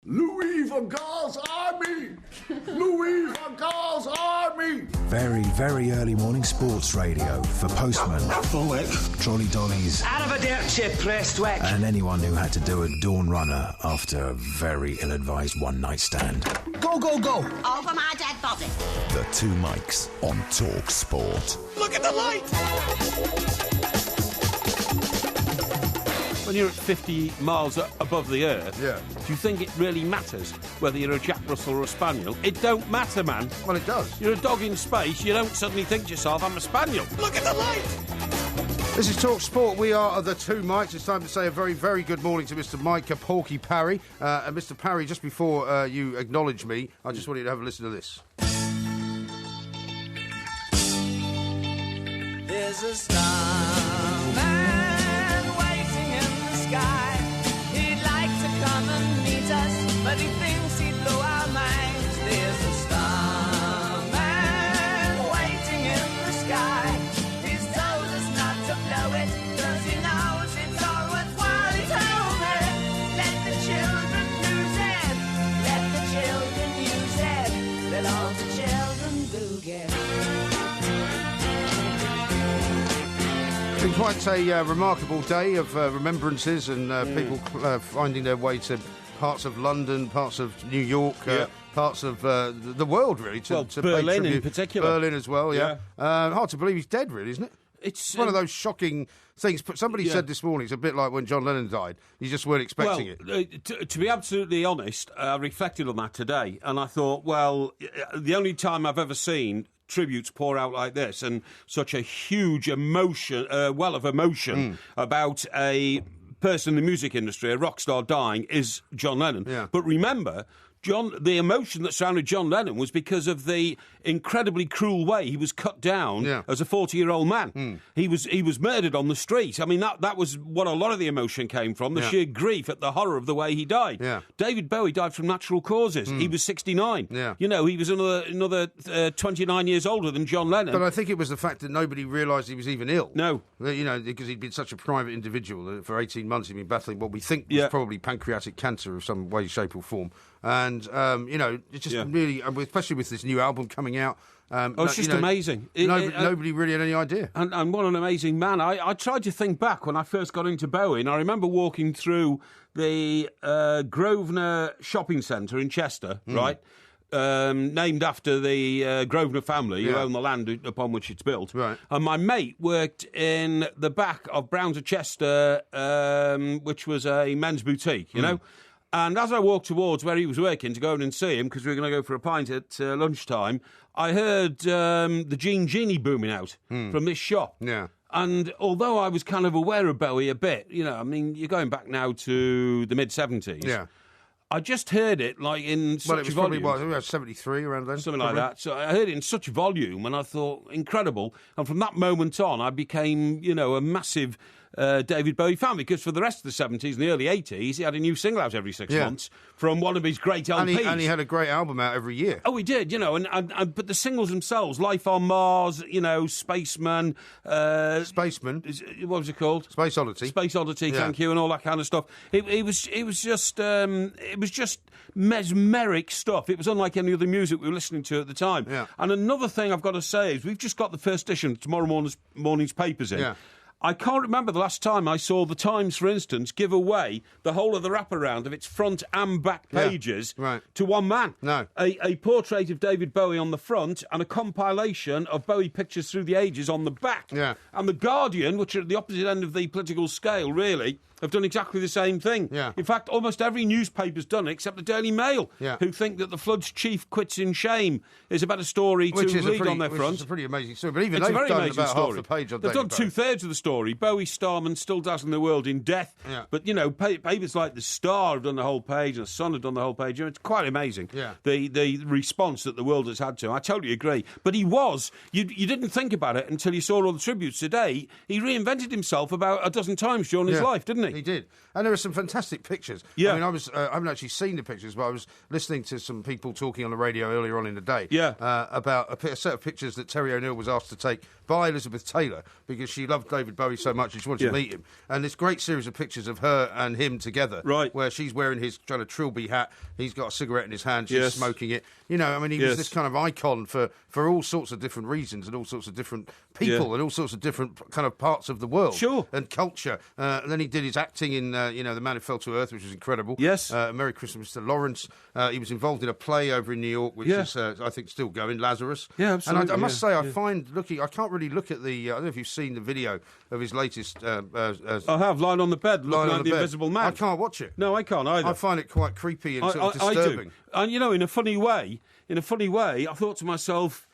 Louis van Gaal's army! Louis van Gaal's army! Very, very early morning sports radio for postmen, trolley dollies, out of a dirt chip, pressed whack, and anyone who had to do a dawn runner after a very ill-advised one-night stand. Go, go, go! Over my dead body. The Two Mics on Talk Sport. Look at the light! When you're at 50 miles above the earth, do you think it really matters whether you're a Jack Russell or a Spaniel? It don't matter, man. Well, it does. You're a dog in space, you don't suddenly think to yourself, I'm a Spaniel. Look at the light! This is Talk Sport. We are the Two Mics. It's time to say a very, very good morning to Mr. Mike Porky Parry. And Mr. Parry, just before you acknowledge me, I just want you to have a listen to this. There's a starman waiting in the sky. He'd like to come and meet us, but he thinks he'd blow our minds. There's a starman waiting in the sky. He's told us not to blow it, 'cause he knows it's all worthwhile. He told me, let the children use it, let the children use it, let all the children boogie. It's been quite a remarkable day of remembrances and people finding their way to parts of London, parts of New York, parts of the world, really. To Berlin pay in particular. Berlin as well, yeah. Hard to believe he's dead, really, isn't it? It's one of those shocking things. Somebody said this morning, it's a bit like when John Lennon died. You just weren't expecting it. To be absolutely honest, I reflected on that today, and I thought, well, the only time I've ever seen tributes pour out like this and such a huge well of emotion about a person in the music industry, a rock star dying, is John Lennon. Yeah. But remember, the emotion that surrounded John Lennon was because of the incredibly cruel way he was cut down as a 40-year-old man. He was murdered on the street. I mean, that was what a lot of the emotion came from, the sheer grief at the horror of the way he died. Yeah. David Bowie died from natural causes. He was 69. Yeah. You know, he was another 29 years older than John Lennon. But I think it was the fact that nobody realised he was even ill. No. You know, because he'd been such a private individual. For 18 months he'd been battling what we think was probably pancreatic cancer of some way, shape or form. And, you know, it's just really, especially with this new album coming out. It's just amazing. Nobody really had any idea. And what an amazing man. I tried to think back when I first got into Bowie, and I remember walking through the Grosvenor shopping centre in Chester, right? Named after the Grosvenor family who own the land upon which it's built. Right. And my mate worked in the back of Browns of Chester, which was a men's boutique, you know? And as I walked towards where he was working to go in and see him, because we were going to go for a pint at lunchtime, I heard the Gene Genie booming out from this shop. Yeah. And although I was kind of aware of Bowie a bit, you know, I mean, you're going back now to the mid-70s. Yeah. I just heard it like in such volume. Well, it was probably, about 73 around then? Something like that. So I heard it in such volume, and I thought, incredible. And from that moment on, I became, you know, a massive David Bowie fan, because for the rest of the 70s and the early 80s, he had a new single out every 6 months from one of his great LPs. And he had a great album out every year. Oh, he did, you know, but the singles themselves, Life on Mars, you know, Spaceman. Spaceman? What was it called? Space Oddity. Space Oddity, thank you, and all that kind of stuff. It was just mesmeric stuff. It was unlike any other music we were listening to at the time. Yeah. And another thing I've got to say is we've just got the first edition of tomorrow morning's papers in. Yeah. I can't remember the last time I saw the Times, for instance, give away the whole of the wraparound of its front and back pages to one man. No. A portrait of David Bowie on the front and a compilation of Bowie pictures through the ages on the back. Yeah. And The Guardian, which are at the opposite end of the political scale, really, have done exactly the same thing. Yeah. In fact, almost every newspaper's done it except the Daily Mail, who think that the Flood's chief quits in shame is a better story to read on their front. Which is a pretty amazing story. But even It's they've a very done amazing about story. half the page on They've David done Bowie. 2/3 of the story. Bowie Starman still dazzling the world in death. Yeah. But, you know, papers like The Star have done the whole page, and The Sun have done the whole page. You know, it's quite amazing, the response that the world has had to him. I totally agree. But he was, you didn't think about it until you saw all the tributes today. He reinvented himself about a dozen times during his life, didn't didn't he? He did. And there are some fantastic pictures. Yeah. I mean, I haven't actually seen the pictures, but I was listening to some people talking on the radio earlier on in the day about a set of pictures that Terry O'Neill was asked to take by Elizabeth Taylor because she loved David Bowie so much and she wanted to meet him. And this great series of pictures of her and him together, where she's wearing his kind of trilby hat, he's got a cigarette in his hand, she's smoking it. You know, I mean, he was this kind of icon for all sorts of different reasons and all sorts of different people and all sorts of different kind of parts of the world and culture. And then he did his acting in, The Man Who Fell to Earth, which was incredible. Yes. Merry Christmas, Mr. Lawrence. He was involved in a play over in New York, which is, I think, still going, Lazarus. Yeah, absolutely. And I must say, I find I can't really look at the, I don't know if you've seen the video of his latest... I have, lying on the bed, looking like the Invisible Man. I can't watch it. No, I can't either. I find it quite creepy and sort of disturbing. I do. And, in a funny way, I thought to myself,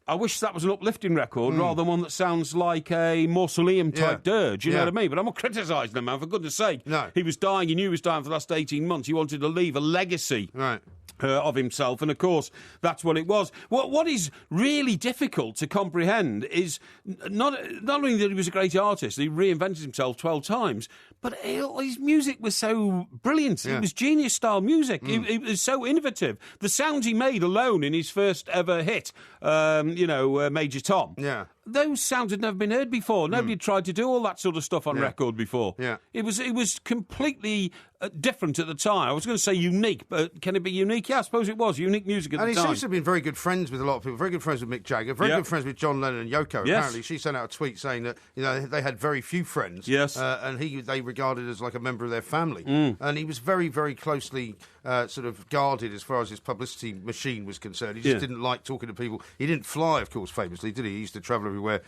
I wish that was an uplifting record rather than one that sounds like a mausoleum-type dirge, you know what I mean? But I'm not criticising the man, for goodness sake. No. He was dying, he knew he was dying for the last 18 months. He wanted to leave a legacy. Right. Of himself, and of course that's what it was. What is really difficult to comprehend is not only that he was a great artist, he reinvented himself 12 times, but his music was so brilliant. It was genius-style music. It was so innovative. The sounds he made alone in his first ever hit, Major Tom. Yeah. Those sounds had never been heard before. Nobody had tried to do all that sort of stuff on record before. Yeah. It was completely different at the time. I was going to say unique, but can it be unique? Yeah, I suppose it was. Unique music at the time. And he seems to have been very good friends with a lot of people. Very good friends with Mick Jagger. Very good friends with John Lennon and Yoko. Yes. Apparently, she sent out a tweet saying that they had very few friends. Yes. And they regarded as like a member of their family. And he was very, very closely sort of guarded as far as his publicity machine was concerned. He just didn't like talking to people. He didn't fly, of course, famously, did he? He used to travel everywhere,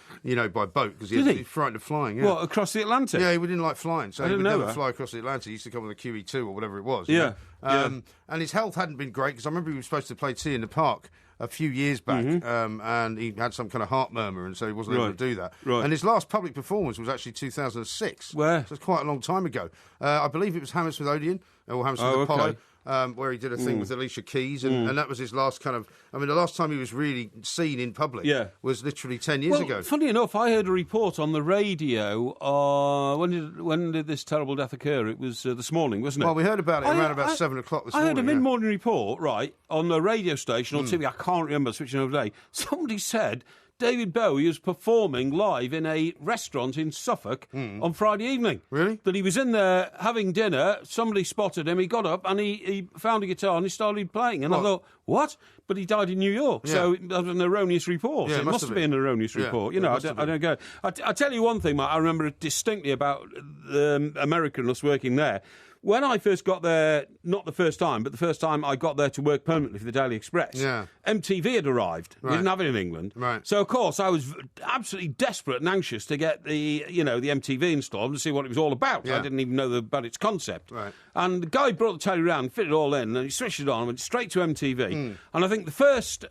by boat because he was frightened of flying. Yeah. What, across the Atlantic? Yeah, he didn't like flying, so he would never fly across the Atlantic. He used to come on the QE2 or whatever it was. Yeah. And his health hadn't been great because I remember he was supposed to play Tea in the Park a few years back, and he had some kind of heart murmur, and so he wasn't able to do that. Right. And his last public performance was actually 2006. Where? So it's quite a long time ago. I believe it was Hammersmith Odeon, or Hammersmith Apollo. Okay. Where he did a thing with Alicia Keys, and that was his last kind of... I mean, the last time he was really seen in public was literally 10 years ago. Funny enough, I heard a report on the radio. When did this terrible death occur? It was this morning, wasn't it? Well, we heard about it around about 7 o'clock this morning. I heard a mid-morning report, right, on the radio station, on TV, I can't remember, switching over day. Somebody said David Bowie was performing live in a restaurant in Suffolk on Friday evening. Really? That he was in there having dinner, somebody spotted him, he got up and he found a guitar and he started playing. And I thought, what? But he died in New York, so that was an erroneous report. Yeah, it must have been an erroneous report. I don't go. I tell you one thing, Mike, I remember distinctly about America and us working there. When I first got there, not the first time, but the first time I got there to work permanently for the Daily Express, MTV had arrived. We didn't have it in England. Right. So, of course, I was absolutely desperate and anxious to get the MTV installed to see what it was all about. Yeah. I didn't even know about its concept. Right. And the guy brought the telly around, fit it all in, and he switched it on and went straight to MTV. And I think the first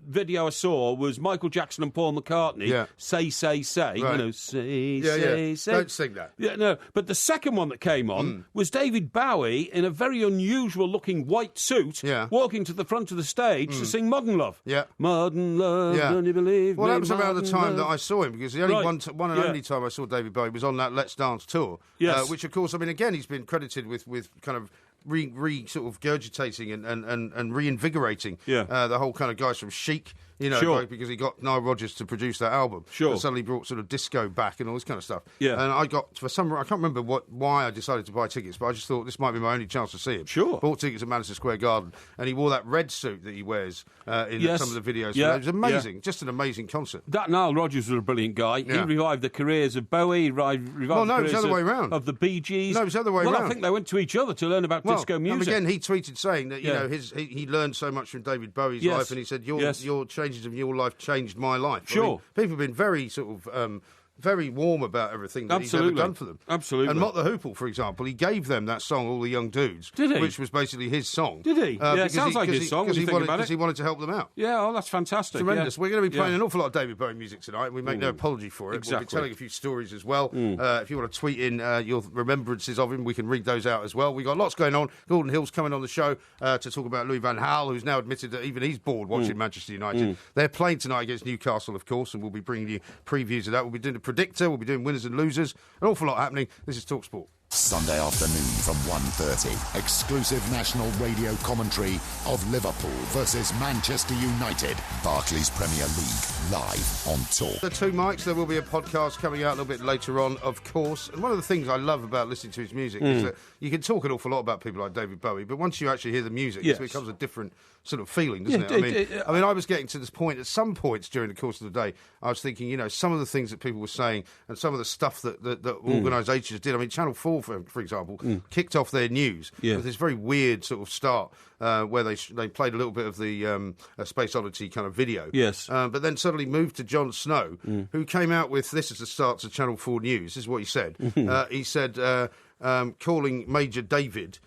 video I saw was Michael Jackson and Paul McCartney, Say, Say, Say. Right. Say. Don't sing that. Yeah, no. But the second one that came on was David Bowie in a very unusual-looking white suit, walking to the front of the stage to sing Modern Love. Yeah. Modern Love, don't you believe Well, me, that was around the modern time love. that I saw him, because the only one and only time I saw David Bowie was on that Let's Dance tour, which, of course, I mean, again, he's been credited with kind of sort of gurgitating and reinvigorating the whole kind of guys from Chic, because he got Nile Rodgers to produce that album. Sure. And suddenly brought sort of disco back and all this kind of stuff. Yeah. And I got, for some I can't remember why I decided to buy tickets, but I just thought this might be my only chance to see him. Sure. Bought tickets at Madison Square Garden, and he wore that red suit that he wears in some of the videos. Yeah. It was amazing. Just an amazing concert. That Nile Rodgers was a brilliant guy. He revived the careers of Bowie, revived it was the the careers other way round. of the Bee Gees. No, it was the other way Well, round. I think they went to each other to learn about disco music. And again, he tweeted saying that he learned so much from David Bowie's life, and he said your changes of your life changed my life. Sure. I mean, people have been very sort of very warm about everything that he's ever done for them. Absolutely. And Mott the Hoople, for example, he gave them that song, All the Young Dudes, Did he? which was basically his song. Did he? It sounds like his song when you think about it. Because he wanted to help them out. Yeah, that's fantastic. Tremendous. Yeah. We're going to be playing an awful lot of David Bowie music tonight, and we make no apology for it. Exactly. We'll be telling a few stories as well. If you want to tweet in your remembrances of him, we can read those out as well. We've got lots going on. Gordon Hill's coming on the show to talk about Louis van Gaal, who's now admitted that even he's bored watching Manchester United. They're playing tonight against Newcastle, of course, and we'll be bringing you previews of that. We'll be doing a predictor. We'll be doing winners and losers. An awful lot happening. This is TalkSport. Sunday afternoon from 1:30. Exclusive national radio commentary of Liverpool versus Manchester United. Barclays Premier League live on Talk. The Two Mics, there will be a podcast coming out a little bit later on, of course. And one of the things I love about listening to his music is that you can talk an awful lot about people like David Bowie, but once you actually hear the music, it becomes a different sort of feeling, doesn't it? I mean, I was getting to this point at some points during the course of the day. I was thinking, you know, some of the things that people were saying and some of the stuff that organisations did. I mean, Channel 4, for example, kicked off their news with this very weird sort of start where they played a little bit of the Space Oddity kind of video. Yes. But then suddenly moved to Jon Snow, who came out with, this is the start to Channel 4 News. This is what he said. He said, calling Major David,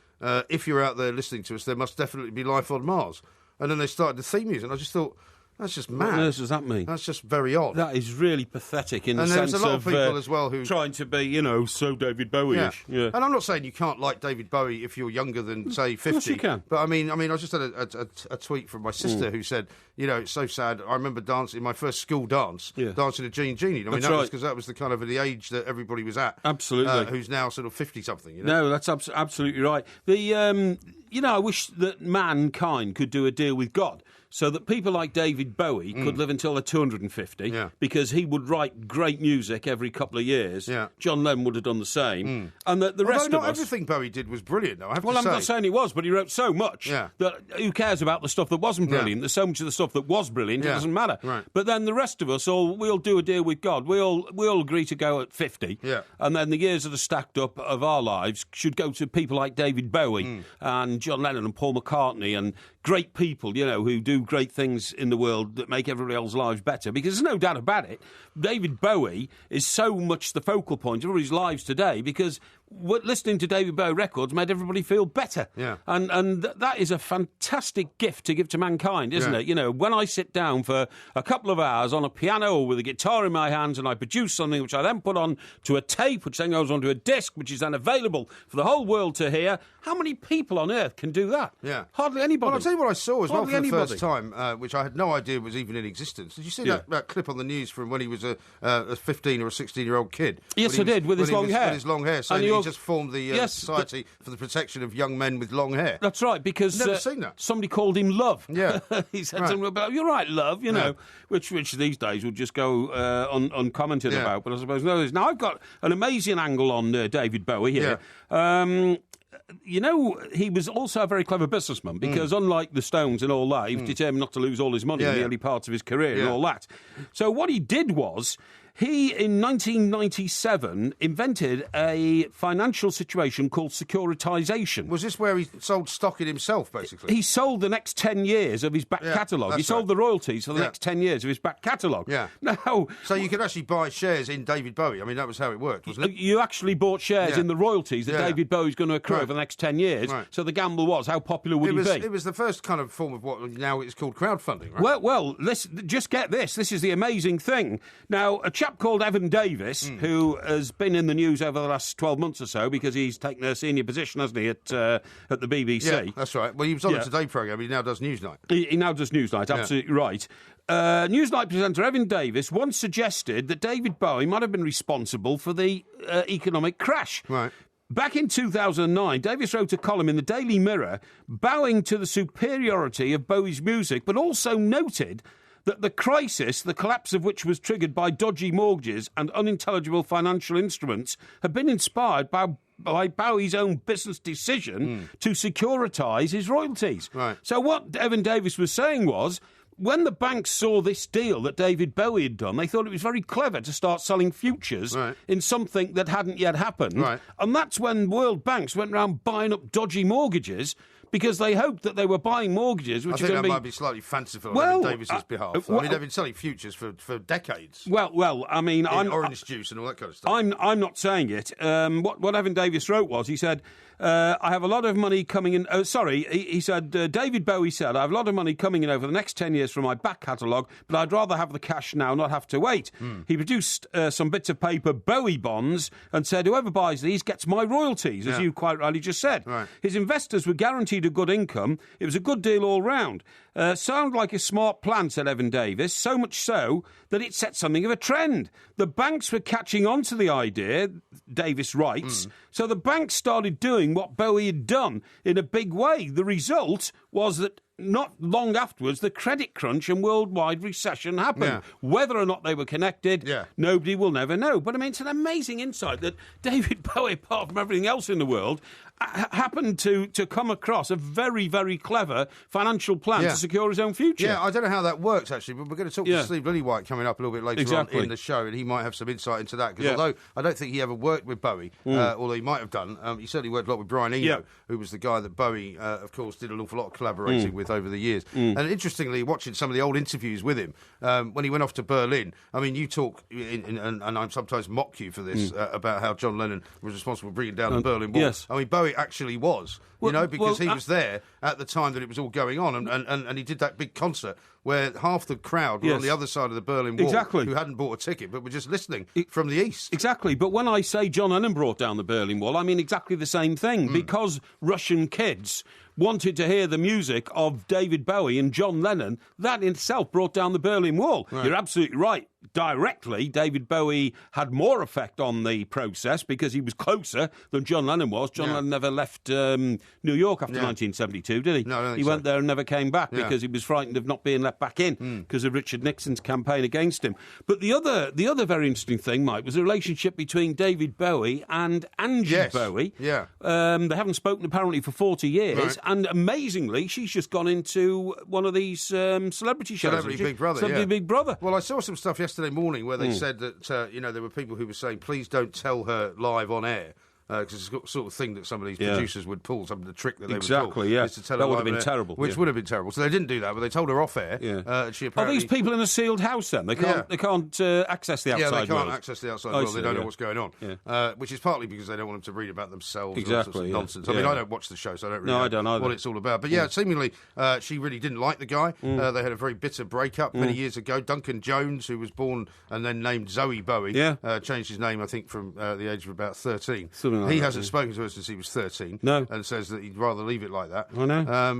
if you're out there listening to us, there must definitely be life on Mars. And then they started the theme music, and I just thought, that's just mad. What on earth does that mean? That's just very odd. That is really pathetic in the sense of... And there's a lot of people as well who... trying to be, you know, so David Bowie-ish. Yeah. And I'm not saying you can't like David Bowie if you're younger than, say, 50. Of course you can. But I mean, I just had a tweet from my sister who said, you know, it's so sad. I remember dancing, my first school dance, dancing a Gene Genie. I mean, that was because that was the kind of the age that everybody was at. Absolutely. Who's now sort of 50-something, you know? No, that's absolutely right. You know, I wish that mankind could do a deal with God, so that people like David Bowie could live until they're 250, because he would write great music every couple of years. Yeah. John Lennon would have done the same. And that the rest of us... not everything Bowie did was brilliant, though, I have to say. Well, I'm not saying he was, but he wrote so much that who cares about the stuff that wasn't brilliant? There's so much of the stuff that was brilliant, it doesn't matter. Right. But then the rest of us, we'll do a deal with God. We'll agree to go at 50, and then the years that are stacked up of our lives should go to people like David Bowie and John Lennon and Paul McCartney and great people, you know, who do great things in the world that make everybody else's lives better. Because there's no doubt about it, David Bowie is so much the focal point of everybody's lives today because listening to David Bowie records made everybody feel better. Yeah. And that is a fantastic gift to give to mankind, isn't it? You know, when I sit down for a couple of hours on a piano or with a guitar in my hands and I produce something which I then put on to a tape, which then goes onto a disc, which is then available for the whole world to hear, how many people on earth can do that? Yeah. Hardly anybody. Well, I'll tell you what I saw as well for the first time, which I had no idea was even in existence. Did you see that clip on the news from when he was a 15 or a 16-year-old kid? Yes, I did, with his long hair. With his long hair, saying he just formed the Society for the Protection of Young Men with Long Hair. That's right, because never seen that. Somebody called him Love. Yeah. He said something about, you're right, Love, you know, which these days would just go uncommented about, but I suppose no. Now, I've got an amazing angle on David Bowie here. You know, he was also a very clever businessman because unlike the Stones and all that, he was determined not to lose all his money in the early parts of his career and all that. So what he did was, he, in 1997, invented a financial situation called securitisation. Was this where he sold stock in himself, basically? He sold the next 10 years of his back catalogue. He sold the royalties for the next 10 years of his back catalogue. Yeah. Now, so you could actually buy shares in David Bowie. I mean, that was how it worked, wasn't it? You actually bought shares in the royalties that David Bowie's going to accrue over the next 10 years. Right. So the gamble was, how popular would he be? It was the first kind of form of what now is called crowdfunding, right? Well, just get this. This is the amazing thing. Now, a chap called Evan Davis, who has been in the news over the last 12 months or so because he's taken a senior position, hasn't he, at the BBC? Yeah, that's right. Well, he was on the Today programme, but he now does Newsnight. He now does Newsnight, absolutely right. Newsnight presenter Evan Davis once suggested that David Bowie might have been responsible for the economic crash. Right. Back in 2009, Davis wrote a column in the Daily Mirror bowing to the superiority of Bowie's music, but also noted that the crisis, the collapse of which was triggered by dodgy mortgages and unintelligible financial instruments, had been inspired by Bowie's own business decision to securitise his royalties. Right. So what Evan Davis was saying was, when the banks saw this deal that David Bowie had done, they thought it was very clever to start selling futures in something that hadn't yet happened. Right. And that's when world banks went around buying up dodgy mortgages because they hoped that they were buying mortgages which I think that might be slightly fanciful on Evan Davis's behalf. I mean, they've been selling futures for decades. Well, I mean... orange juice and all that kind of stuff. I'm not saying it. What Evan Davis wrote was, he said, I have a lot of money coming in. Oh, sorry, he said, David Bowie said, I have a lot of money coming in over the next 10 years from my back catalogue, but I'd rather have the cash now, not have to wait. He produced some bits of paper, Bowie bonds, and said, whoever buys these gets my royalties, as you quite rightly just said. Right. His investors were guaranteed a good income. It was a good deal all round. Sound like a smart plan, said Evan Davis, so much so that it set something of a trend. The banks were catching on to the idea, Davis writes, so the banks started doing what Bowie had done in a big way. The result was that not long afterwards, the credit crunch and worldwide recession happened. Yeah. Whether or not they were connected, Yeah. nobody will never know. But I mean, it's an amazing insight that David Bowie, apart from everything else in the world, happened to come across a very, very clever financial plan Yeah. to secure his own future. Yeah, I don't know how that works, actually, but we're going to talk to Steve Lillywhite coming up a little bit later on in the show, and he might have some insight into that, because although I don't think he ever worked with Bowie, although he might have done, he certainly worked a lot with Brian Eno, who was the guy that Bowie, of course, did an awful lot of collaborating with over the years. And interestingly, watching some of the old interviews with him, when he went off to Berlin, I mean, you talk, and I sometimes mock you for this, about how John Lennon was responsible for bringing down the Berlin Wall. Yes. I mean, Bowie actually was, because he was there at the time that it was all going on, and he did that big concert where half the crowd were on the other side of the Berlin Wall, who hadn't bought a ticket but were just listening from the east. Exactly, but when I say John Lennon brought down the Berlin Wall, I mean exactly the same thing, because Russian kids wanted to hear the music of David Bowie and John Lennon. That in itself brought down the Berlin Wall. Right. You're absolutely right. Directly, David Bowie had more effect on the process because he was closer than John Lennon was. John Lennon never left New York after 1972, did he? No, I don't think he went there and never came back because he was frightened of not being let back in because of Richard Nixon's campaign against him. But the other very interesting thing, Mike, was the relationship between David Bowie and Angie Bowie. Yeah. They haven't spoken apparently for 40 years. Right. And amazingly, she's just gone into one of these celebrity shows. Celebrity Big Brother, Celebrity Big Brother. Well, I saw some stuff yesterday morning where they said that, there were people who were saying, please don't tell her live on air. Because it's the sort of thing that some of these producers would pull, some of the trick that they would pull. Is to tell that her would have live been on air, terrible. Which would have been terrible. So they didn't do that, but they told her off air. And she Are apparently... these people in a sealed house then? They can't access the outside world? Yeah, they can't access the outside world. They don't know what's going on. Which is partly because they don't want them to read about themselves and all sorts of nonsense. I mean, I don't watch the show, so I don't really know what it's all about. But seemingly she really didn't like the guy. They had a very bitter breakup many years ago. Duncan Jones, who was born and then named Zoe Bowie, changed his name, I think, from the age of about 13. He hasn't spoken to her since he was 13. No. And says that he'd rather leave it like that. I know. I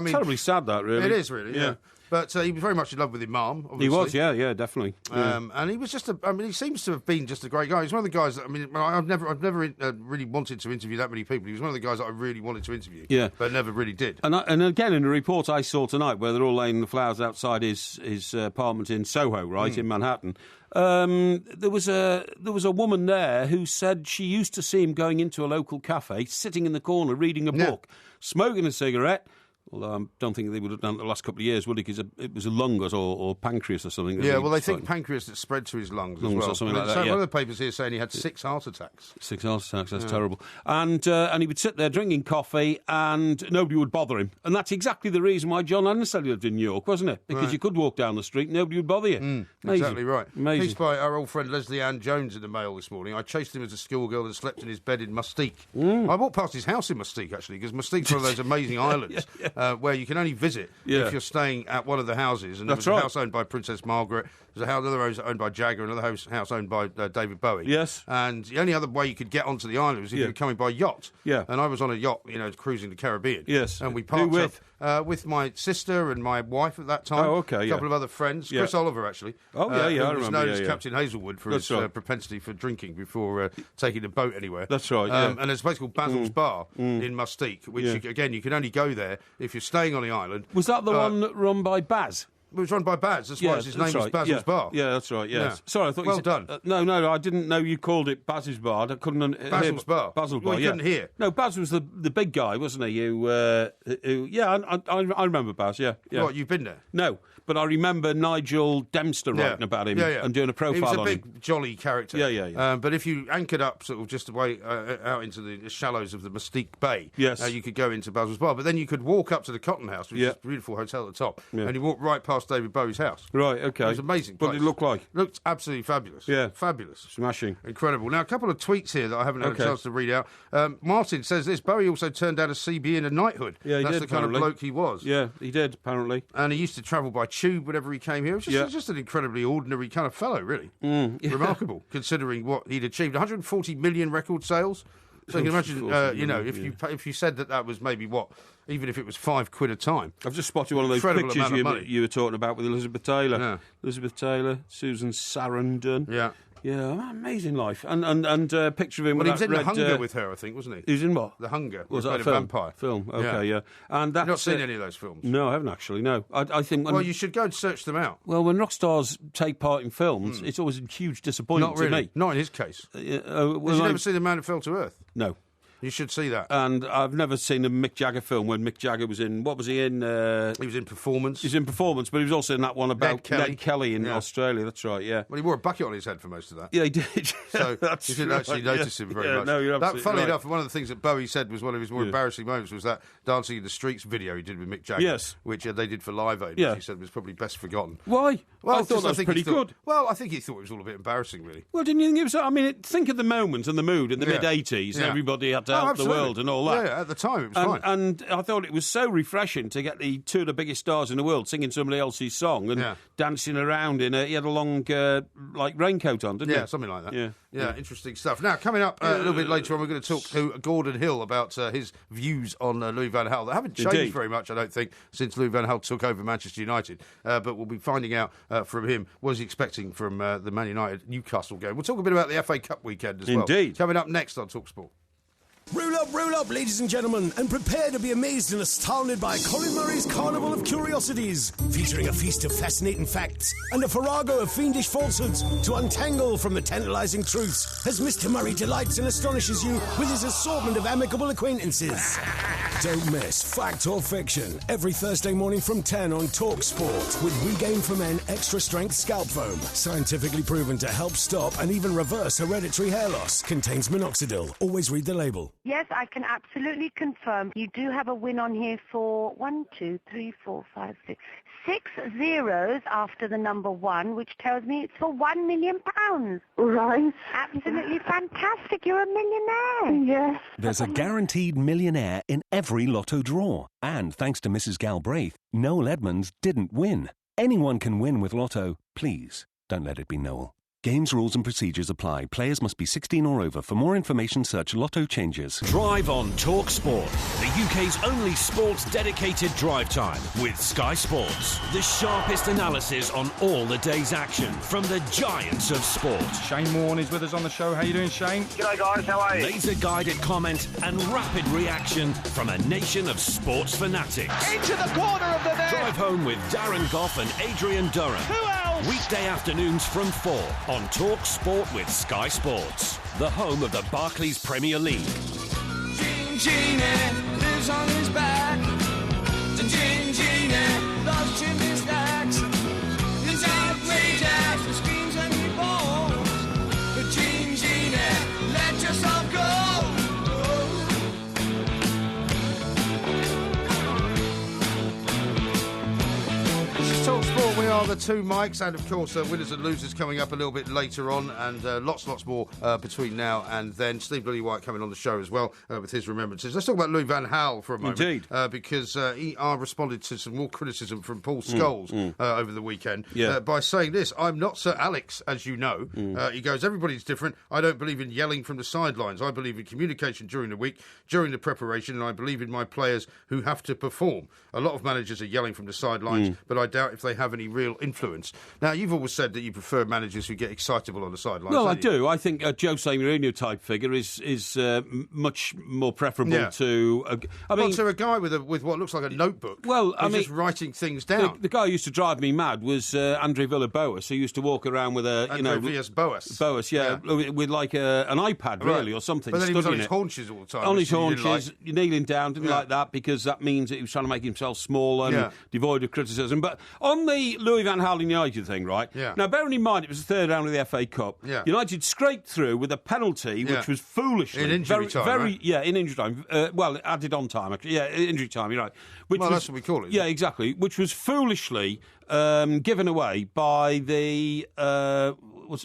mean... terribly sad, that, really. It is, really, yeah. But he was very much in love with Imam, obviously. He was, yeah, definitely. And he was just he seems to have been just a great guy. He's one of the guys that, I've never really wanted to interview that many people. He was one of the guys that I really wanted to interview, but never really did. And again, in a report I saw tonight, where they're all laying the flowers outside his apartment in Soho, right, in Manhattan, there was a woman there who said she used to see him going into a local cafe, sitting in the corner, reading a book, smoking a cigarette. Although I don't think they would have done it the last couple of years, would it? Because it was a lung or pancreas or something. Yeah, well, they think pancreas that spread to his lungs as well. Or something like that, one of the papers here saying he had 6 heart attacks. 6 heart attacks, that's terrible. And he would sit there drinking coffee and nobody would bother him. And that's exactly the reason why John Lennon said he lived in New York, wasn't it? Because you could walk down the street and nobody would bother you. Exactly right. Amazing. Piece by our old friend Leslie Ann Jones in the Mail this morning. I chased him as a schoolgirl and slept in his bed in Mustique. I walked past his house in Mustique, actually, because Mustique's one of those amazing islands where you can only visit if you're staying at one of the houses. And there was a house owned by Princess Margaret. There's another house owned by Jagger, another house owned by David Bowie. Yes. And the only other way you could get onto the island was if you were coming by yacht. Yeah. And I was on a yacht, cruising the Caribbean. Yes. And we parked up with my sister and my wife at that time. Oh, okay, a couple of other friends. Chris Oliver, actually. Oh, I remember. Who was known as Captain Hazelwood for his propensity for drinking before taking a boat anywhere. That's right, And there's a place called Basil's Bar in Mustique, which, again, you can only go there if you're staying on the island. Was that the one run by Baz? It was run by Baz. That's why his name was Basil's Bar. Yeah, that's right. Yes. Yeah. Sorry, I thought well you said, done. No, I didn't know you called it Baz's Bar. I couldn't. Basil's Bar. Basil's Bar. You couldn't hear. No, Baz was the big guy, wasn't he? I remember Baz. Yeah. What? You've been there? No. But I remember Nigel Dempster writing about him and doing a profile on him. He was a big, jolly character. Yeah. But if you anchored up sort of just away out into the shallows of the Mustique Bay, you could go into Basil's Bar. But then you could walk up to the Cotton House, which is a beautiful hotel at the top, and you walk right past past David Bowie's house. Right, okay. It was an amazing place. What did it look like? Looked absolutely fabulous. Yeah. Fabulous. Smashing. Incredible. Now, a couple of tweets here that I haven't had a chance to read out. Martin says this, Bowie also turned down a CB in a knighthood. Yeah, he That's did, the kind of bloke he was. Yeah, he did, apparently. And he used to travel by tube whenever he came here. It was just an incredibly ordinary kind of fellow, really. Remarkable, considering what he'd achieved. 140 million record sales. So you can imagine, if you said that was maybe even if it was £5 a time. I've just spotted one of those pictures you were talking about with Elizabeth Taylor. Yeah. Elizabeth Taylor, Susan Sarandon. Yeah. Yeah, amazing life. And a picture of him with he was that in The Hunger with her, I think, wasn't he? He was in what? The Hunger. Was that a film? Vampire. Film, okay, yeah. And that's, you've not seen any of those films? No, I haven't actually, no. I think... Well, you should go and search them out. Well, when rock stars take part in films, it's always a huge disappointment to me. Not in his case. Have you never seen The Man Who Fell to Earth? No. You should see that. And I've never seen a Mick Jagger film when Mick Jagger was in... What was he in? He was in Performance. He was in Performance, but he was also in that one about Ned Kelly in Australia. That's right, yeah. Well, he wore a bucket on his head for most of that. Yeah, he did. So you didn't actually notice him very much. No, you're absolutely funnily right. enough, one of the things that Bowie said was one of his more embarrassing moments was that Dancing in the Streets video he did with Mick Jagger. Yes. Which they did for Live Aid, which he said was probably best forgotten. Why? Well, I thought that was pretty good. Well, I think he thought it was all a bit embarrassing, really. Well, didn't you think it was... I mean, think of the moment and the mood in the mid-'80s. Yeah. Everybody had to help the world and all that. Yeah, at the time it was fine. And I thought it was so refreshing to get two of the biggest stars in the world singing somebody else's song and dancing around in he had a long, raincoat on, didn't he? Yeah, something like that. Yeah, interesting stuff. Now, coming up a little bit later on, we're going to talk to Gordon Hill about his views on Louis van Gaal. They haven't changed very much, I don't think, since Louis van Gaal took over Manchester United. But we'll be finding out from him what he's expecting from the Man United-Newcastle game. We'll talk a bit about the FA Cup weekend as well. Indeed. Coming up next on TalkSport. Roll up, ladies and gentlemen, and prepare to be amazed and astounded by Colin Murray's Carnival of Curiosities, featuring a feast of fascinating facts and a farrago of fiendish falsehoods to untangle from the tantalising truths, as Mr. Murray delights and astonishes you with his assortment of amicable acquaintances. Don't miss Fact or Fiction every Thursday morning from 10 on TalkSport with Regain for Men Extra Strength Scalp Foam, scientifically proven to help stop and even reverse hereditary hair loss. Contains minoxidil. Always read the label. Yes, I can absolutely confirm. You do have a win on here for 6 zeros after the number 1, which tells me it's for £1 million. Right. Absolutely fantastic. You're a millionaire. Yes. There's a guaranteed millionaire in every lotto draw. And thanks to Mrs. Galbraith, Noel Edmonds didn't win. Anyone can win with Lotto. Please, don't let it be Noel. Games, rules and procedures apply. Players must be 16 or over. For more information, search Lotto Changes. Drive on Talk Sport, the UK's only sports-dedicated drive time with Sky Sports. The sharpest analysis on all the day's action from the giants of sport. Shane Warne is with us on the show. How you doing, Shane? G'day, guys. How are you? Laser-guided comment and rapid reaction from a nation of sports fanatics. Into the corner of the net. Drive home with Darren Goff and Adrian Durham. Who else? Weekday afternoons from 4 on Talk Sport with Sky Sports, the home of the Barclays Premier League. Gin Genie lives on his back. Gin Genie loves chimney stacks. His outrageous, he screams and he falls. But Gin Genie, let yourself go. Talk Sport, we are the two mics, and of course winners and losers coming up a little bit later on, and lots more between now and then. Steve Lillywhite coming on the show as well with his remembrances. Let's talk about Louis van Gaal for a moment. Indeed. Because he responded to some more criticism from Paul Scholes over the weekend Yeah. by saying this: "I'm not Sir Alex, as you know." He goes, "Everybody's different. I don't believe in yelling from the sidelines. I believe in communication during the week, during the preparation, and I believe in my players who have to perform. A lot of managers are yelling from the sidelines, but I doubt if they have any real influence." Now, you've always said that you prefer managers who get excitable on the sidelines. Well, I don't you? do. I think a Jose Mourinho type figure is much more preferable to. To a guy with what looks like a notebook. Well, I mean, just writing things down. The guy who used to drive me mad was Andre Villa-Boas, who used to walk around with Boas, yeah, with like an iPad really or something. But then he was on his it. haunches all the time. On his haunches, kneeling down, didn't like that because that means that he was trying to make himself small and devoid of criticism. But on the Louis Louis van Gaal United thing, right? Yeah. Now, bearing in mind, it was the third round of the FA Cup. Yeah. United scraped through with a penalty, which was foolishly... In injury time, right? Yeah, in injury time. Well, added on time, actually. Yeah, injury time, you're right. That's what we call it. Yeah, exactly. Which was foolishly given away by the...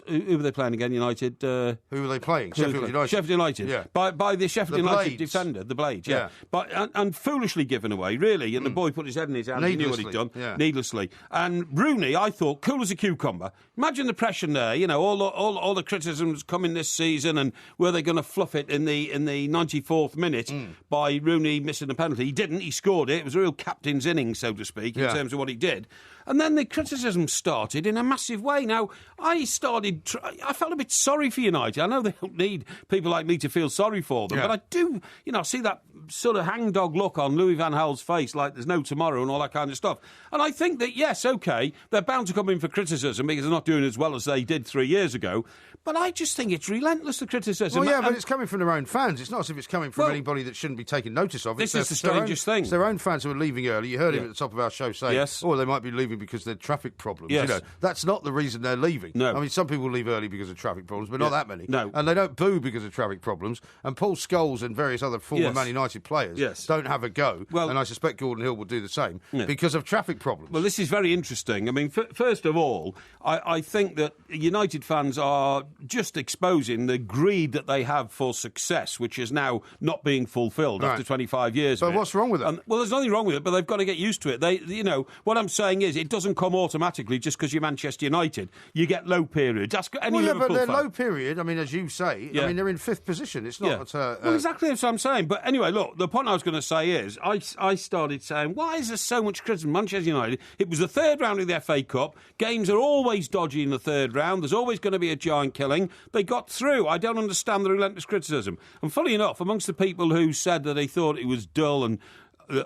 who were they playing again, United? Who were they playing? Sheffield United. Sheffield United. Yeah. By the Sheffield United Blades. defender, the Blades, yeah. And foolishly given away, really. And the boy put his head in his hand. He knew what he'd done. Yeah. Needlessly. And Rooney, I thought, cool as a cucumber. Imagine the pressure there. You know, all the criticisms coming this season, and were they going to fluff it in the 94th minute by Rooney missing a penalty? He didn't. He scored it. It was a real captain's innings, so to speak, in terms of what he did. And then the criticism started in a massive way. Now, I felt a bit sorry for United. I know they don't need people like me to feel sorry for them, but I do, see that sort of hangdog look on Louis van Gaal's face, like there's no tomorrow and all that kind of stuff. And I think that, yes, OK, they're bound to come in for criticism because they're not doing as well as they did 3 years ago. But I just think it's relentless, the criticism. Well, yeah, but it's coming from their own fans. It's not as if it's coming from anybody that shouldn't be taken notice of. This is the strangest thing. It's their own fans who are leaving early. You heard him at the top of our show saying, they might be leaving because they're traffic problems. Yes. That's not the reason they're leaving. No. I mean, some people leave early because of traffic problems, but not that many. No. And they don't boo because of traffic problems. And Paul Scholes and various other former Man United players don't have a go. Well, and I suspect Gordon Hill will do the same because of traffic problems. Well, this is very interesting. I mean, first of all, I think that United fans are just exposing the greed that they have for success, which is now not being fulfilled after 25 years. But what's wrong with it? Well, there's nothing wrong with it, but they've got to get used to it. What I'm saying is, it doesn't come automatically just because you're Manchester United. You get low periods. Ask any Liverpool but their fan. low period, I mean, as you say, I mean, they're in fifth position. It's not... well, exactly that's what I'm saying. But anyway, look, the point I was going to say is, I started saying, why is there so much criticism? Manchester United, it was the third round of the FA Cup. Games are always dodgy in the third round. There's always going to be a giant killing. They got through. I don't understand the relentless criticism. And funny enough, amongst the people who said that they thought it was dull and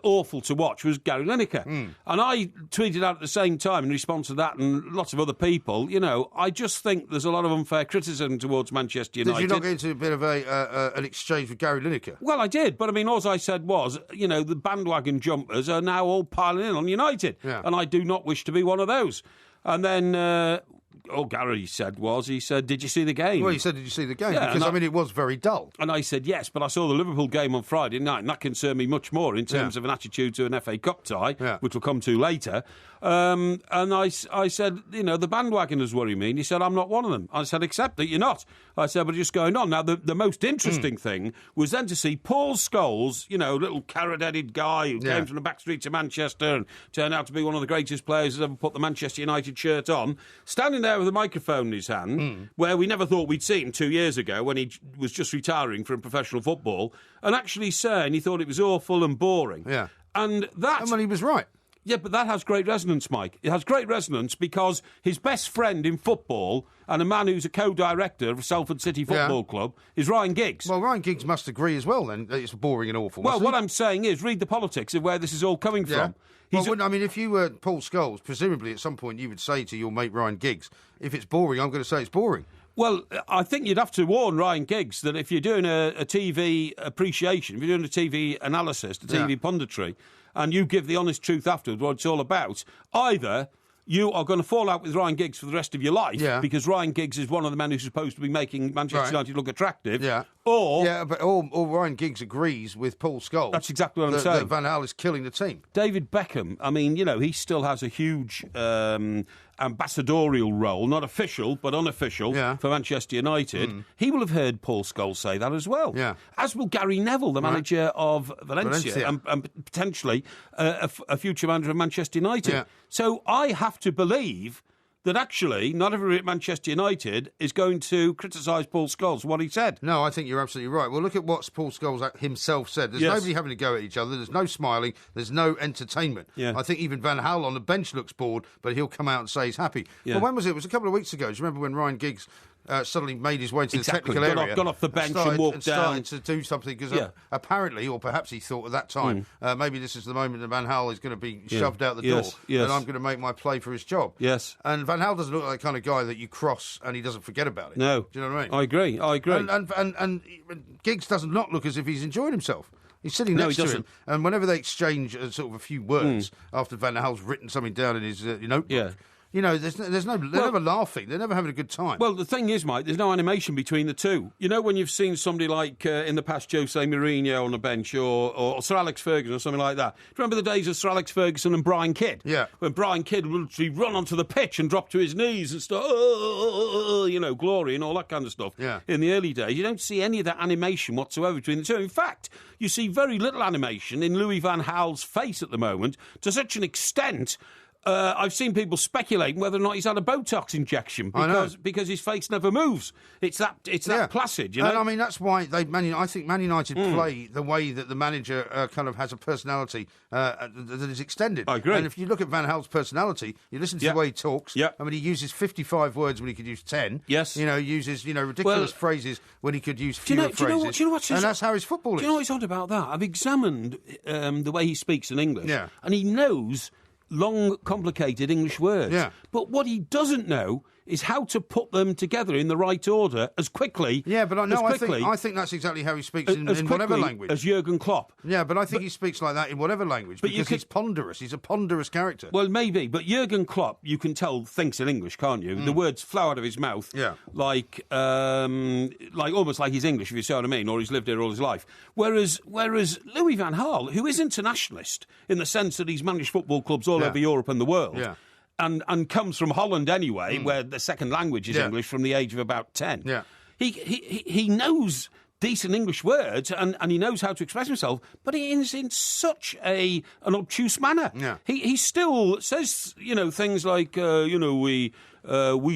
awful to watch was Gary Lineker. And I tweeted out at the same time in response to that and lots of other people, I just think there's a lot of unfair criticism towards Manchester United. Did you not get into a bit of an exchange with Gary Lineker? Well, I did, but I mean, all I said was, the bandwagon jumpers are now all piling in on United, and I do not wish to be one of those. And then... all Gary said was, did you see the game? Well, he said, did you see the game? Because, I mean, it was very dull. And I said, yes, but I saw the Liverpool game on Friday night, and that concerned me much more in terms of an attitude to an FA Cup tie, which we'll come to later. And I said, the bandwagoners worry me. And he said, I'm not one of them. I said, except that you're not. I said, but just going on. Now, the most interesting thing was then to see Paul Scholes, little carrot-headed guy who came from the back streets of Manchester and turned out to be one of the greatest players who's ever put the Manchester United shirt on, standing there with a microphone in his hand, where we never thought we'd see him 2 years ago when he was just retiring from professional football, and actually saying he thought it was awful and boring. Yeah. And he was right. Yeah, but that has great resonance, Mike. It has great resonance because his best friend in football and a man who's a co-director of Salford City Football Club is Ryan Giggs. Well, Ryan Giggs must agree as well, then, that it's boring and awful. Well, what I'm saying is, read the politics of where this is all coming from. Well, I mean, if you were Paul Scholes, presumably at some point you would say to your mate Ryan Giggs, if it's boring, I'm going to say it's boring. Well, I think you'd have to warn Ryan Giggs that if you're doing a TV appreciation, if you're doing a TV analysis, a TV punditry, and you give the honest truth afterwards, what it's all about, either you are going to fall out with Ryan Giggs for the rest of your life because Ryan Giggs is one of the men who's supposed to be making Manchester United look attractive. Or Ryan Giggs agrees with Paul Scholes. That's exactly what I'm saying. That Van Gaal is killing the team. David Beckham, I mean, he still has a huge ambassadorial role, not official, but unofficial, for Manchester United. He will have heard Paul Scholes say that as well. Yeah. As will Gary Neville, the manager of Valencia. And potentially a future manager of Manchester United. Yeah. So I have to believe that actually not everybody at Manchester United is going to criticise Paul Scholes for what he said. No, I think you're absolutely right. Well, look at what Paul Scholes himself said. There's nobody having to go at each other. There's no smiling. There's no entertainment. Yeah. I think even Van Gaal on the bench looks bored, but he'll come out and say he's happy. Yeah. Well, when was it? It was a couple of weeks ago. Do you remember when Ryan Giggs suddenly made his way to the technical area? Got off the bench and walked down. Started to do something because apparently, or perhaps he thought at that time, maybe this is the moment that Van Gaal is going to be shoved out the door and I'm going to make my play for his job. Yes. And Van Gaal doesn't look like the kind of guy that you cross and he doesn't forget about it. No. Do you know what I mean? I agree. And Giggs does not look as if he's enjoying himself. He's sitting next to him, and whenever they exchange sort of a few words after Van Gaal's written something down in his notebook, You know, they're never laughing. They're never having a good time. Well, the thing is, Mike, there's no animation between the two. You know, when you've seen somebody like, in the past, Jose Mourinho on the bench or Sir Alex Ferguson or something like that. Do you remember the days of Sir Alex Ferguson and Brian Kidd? Yeah. When Brian Kidd would literally run onto the pitch and drop to his knees and start, you know, glory and all that kind of stuff. Yeah. In the early days, you don't see any of that animation whatsoever between the two. In fact, you see very little animation in Louis van Gaal's face at the moment, to such an extent. I've seen people speculating whether or not he's had a Botox injection because his face never moves. It's that placid, you know. And I mean, that's why I think Man United play the way that the manager kind of has a personality that is extended. I agree. And if you look at Van Gaal's personality, you listen to the way he talks. Yeah. I mean, he uses 55 words when he could use 10. Yes. You know, he uses ridiculous phrases when he could use fewer phrases. And that's how his football is. Do you know what's odd about that? I've examined the way he speaks in English, and he knows long, complicated English words. Yeah. But what he doesn't know is how to put them together in the right order as quickly. Yeah, but I think that's exactly how he speaks in whatever language. As Jurgen Klopp. Yeah, but I think he speaks like that in whatever language because he's ponderous. He's a ponderous character. Well, maybe, but Jurgen Klopp, you can tell, thinks in English, can't you? The words flow out of his mouth, like almost like he's English, if you see what I mean, or he's lived here all his life. Whereas Louis van Gaal, who is internationalist in the sense that he's managed football clubs all over Europe and the world. Yeah. And comes from Holland anyway, where the second language is English from the age of about 10. Yeah. He knows decent English words and he knows how to express himself, but he is in such an obtuse manner. Yeah. He still says, you know, things like, we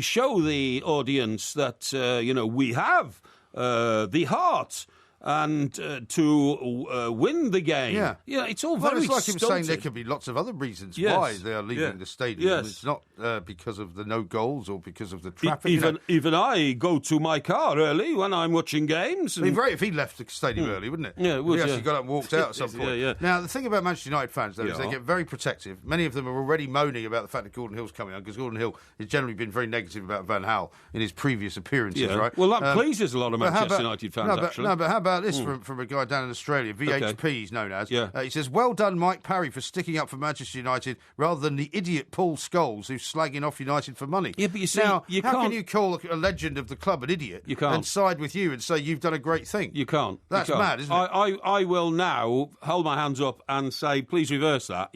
show the audience that, we have the heart. And to win the game. Yeah. It's all very it's like him saying stunted. there could be lots of other reasons why they are leaving the stadium. Yes. It's not because of the no goals or because of the traffic. Even I go to my car early when I'm watching games. It'd be great if he left the stadium early, wouldn't it? Yeah, it would. He actually got up and walked out at some point. Now, the thing about Manchester United fans, though, is they get very protective. Many of them are already moaning about the fact that Gordon Hill's coming on, because Gordon Hill has generally been very negative about Van Gaal in his previous appearances, right? Well, that pleases a lot of Manchester United fans, actually. But how about this from a guy down in Australia, VHP he's known as. He says, well done, Mike Parry, for sticking up for Manchester United rather than the idiot Paul Scholes who's slagging off United for money. Yeah, but you see, how can't... can you call a legend of the club an idiot and side with you and say you've done a great thing? You can't. That's mad, isn't it? I will now hold my hands up and say, please reverse that.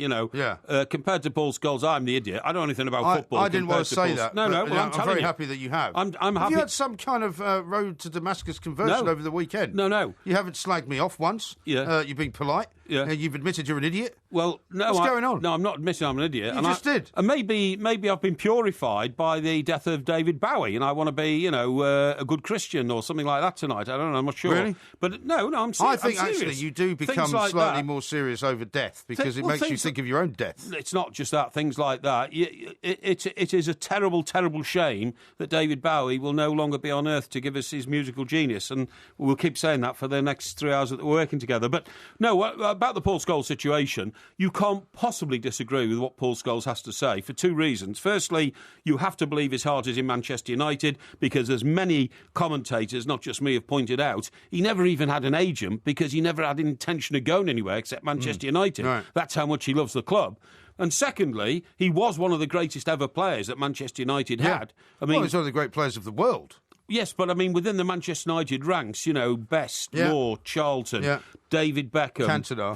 Compared to Paul Scholes, I'm the idiot. I don't know anything about football. I didn't want to say that. No, well, I'm very happy that you have. I'm happy. Have you had some kind of road to Damascus conversion over the weekend? No. You haven't slagged me off once. Yeah. You've been polite. Yeah. You've admitted you're an idiot. Well, no. What's going on? No, I'm not admitting I'm an idiot. You just did. And maybe I've been purified by the death of David Bowie, and I want to be, a good Christian or something like that tonight. I don't know. I'm not sure. Really? But no, I'm serious. I think actually you do become slightly more serious over death because it makes you think of your own death. It's not just that. Things like that. It is a terrible, terrible shame that David Bowie will no longer be on earth to give us his musical genius, and we'll keep saying that for the next 3 hours that we're working together. But no, about the Paul Scholes situation, you can't possibly disagree with what Paul Scholes has to say for two reasons. Firstly, you have to believe his heart is in Manchester United because, as many commentators, not just me, have pointed out, he never even had an agent because he never had intention of going anywhere except Manchester United. Right. That's how much he loves the club. And secondly, he was one of the greatest ever players that Manchester United had. I mean, he's one of the great players of the world. Yes, but I mean, within the Manchester United ranks, Best, Law, Charlton, David Beckham, Cantona,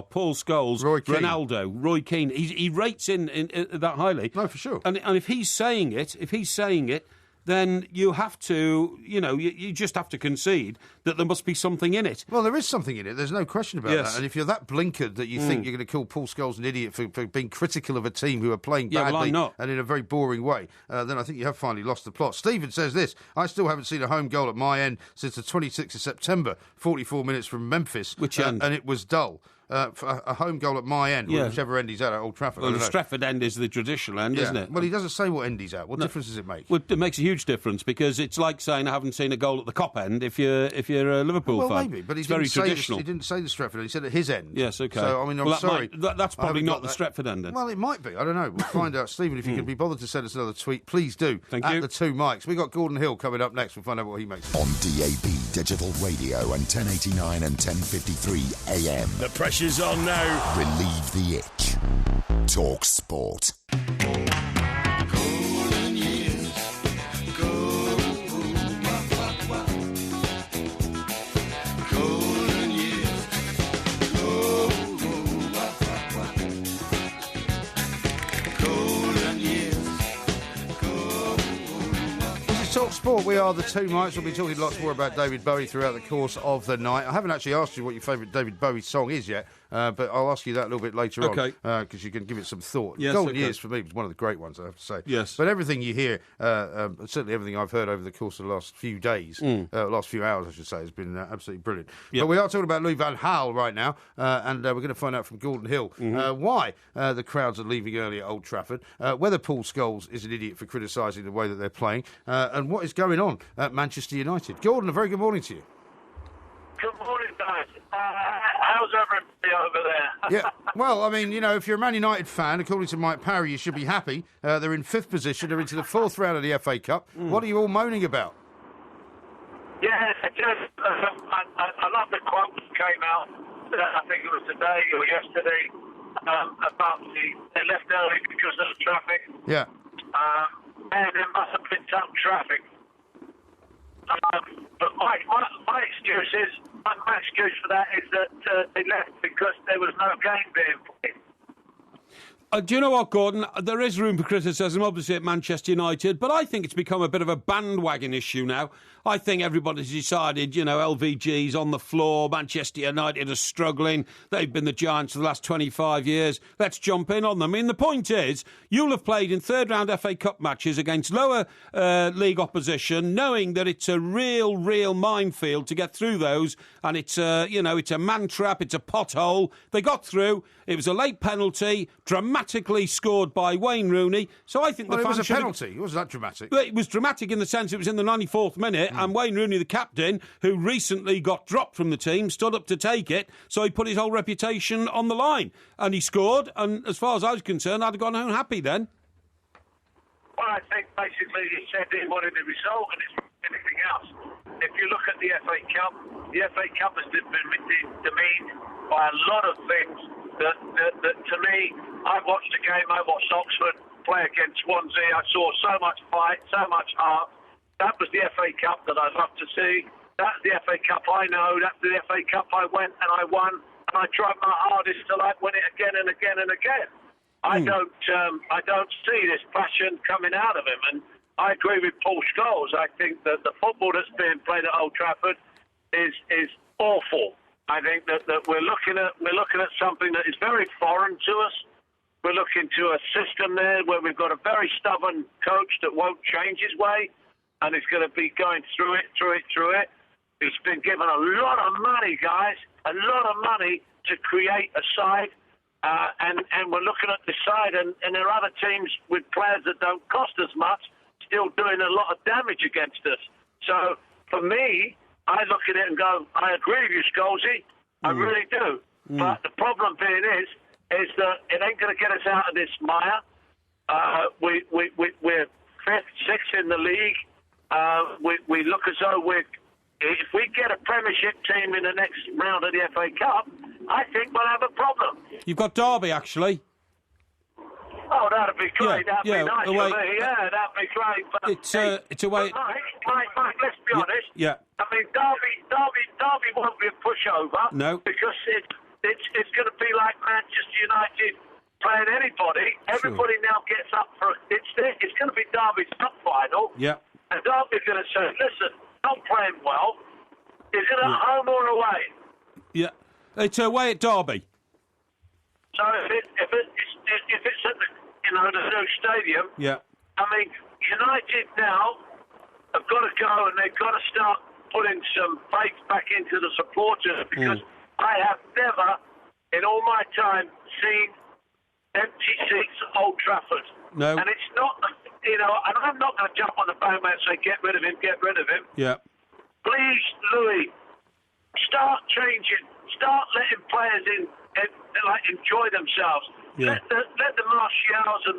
Paul Scholes, Ronaldo, Roy Keane. He rates in that highly. No, for sure. And if he's saying it, then you have to, you just have to concede that there must be something in it. Well, there is something in it. There's no question about that. And if you're that blinkered that you think you're going to call Paul Scholes an idiot for being critical of a team who are playing badly and in a very boring way, then I think you have finally lost the plot. Stephen says this: I still haven't seen a home goal at my end since the 26th of September, 44 minutes from Memphis. Which end? And it was dull. A home goal at my end, whichever end he's at Old Trafford. Well, the Stretford end is the traditional end, isn't it? Well, he doesn't say what end he's at. What difference does it make? Well, it makes a huge difference because it's like saying I haven't seen a goal at the Kop end if you're a Liverpool fan. Well, maybe, but it's very traditional. He didn't say the Stretford end. He said at his end. Yes, okay. So, I mean, I'm sorry. That's probably not the Stretford end then. Well, it might be. I don't know. We'll find out. Stephen, if you can be bothered to send us another tweet, please do. Thank you. At the two mics. We've got Gordon Hill coming up next. We'll find out what he makes. On DAB Digital Radio and 1089 and 1053 AM. The pressure's on now. Relieve the itch. Talk Sport. Talk Sport. We are the two Mikes. We'll be talking lots more about David Bowie throughout the course of the night. I haven't actually asked you what your favourite David Bowie song is yet, but I'll ask you that a little bit later on, because you can give it some thought. Yes, Golden Years, for me, was one of the great ones, I have to say. Yes. But everything you hear, certainly everything I've heard over the course of the last few days, last few hours, I should say, has been absolutely brilliant. But we are talking about Louis van Gaal right now, and we're going to find out from Gordon Hill why the crowds are leaving early at Old Trafford, whether Paul Scholes is an idiot for criticising the way that they're playing, and what is going on at Manchester United. Gordon, a very good morning to you. Good morning, guys. How's everybody over there? Yeah, well, I mean, you know, if you're a Man United fan, according to Mike Parry, you should be happy. They're in 5th position. They're into the 4th round of the FA Cup. What are you all moaning about? Yeah, just, I love the quote that came out, I think it was today or yesterday, about they left early because of the traffic. Yeah. And there must have been some traffic. But my excuse for that is that they left because there was no game being played. Do you know what, Gordon? There is room for criticism, obviously, at Manchester United, but I think it's become a bit of a bandwagon issue now. I think everybody's decided, you know, LVG's on the floor, Manchester United are struggling, they've been the giants for the last 25 years, let's jump in on them. I mean, the point is, you'll have played in third-round FA Cup matches against lower league opposition, knowing that it's a real minefield to get through those, and it's a man trap, it's a pothole. They got through, it was a late penalty, dramatically scored by Wayne Rooney, so I think it was a penalty. It wasn't that dramatic. It was dramatic in the sense it was in the 94th minute, and Wayne Rooney, the captain, who recently got dropped from the team, stood up to take it, so he put his whole reputation on the line. And he scored, and as far as I was concerned, I'd have gone home happy then. Well, I think basically he said he wanted the result, and it's anything else. If you look at the FA Cup has been demeaned by a lot of things that to me, I watched the game, I watched Oxford play against Swansea, I saw so much fight, so much heart. That was the FA Cup that I love to see. That's the FA Cup I know. That's the FA Cup I went and I won, and I tried my hardest to win it again and again and again. I don't see this passion coming out of him, and I agree with Paul Scholes. I think that the football that's being played at Old Trafford is awful. I think that we're looking at something that is very foreign to us. We're looking to a system there where we've got a very stubborn coach that won't change his way, and he's going to be going through it. He's been given a lot of money, guys, a lot of money to create a side, and we're looking at the side, and there are other teams with players that don't cost as much still doing a lot of damage against us. So, for me, I look at it and go, I agree with you, Scholesy. I really do. But the problem being is that it ain't going to get us out of this mire. We're 5th, 6th in the league. We look as though if we get a Premiership team in the next round of the FA Cup, I think we'll have a problem. You've got Derby, actually. Oh, that'd be great. That'd be nice for me. Yeah, that'd be great. But it's a way. Mike, let's be honest. Yeah. I mean, Derby won't be a pushover. No. Because it's going to be like Manchester United playing anybody. Everybody now gets up for it's going to be Derby's cup final. Yeah. And Derby's going to say, listen, not playing well. Is it at home or away? Yeah. It's away at Derby. So if it's at the new stadium, I mean, United now have got to go and they've got to start putting some faith back into the supporters, because I have never, in all my time, seen empty seats at Old Trafford. No. And it's not, and I'm not going to jump on the bandwagon and say, get rid of him. Yeah. Please, Louis, start changing. Start letting players enjoy themselves. Yeah. Let the Martials and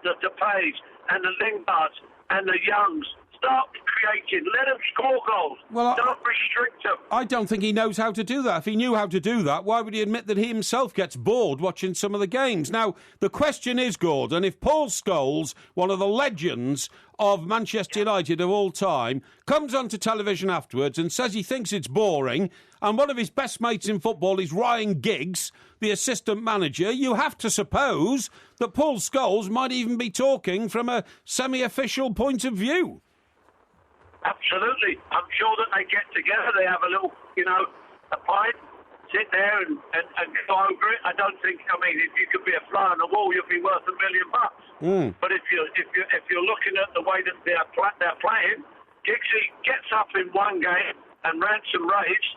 the Depays and the Lingards and the Youngs start creating. Let them score goals. Well, don't restrict them. I don't think he knows how to do that. If he knew how to do that, why would he admit that he himself gets bored watching some of the games? Now, the question is, Gordon, if Paul Scholes, one of the legends of Manchester United of all time, comes onto television afterwards and says he thinks it's boring, and one of his best mates in football is Ryan Giggs, the assistant manager, you have to suppose that Paul Scholes might even be talking from a semi-official point of view. Absolutely. I'm sure that they get together, they have a little, a pint, sit there and go over it. I don't think, if you could be a fly on the wall, you'd be worth $1 million. But if you're looking at the way that they're playing, Giggsy gets up in one game and rants and raves,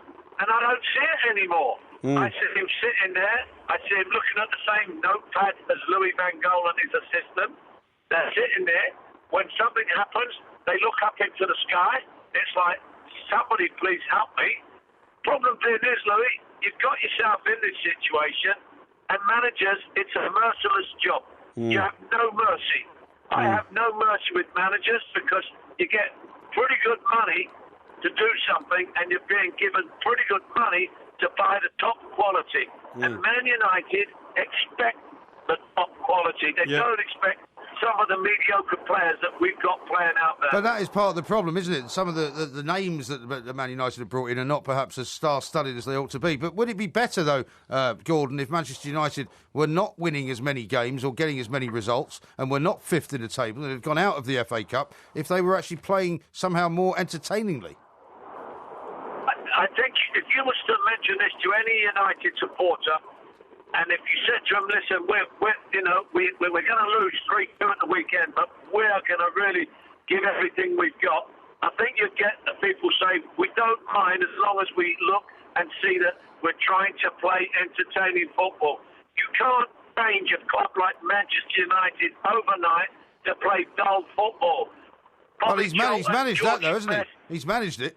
and I don't see it anymore. I see him sitting there. I see him looking at the same notepad as Louis van Gaal and his assistant. They're sitting there. When something happens, they look up into the sky. It's like, somebody please help me. Problem being is, Louis, you've got yourself in this situation, and managers, it's a merciless job. You have no mercy. I have no mercy with managers because you get pretty good money to do something, and you're being given pretty good money to buy the top quality. And Man United expect the top quality. They don't expect some of the mediocre players that we've got playing out there. But that is part of the problem, isn't it? Some of the names that the Man United have brought in are not perhaps as star-studded as they ought to be. But would it be better, though, Gordon, if Manchester United were not winning as many games or getting as many results and were not fifth in the table and had gone out of the FA Cup, if they were actually playing somehow more entertainingly? I think if you was to mention this to any United supporter, and if you said to them, listen, we're going to lose 3-2 at the weekend, but we're going to really give everything we've got, I think you'd get the people say, we don't mind as long as we look and see that we're trying to play entertaining football. You can't change a club like Manchester United overnight to play dull football. Well, he's managed that, though, hasn't he? He's managed it.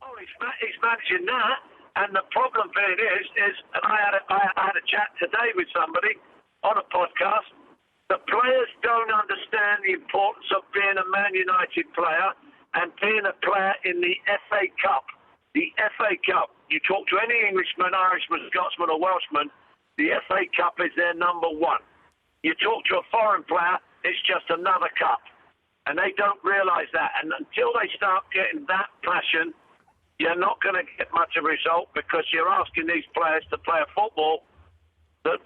Oh, he's managing that. And the problem being is, and I had a chat today with somebody on a podcast. The players don't understand the importance of being a Man United player and being a player in the FA Cup. The FA Cup. You talk to any Englishman, Irishman, Scotsman, or Welshman, the FA Cup is their number one. You talk to a foreign player, it's just another cup, and they don't realise that. And until they start getting that passion, you're not going to get much of a result because you're asking these players to play a football that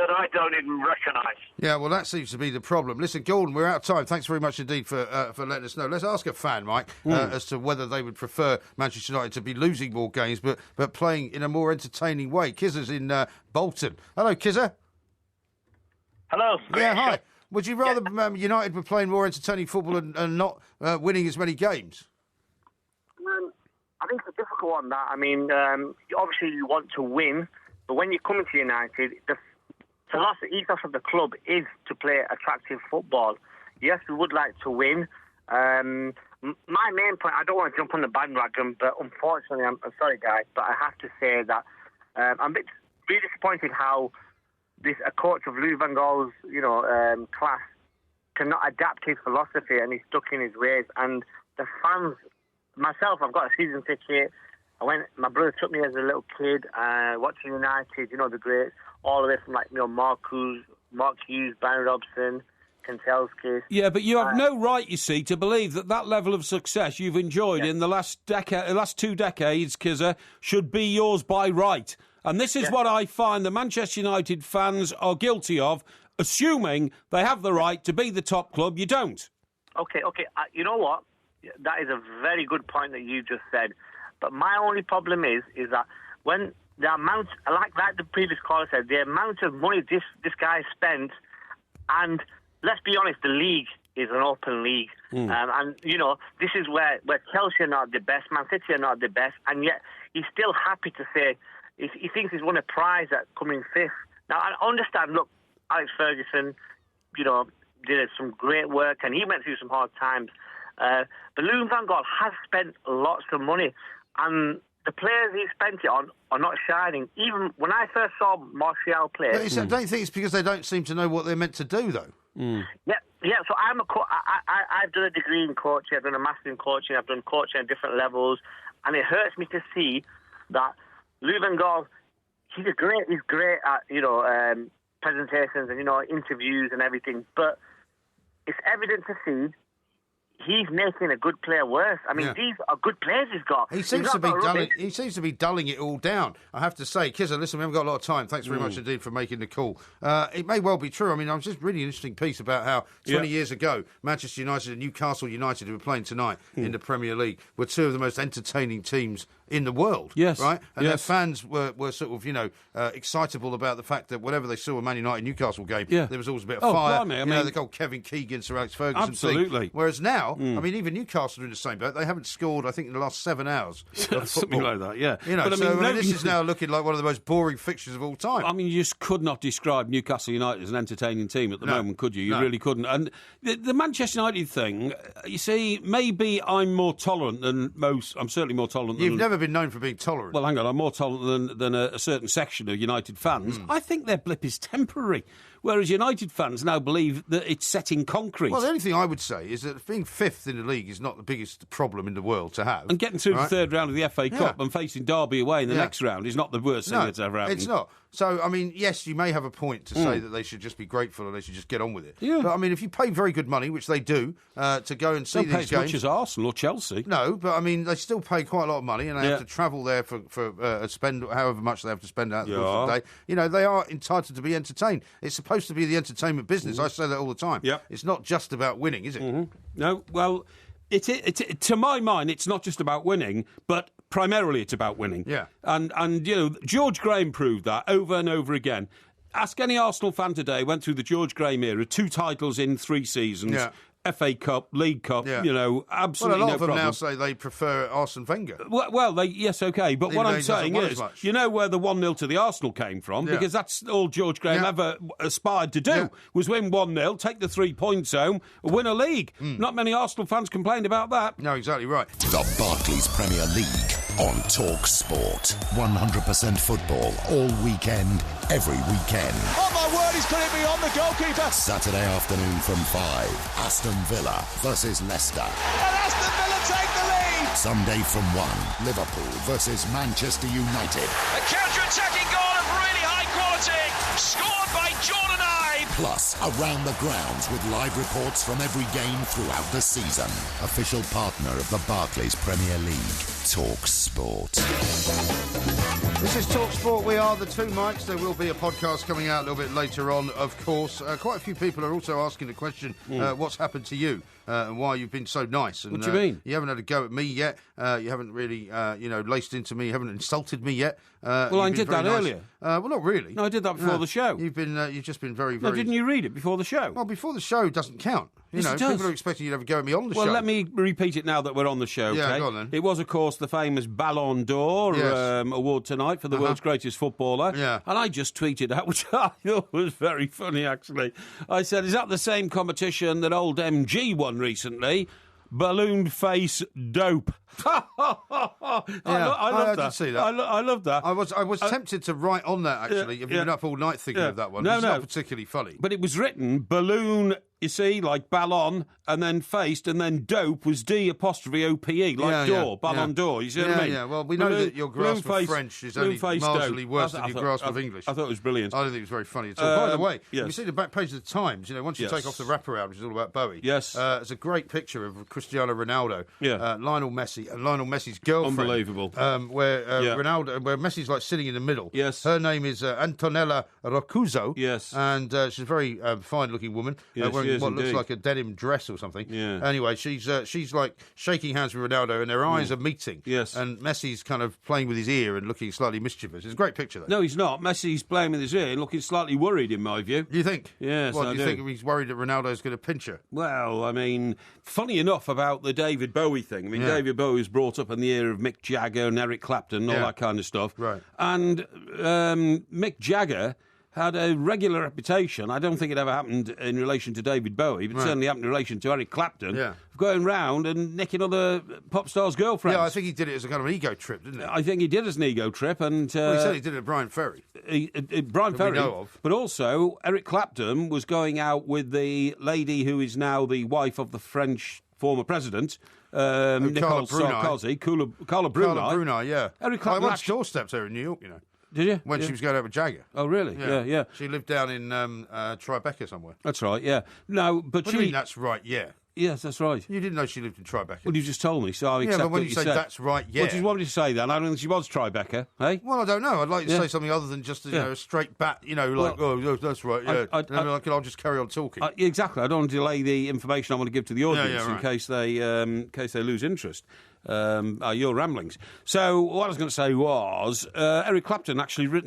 I don't even recognise. Yeah, well, that seems to be the problem. Listen, Gordon, we're out of time. Thanks very much indeed for letting us know. Let's ask a fan, Mike, as to whether they would prefer Manchester United to be losing more games but playing in a more entertaining way. Kizza's in Bolton. Hello, Kizza. Hello. Yeah, hi. Would you rather United were playing more entertaining football and not winning as many games? I think it's a difficult one, that. Obviously you want to win, but when you come into United, the philosophy, ethos of the club is to play attractive football. Yes, we would like to win. My main point, I don't want to jump on the bandwagon, but unfortunately, I'm sorry, guys, but I have to say that I'm a bit really disappointed how a coach of Louis van Gaal's, class cannot adapt his philosophy and he's stuck in his ways. And the fans... Myself, I've got a season ticket. My brother took me as a little kid, watching United, the greats, all the way from Mark Hughes, Brian Robson, Kentelskis. Yeah, but you have no right, you see, to believe that level of success you've enjoyed in the last 2 decades, Kizza, should be yours by right. And this is what I find the Manchester United fans are guilty of, assuming they have the right to be the top club. You don't. Okay. You know what? That is a very good point that you just said. But my only problem is that when the amount, like the previous caller said, the amount of money this guy spent, and let's be honest, the league is an open league. And, this is where Chelsea are not the best, Man City are not the best, and yet he's still happy to say he thinks he's won a prize at coming fifth. Now, I understand, look, Alex Ferguson, did some great work, and he went through some hard times. But Louis van Gaal has spent lots of money, and the players he spent it on are not shining. Even when I first saw Martial play... But I don't think it's because they don't seem to know what they're meant to do, though. Yeah, so I've done a degree in coaching, I've done a master in coaching, I've done coaching at different levels, and it hurts me to see that Louis van Gaal, he's great at, presentations and, interviews and everything, but it's evident to see he's making a good player worse. I mean, these are good players he's got. He seems to be dulling it all down. I have to say, Kizza, listen, we haven't got a lot of time. Thanks very much indeed for making the call. It may well be true. I mean, I was just reading an interesting piece about how 20 years ago, Manchester United and Newcastle United, who were playing tonight in the Premier League, were two of the most entertaining teams in the world. Yes. Right? And their fans were sort of, excitable about the fact that whenever they saw a Man United Newcastle game, there was always a bit of fire. Blimey, I mean, the old Kevin Keegan, Sir Alex Ferguson absolutely thing. Whereas now, I mean, even Newcastle are in the same boat. They haven't scored, I think, in the last 7 hours. Something like that, yeah. But this is now looking like one of the most boring fixtures of all time. I mean, you just could not describe Newcastle United as an entertaining team at the moment, could you? You really couldn't. And the Manchester United thing, you see, maybe I'm more tolerant than most. I'm certainly more tolerant than... You've never been known for being tolerant. Well, hang on, I'm more tolerant than a certain section of United fans. I think their blip is temporary. Whereas United fans now believe that it's set in concrete. Well, the only thing I would say is that being fifth in the league is not the biggest problem in the world to have. And getting through the third round of the FA Cup and facing Derby away in the next round is not the worst thing that's ever happened. It's not. So, I mean, yes, you may have a point to say that they should just be grateful and they should just get on with it. Yeah. But, I mean, if you pay very good money, which they do, to go and see Don't these pay games... as much as Arsenal or Chelsea. No, but, I mean, they still pay quite a lot of money and they have to travel there for spend however much they have to spend out the course of the day. You know, they are entitled to be entertained. It's supposed to be the entertainment business. I say that all the time. Yep. It's not just about winning, is it? No, well... to my mind, it's not just about winning, but primarily it's about winning. Yeah. And you know, George Graham proved that over and over again. Ask any Arsenal fan today, went through the George Graham era, 2 titles in 3 seasons. Yeah. FA Cup, League Cup, you know, absolutely no problem. Well, a lot of them now say they prefer Arsene Wenger. Well, yes, OK, but what I'm saying is, you know where the 1-0 to the Arsenal came from, because that's all George Graham ever aspired to do, was win 1-0, take the 3 points home, win a league. Not many Arsenal fans complained about that. No, exactly right. The Barclays Premier League on Talk Sport. 100% football all weekend, every weekend. Oh my word, he's put it beyond the goalkeeper. Saturday afternoon from 5, Aston Villa versus Leicester. And Aston Villa take the lead. Sunday from 1, Liverpool versus Manchester United. A counter-attacking goal of really high quality, scored by Jordan Ibe. Plus, around the grounds with live reports from every game throughout the season. Official partner of the Barclays Premier League, Talk Sport. This is Talk Sport. We are the Two Mikes. There will be a podcast coming out a little bit later on, of course. Quite a few people are also asking the question, what's happened to you? And why you've been so nice. And, what do you mean? You haven't had a go at me yet. You haven't really, laced into me. You haven't insulted me yet. Well, I did that earlier. Well, not really. No, I did that before the show. You've just been very, very... No, didn't you read it before the show? Well, before the show doesn't count. Yes, it does. People are expecting you to have a go at me on the show. Well, let me repeat it now that we're on the show, Yeah, okay? go on then. It was, of course, the famous Ballon d'Or award tonight for the world's greatest footballer. Yeah. And I just tweeted out, which I thought was very funny, actually. I said, is that the same competition that old MG won recently? Balloon face dope. I love that. I did see that. I love that. I was tempted to write on that, actually. You've been up all night thinking of that one. It's not particularly funny. But it was written, balloon, you see, like ballon, and then faced, and then dope was D''OPE, like door, Ballon d'Or. You see what I mean? Yeah, well, we know that your grasp of French is only marginally worse than your grasp of English. I thought it was brilliant. I don't think it was very funny at all. By the way, yes. you see the back page of the Times, once you take off the wraparound, which is all about Bowie, yes. It's a great picture of Cristiano Ronaldo, Lionel Messi, and Lionel Messi's girlfriend. Unbelievable. Where Messi's like sitting in the middle. Yes. Her name is Antonella Rocuzzo. Yes. And she's a very fine-looking woman, wearing what looks like a denim dress or something. Yeah. Anyway, she's like shaking hands with Ronaldo, and their eyes are meeting. Yes. And Messi's kind of playing with his ear and looking slightly mischievous. It's a great picture, though. No, he's not. Messi's playing with his ear and looking slightly worried, in my view. You think? Yes, What, I do do. you think he's worried that Ronaldo's going to pinch her? Well, I mean, funny enough about the David Bowie thing. I mean, David Bowie was brought up in the era of Mick Jagger and Eric Clapton and all that kind of stuff. Right. And Mick Jagger had a regular reputation. I don't think it ever happened in relation to David Bowie, but it certainly happened in relation to Eric Clapton, of going round and nicking other pop stars' girlfriends. Yeah, I think he did it as a kind of ego trip, didn't he? I think he did as an ego trip. And well, he said he did it at Brian Ferry. Brian Ferry, we know of. But also Eric Clapton was going out with the lady who is now the wife of the French former president, Nicolas Sarkozy, Carla Bruni. Carla Bruni, yeah. Eric Clapton I once doorstepped her in New York, Did you? When she was going over Jagger. Oh, really? Yeah. She lived down in Tribeca somewhere. That's right, yeah. No, but What do you mean that's right, yeah? Yes, that's right. You didn't know she lived in Tribeca. Well, you just told me, so I accept but when what you say said. that's right, yeah. What do you want me to say then? I don't think she was Tribeca, eh? Well, I don't know. I'd like to say something other than just a straight bat, oh, that's right, yeah. I'll just carry on talking. Exactly. I don't want to delay the information I want to give to the audience in case they lose interest. Your ramblings. So what I was going to say was Eric Clapton actually wrote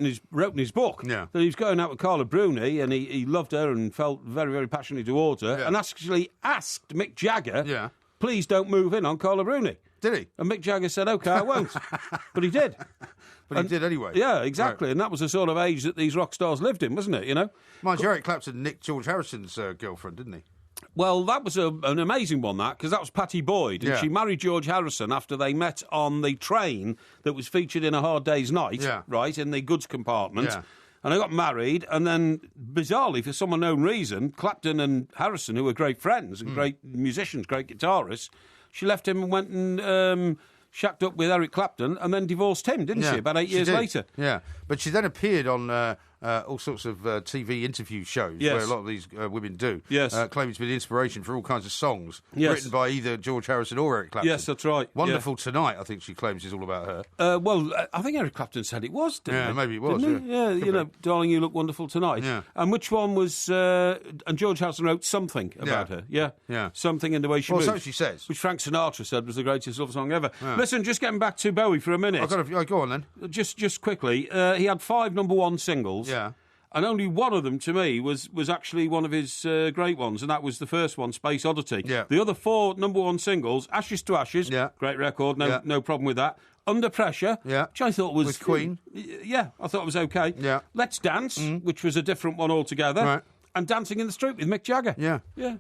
in his book that he was going out with Carla Bruni and he loved her and felt very, very passionately towards her and actually asked Mick Jagger, please don't move in on Carla Bruni. Did he? And Mick Jagger said, OK, I won't. But he did. But he did anyway. Yeah, exactly. Right. And that was the sort of age that these rock stars lived in, wasn't it, Mind you, Eric Clapton nicked George Harrison's girlfriend, didn't he? Well, that was an amazing one, because that was Pattie Boyd, and she married George Harrison after they met on the train that was featured in A Hard Day's Night, right, in the goods compartment. Yeah. And they got married, and then, bizarrely, for some unknown reason, Clapton and Harrison, who were great friends and great musicians, great guitarists, she left him and went and shacked up with Eric Clapton and then divorced him, didn't she, about 8 years later? Yeah, but she then appeared on all sorts of TV interview shows where a lot of these women do, claiming to be the inspiration for all kinds of songs written by either George Harrison or Eric Clapton. Yes, that's right. Wonderful Tonight, I think she claims, is all about her. Well, I think Eric Clapton said it was, didn't he? Maybe it was, Darling, you look wonderful tonight. Yeah. And which one was... and George Harrison wrote something about her, yeah? Something in the way she moved. So she says. Which Frank Sinatra said was the greatest love song ever. Yeah. Listen, just getting back to Bowie for a minute. Go on then. Just quickly, he had 5 #1 singles. Yeah. And only one of them, to me, was actually one of his great ones, and that was the first one, Space Oddity. Yeah. The other 4 #1 singles, Ashes to Ashes, great record, no problem with that. Under Pressure, which I thought was... With Queen. Yeah, I thought it was okay. Yeah. Let's Dance, which was a different one altogether. Right. And Dancing in the Street with Mick Jagger. Yeah.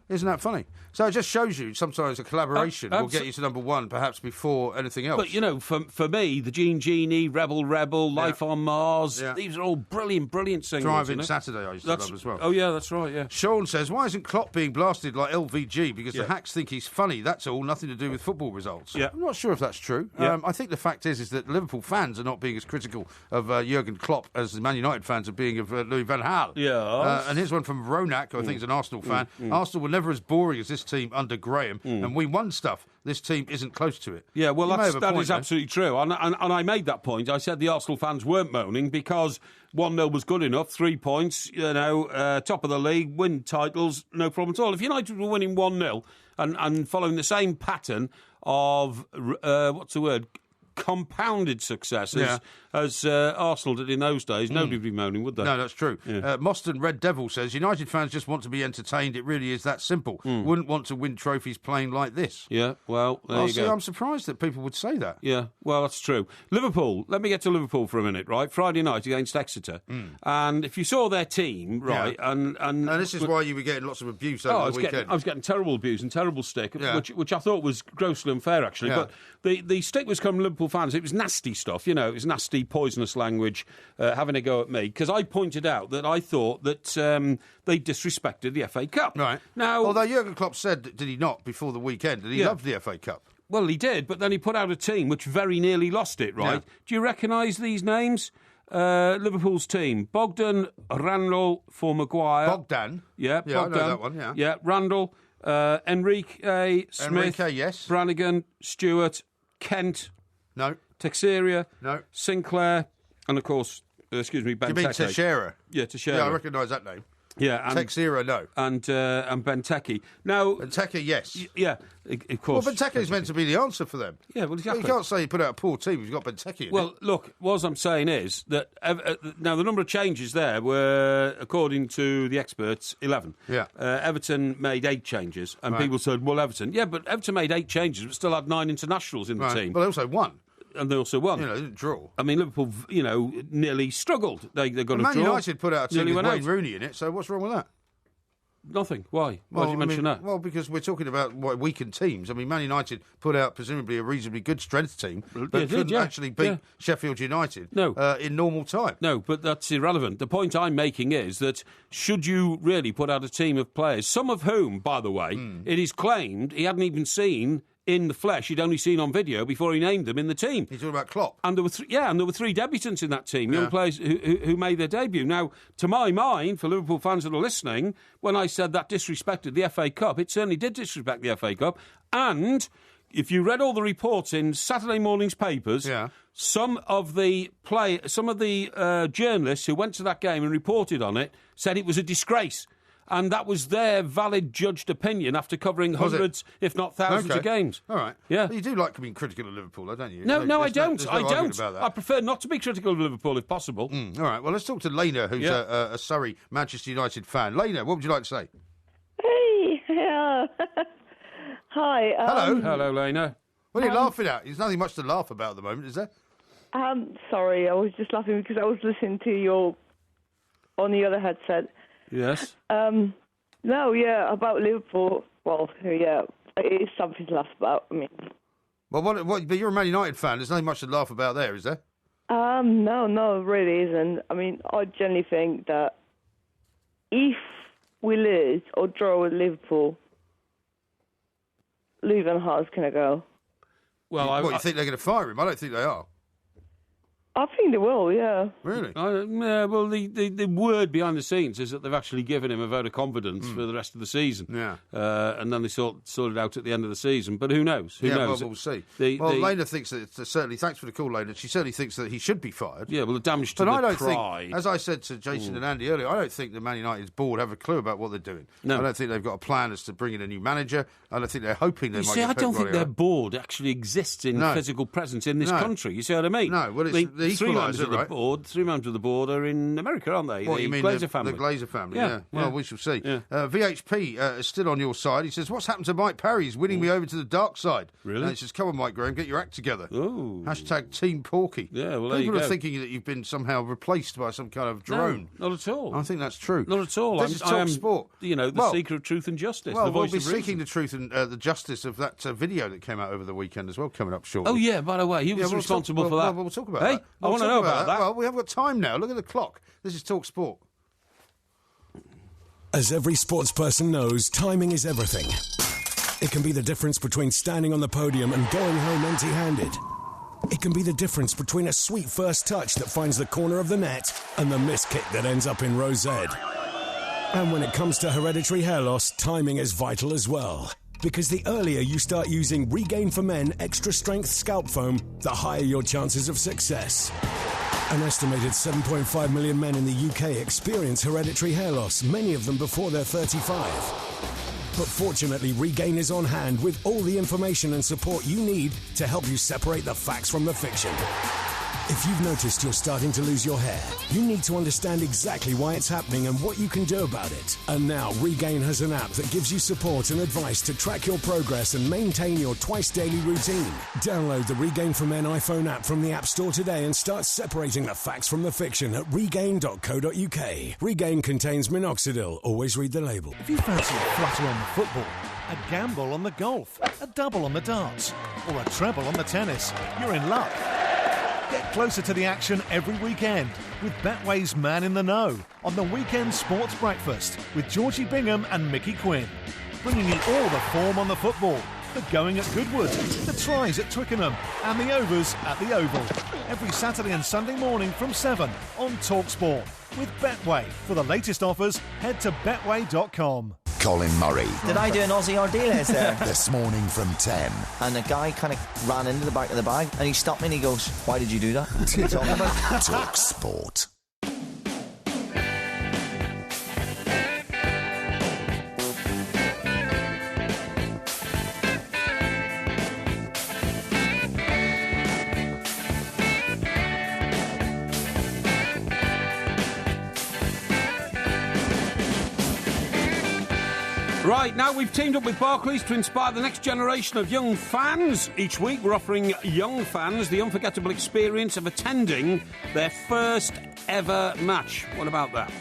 Isn't that funny? So it just shows you sometimes a collaboration will get you to #1 perhaps before anything else. But, for me, the Gene Genie, Rebel Rebel, Life on Mars, these are all brilliant singles. Driving Saturday I used to love as well. Oh, yeah, that's right, yeah. Sean says, why isn't Klopp being blasted like LVG? Because the hacks think he's funny. That's all, nothing to do with football results. Yeah. I'm not sure if that's true. Yeah. I think the fact is that Liverpool fans are not being as critical of Jurgen Klopp as the Man United fans are being of Louis van Gaal. Yeah. And here's one from Ronak, who I think is an Arsenal fan. Arsenal were never as boring as this team under Graham, and we won stuff. This team isn't close to it. Yeah, well, that is absolutely true. And I made that point. I said the Arsenal fans weren't moaning because 1-0 was good enough, 3 points, top of the league, win titles, no problem at all. If United were winning 1-0 and following the same pattern of, compounded success as Arsenal did in those days, nobody would be moaning, would they? No, that's true. Yeah. Moston Red Devil says, United fans just want to be entertained. It really is that simple. Wouldn't want to win trophies playing like this. Yeah, well, there you go. I'm surprised that people would say that. Yeah, well, that's true. Liverpool, let me get to Liverpool for a minute, right? Friday night against Exeter. And if you saw their team, right, and this is why you were getting lots of abuse over the weekend. I was getting terrible abuse and terrible stick, which I thought was grossly unfair, actually. Yeah. But the stick was coming from Liverpool fans. It was nasty stuff, it was nasty, poisonous language, having a go at me, because I pointed out that I thought that they disrespected the FA Cup. Right. Now, although Jurgen Klopp said, did he not, before the weekend, that he loved the FA Cup? Well, he did, but then he put out a team which very nearly lost it, right? Yeah. Do you recognise these names? Liverpool's team. Bogdan, Randall for Maguire. Bogdan? Yeah, Bogdan. I know that one, Yeah, Randall, Enrique Smith. Enrique, yes. Brannigan, Stewart, Kent. No. Texeria. No. Sinclair. And, of course, Benteke. You mean Teixeira? Yeah, Teixeira. Yeah, I recognise that name. Yeah, and Texeira, no. And Benteke. Now, Benteke, yes. Yeah, of course. Well, Benteke is meant to be the answer for them. Yeah, well, exactly. You can't say you put out a poor team if you've got Benteke in Well, look, what I'm saying is that now the number of changes there were, according to the experts, 11. Yeah. Everton made 8 changes, and people said, well, Everton. Yeah, but Everton made 8 changes, but still had 9 internationals in the team. Well, they also won. And they also won. They didn't draw. I mean, Liverpool, nearly struggled. They got a draw. Man United put out a team with Wayne Rooney in it, so what's wrong with that? Nothing. Why? Why did you mention that? Well, because we're talking about weakened teams. I mean, Man United put out presumably a reasonably good strength team, but couldn't actually beat Sheffield United in normal time. No, but that's irrelevant. The point I'm making is that should you really put out a team of players, some of whom, by the way, it is claimed he hadn't even seen in the flesh he'd only seen on video before he named them in the team. He's talking about Klopp. And there were three debutants in that team, young players who made their debut. Now, to my mind, for Liverpool fans that are listening, when I said that disrespected the FA Cup, it certainly did disrespect the FA Cup. And if you read all the reports in Saturday morning's papers, some of the journalists who went to that game and reported on it said it was a disgrace. And that was their valid judged opinion after covering hundreds, if not thousands of games. All right. Yeah. But you do like being critical of Liverpool, don't you? No, I don't. There's no I argument don't. about that. I prefer not to be critical of Liverpool if possible. All right. Well, let's talk to Lena, who's a Surrey Manchester United fan. Lena, what would you like to say? Hey. Hi. Hello. Hello, Lena. What are you laughing at? There's nothing much to laugh about at the moment, is there? Sorry, I was just laughing because I was listening to your on the other headset. Yes. About Liverpool. Well, it is something to laugh about. I mean, well, but you're a Man United fan. There's nothing much to laugh about there, is there? No, it really isn't. I mean, I generally think that if we lose or draw with Liverpool, Louis van Gaal's going to go. Well, you think they're going to fire him? I don't think they are. I think they will, yeah. Really? Well, the word behind the scenes is that they've actually given him a vote of confidence for the rest of the season. Yeah. And then they sort it out at the end of the season. But who knows? Who knows? Well, we'll see. Lena thinks that certainly, thanks for the call, Lena, she certainly thinks that he should be fired. Yeah, well, the damage to but the I don't pride. think, as I said to Jason and Andy earlier, I don't think the Man United's board have a clue about what they're doing. No. I don't think they've got a plan as to bring in a new manager. I don't think they're hoping they might see, get I don't Pep think their Guardiola. board actually exists in physical presence in this country. You see what I mean? No, well, it's the equaliser, right? Three members of the board are in America, aren't they? What, the you mean Glazer family. The Glazer family, yeah. Well, we shall see. Yeah. VHP is still on your side. He says, what's happened to Mike Parry? He's winning me over to the dark side. Really? And he says, come on, Mike Graham, get your act together. Ooh. Hashtag Team Porky. Yeah, well, there People you are go. thinking that you've been somehow replaced by some kind of drone. No, not at all. I think that's true. Not at all. This is Talk Sport. The seeker of truth and justice. Well, the voice we'll be of reason. seeking the truth and the justice of that video that came out over the weekend as well, coming up shortly. Oh, yeah, by the way, he was responsible for that. We'll talk about that. Hey, I want to know about that. Well, we haven't got time now. Look at the clock. This is Talk Sport. As every sports person knows, timing is everything. It can be the difference between standing on the podium and going home empty-handed. It can be the difference between a sweet first touch that finds the corner of the net and the missed kick that ends up in row Z. And when it comes to hereditary hair loss, timing is vital as well. Because the earlier you start using Regain for Men Extra Strength Scalp Foam, the higher your chances of success. An estimated 7.5 million men in the UK experience hereditary hair loss, many of them before they're 35. But fortunately, Regain is on hand with all the information and support you need to help you separate the facts from the fiction. If you've noticed you're starting to lose your hair, you need to understand exactly why it's happening and what you can do about it. And now Regain has an app that gives you support and advice to track your progress and maintain your twice-daily routine. Download the Regain for Men iPhone app from the App Store today and start separating the facts from the fiction at regain.co.uk. Regain contains minoxidil. Always read the label. If you fancy a flutter on the football, a gamble on the golf, a double on the darts, or a treble on the tennis, you're in luck. Get closer to the action every weekend with Betway's Man in the Know on the Weekend Sports Breakfast with Georgie Bingham and Mickey Quinn. Bringing you all the form on the football, the going at Goodwood, the tries at Twickenham and the overs at the Oval. Every Saturday and Sunday morning from 7 on Talk Sport. With Betway. For the latest offers, head to betway.com. Colin Murray. Did I do an Aussie Ardeles there? This morning from 10. And a guy kind of ran into the back of the bag and he stopped me and he goes, why did you do that? What are you talking about? Talk Sport. Right, now we've teamed up with Barclays to inspire the next generation of young fans. Each week we're offering young fans the unforgettable experience of attending their first ever match. What about that?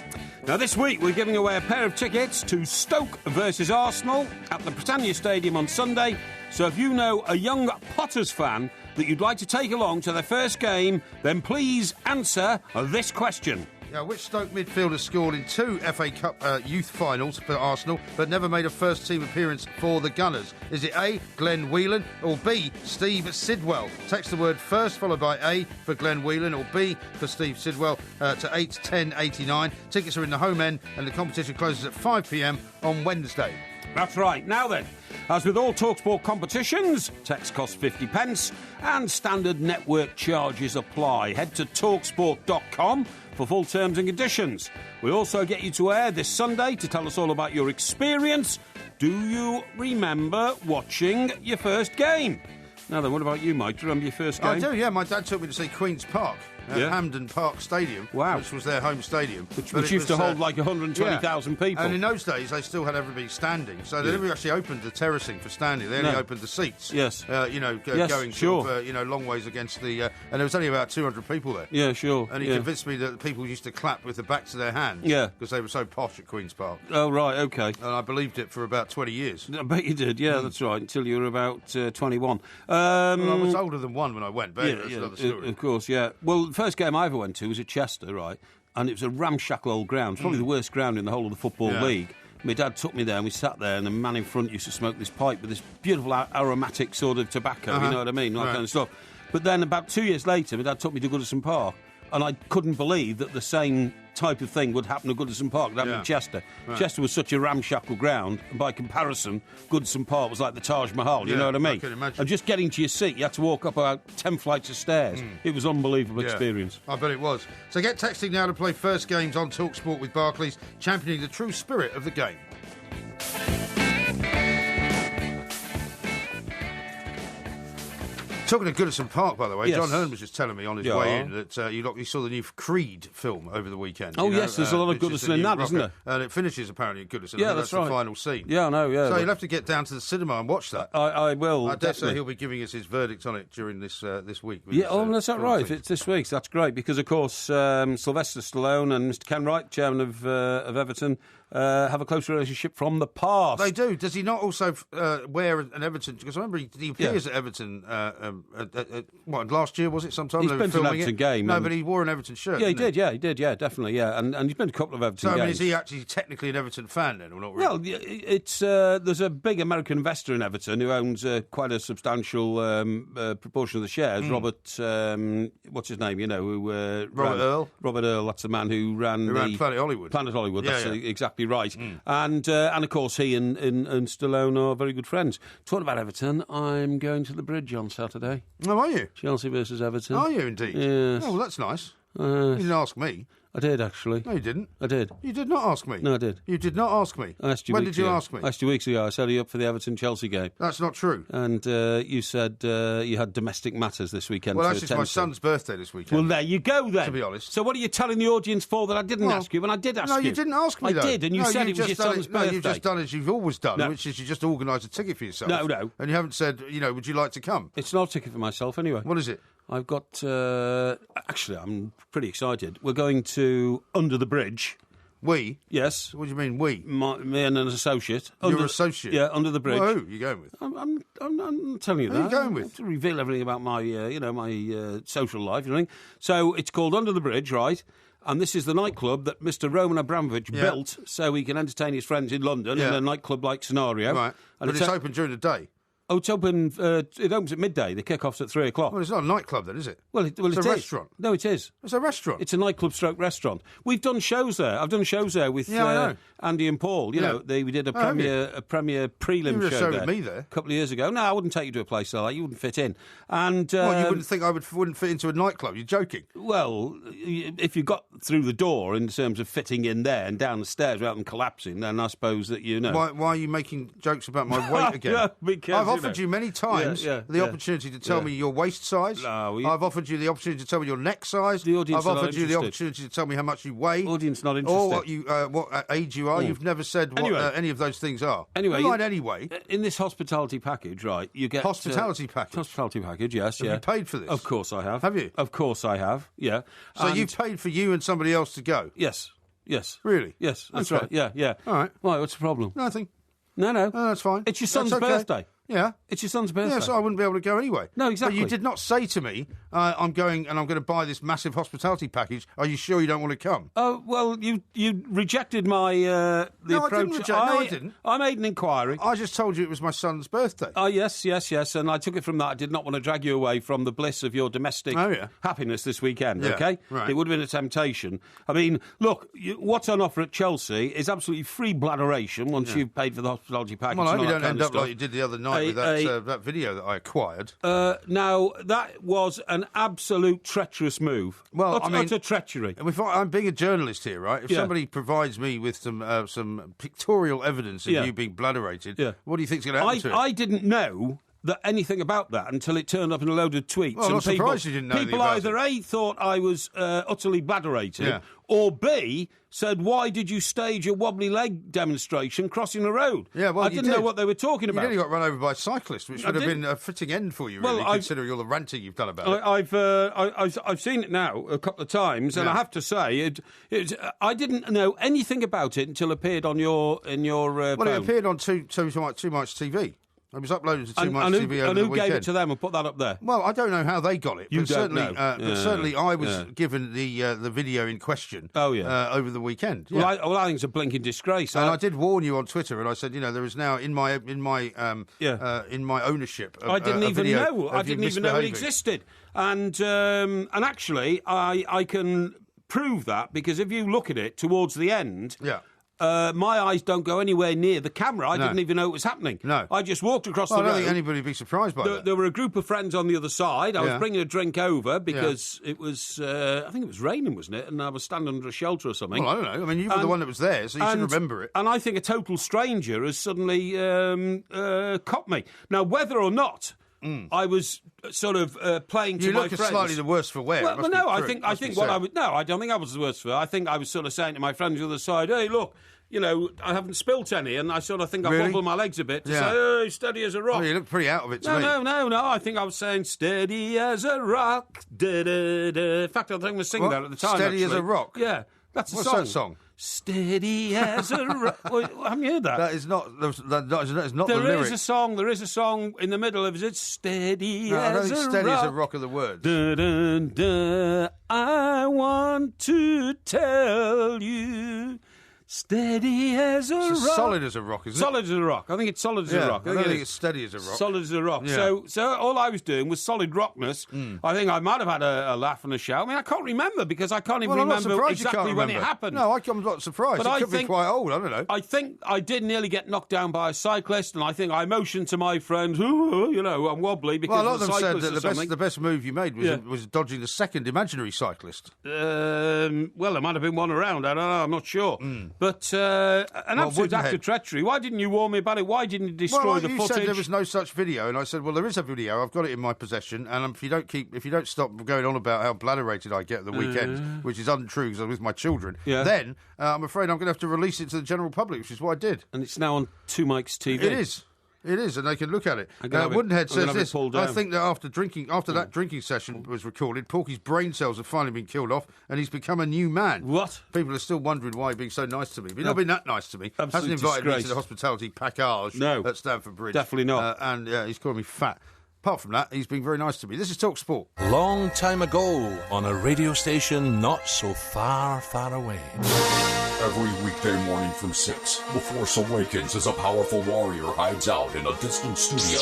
Now this week we're giving away a pair of tickets to Stoke versus Arsenal at the Britannia Stadium on Sunday. So if you know a young Potters fan that you'd like to take along to their first game, then please answer this question. Which Stoke midfielder scored in 2 FA Cup youth finals for Arsenal but never made a first-team appearance for the Gunners? Is it A, Glenn Whelan, or B, Steve Sidwell? Text the word first followed by A for Glenn Whelan or B for Steve Sidwell to 81089. Tickets are in the home end and the competition closes at 5 p.m. on Wednesday. That's right. Now then, as with all TalkSport competitions, text costs 50 pence and standard network charges apply. Head to talksport.com for full terms and conditions. We also get you to air this Sunday to tell us all about your experience. Do you remember watching your first game? Now then, what about you, Mike? Do you remember your first game? I do, yeah. My dad took me to see Queen's Park. Hampden Park Stadium, which was their home stadium. Which used to hold like 120,000 people. And in those days, they still had everybody standing. So they never actually opened the terracing for standing. They only opened the seats. Yes. Going sort of, long ways against the... and there was only about 200 people there. Yeah, sure. And he convinced me that people used to clap with the backs of their hands. Yeah. Because they were so posh at Queen's Park. Oh, right, OK. And I believed it for about 20 years. I bet you did, that's right, until you were about 21. Well, I was older than 1 when I went, but anyway, that's another story. Of course, yeah. Well, the first game I ever went to was at Chester, right? And it was a ramshackle old ground. It's probably the worst ground in the whole of the Football League. My dad took me there and we sat there and the man in front used to smoke this pipe with this beautiful aromatic sort of tobacco, you know what I mean? That kind of stuff. But then about 2 years later, my dad took me to Goodison Park and I couldn't believe that the same type of thing would happen at Goodison Park. It happened at Chester. Right. Chester was such a ramshackle ground, and by comparison, Goodison Park was like the Taj Mahal, you know what I mean? I can imagine. And just getting to your seat, you had to walk up about 10 flights of stairs. It was an unbelievable experience. I bet it was. So get texting now to play first games on TalkSport with Barclays, championing the true spirit of the game. Talking of Goodison Park, by the way, John Hearn was just telling me on his way in that you saw the new Creed film over the weekend. Oh, yes, there's a lot of Goodison in that, isn't there? And it finishes apparently at Goodison. Yeah, that's right. the final scene. Yeah, I know, yeah. So you'll have to get down to the cinema and watch that. I will. I dare say he'll be giving us his verdict on it during this week. That's right. If it's this week, that's great, because, of course, Sylvester Stallone and Mr. Ken Wright, chairman of Everton, have a close relationship from the past. They do. Does he not also wear an Everton... Because I remember he appears at Everton... last year, was it sometime? He's been to an Everton game. No, but he wore an Everton shirt. Yeah, he did, definitely, And he's been to a couple of Everton games. So, I mean, is he actually technically an Everton fan then, or not really? Well, it's there's a big American investor in Everton who owns quite a substantial proportion of the shares. Robert, what's his name, Robert Earl? Robert Earl, that's the man who ran Planet Hollywood. Planet Hollywood, that's exactly right. And of course, he and Stallone are very good friends. Talking about Everton, I'm going to the Bridge on Saturday. Oh, are you? Chelsea versus Everton. Are you indeed? Yes. Oh, well, that's nice. You didn't ask me. I did, actually. No, you didn't. I did. You did not ask me. No, I did. You did not ask me. I asked you when did you ask me? I asked you weeks ago. I said, are you up for the Everton-Chelsea game? That's not true. And you said you had domestic matters this weekend. Well, actually, it's my son's birthday this weekend. Well, there you go, then. To be honest. So what are you telling the audience for that I didn't ask you when I did ask you? No, you didn't ask me, though. I did, and you said it was your son's birthday. No, you've just done as you've always done, which is you just organised a ticket for yourself. No. And you haven't said, would you like to come? It's not a ticket for myself, anyway. What is it? I've got... actually, I'm pretty excited. We're going to Under the Bridge. We? Yes. What do you mean, we? Me and an associate. Your associate? Yeah, Under the Bridge. Well, who are you going with? I'm telling you that. Who are you going with? To reveal everything about my, my social life, So it's called Under the Bridge, right? And this is the nightclub that Mr. Roman Abramovich built so he can entertain his friends in London in a nightclub-like scenario. Right. And but it's open during the day. Oh, it's open. It opens at midday. The kick-off's at 3 o'clock. Well, it's not a nightclub then, is it? Well, it's a restaurant. No, it is. It's a restaurant. It's a nightclub stroke restaurant. We've done shows there. I've done shows there with Andy and Paul. We did a premiere prelim show there. With me there a couple of years ago. No, I wouldn't take you to a place like that. You wouldn't fit in. And you wouldn't think I wouldn't fit into a nightclub? You're joking. Well, if you got through the door in terms of fitting in there and down the stairs without them collapsing, then I suppose that Why are you making jokes about my weight again? Because I've offered you many times the opportunity to tell me your waist size. No, I've offered you the opportunity to tell me your neck size. The audience I've offered you the opportunity to tell me how much you weigh. Audience not interested. Or what age you are. You've never said what any of those things are. Anyway, in this hospitality package, right, you get... Hospitality package? Hospitality package, yes. Have you paid for this? Of course I have. Have you? Of course I have, yeah. So you've paid for you and somebody else to go? Yes. Really? Yes, that's right, yeah. All right. Why, what's the problem? Nothing. No. That's fine. It's your son's okay. birthday. Yeah. It's your son's birthday. Yeah, so I wouldn't be able to go anyway. No, exactly. But you did not say to me, I'm going and I'm going to buy this massive hospitality package. Are you sure you don't want to come? Oh, well, you rejected my the No, approach. I didn't. I made an inquiry. I just told you it was my son's birthday. Oh, yes, and I took it from that. I did not want to drag you away from the bliss of your domestic happiness this weekend, okay? Right. It would have been a temptation. I mean, look, what's on offer at Chelsea is absolutely free bladderation once you've paid for the hospitality package. Well, I hope you and all don't that end kind of up like stuff. you did the other night with that video that I acquired. Now, that was an absolute treacherous move. Well, utter treachery. I'm being a journalist here, right? If somebody provides me with some pictorial evidence of you being bladderated, what do you think's going to happen to it? I didn't know anything about that until it turned up in a load of tweets. Well, I'm not surprised you didn't know anything about either A, thought I was utterly bladderated, or B, said, why did you stage a wobbly leg demonstration crossing the road? Yeah, well, I didn't know what they were talking about. You nearly got run over by a cyclist, which would have been a fitting end for you, really, considering all the ranting you've done about it. I've seen it now a couple of times, and I have to say, I didn't know anything about it until it appeared on your phone. Well, it appeared on Too Much TV. It was uploaded to Too Much TV over the weekend. And who gave it to them and put that up there? Well, I don't know how they got it. You but don't know. But certainly I was given the video in question over the weekend. Yeah. Well, I think it's a blinking disgrace. And I did warn you on Twitter, and I said, there is now in my ownership. I didn't even know. I didn't even know it existed. And actually, I can prove that because if you look at it towards the end. Yeah. My eyes don't go anywhere near the camera. I didn't even know it was happening. No. I just walked across the road. I don't think anybody would be surprised by that. There were a group of friends on the other side. I was bringing a drink over because it was, I think it was raining, wasn't it? And I was standing under a shelter or something. Well, I don't know. I mean, you were the one that was there, so you should remember it. And I think a total stranger has suddenly copped me. Now, whether or not I was sort of playing to my friends. You look slightly the worse for wear. Well, no, I think what I would. No, I don't think I was the worse for wear. I think I was sort of saying to my friends on the other side, "Hey, look, I haven't spilt any," and I sort of think I wobbled my legs a bit to say, "Hey, steady as a rock." Oh, you look pretty out of it to me. No. I think I was saying steady as a rock. Da-da-da. In fact, I think I was singing that at the time. Steady as a rock. Yeah, that's a What's song. that song? Steady as a rock. Well, haven't you heard that? That is not the lyric. There is a song in the middle of it. Steady as a rock. I don't think steady as a rock are the words. Da-da-da, I want to tell you. Steady as a rock. Solid as a rock, isn't it? Solid as a rock. I think it's solid as a rock. I don't think it's steady as a rock. Solid as a rock. Yeah. So all I was doing was solid rockness. I think I might have had a laugh and a shout. I mean, I can't remember because I can't even remember exactly when it happened. No, I'm not surprised. But it could be quite old. I don't know. I think I did nearly get knocked down by a cyclist, and I think I motioned to my friends, I'm wobbly because a lot of the them said cyclist that the best move you made was dodging the second imaginary cyclist. Well, there might have been one around. I don't know. I'm not sure. But an absolute act of treachery. Why didn't you warn me about it? Why didn't you destroy the footage? You said there was no such video, and I said, well, there is a video. I've got it in my possession, and if you don't stop going on about how bladderated I get at the weekend, which is untrue because I'm with my children, then I'm afraid I'm going to have to release it to the general public, which is what I did. And it's now on Two Mike's TV. It is, and they can look at it. Woodenhead says this. I think that after that drinking session was recorded, Porky's brain cells have finally been killed off, and he's become a new man. What? People are still wondering why he's being so nice to me. But he's not been that nice to me. Absolute Hasn't invited disgrace. me to the hospitality package at Stamford Bridge. Definitely not. And he's calling me fat. Apart from that, he's been very nice to me. This is Talk Sport. Long time ago, on a radio station not so far, far away. Every weekday morning from 6, the Force Awakens as a powerful warrior hides out in a distant studio.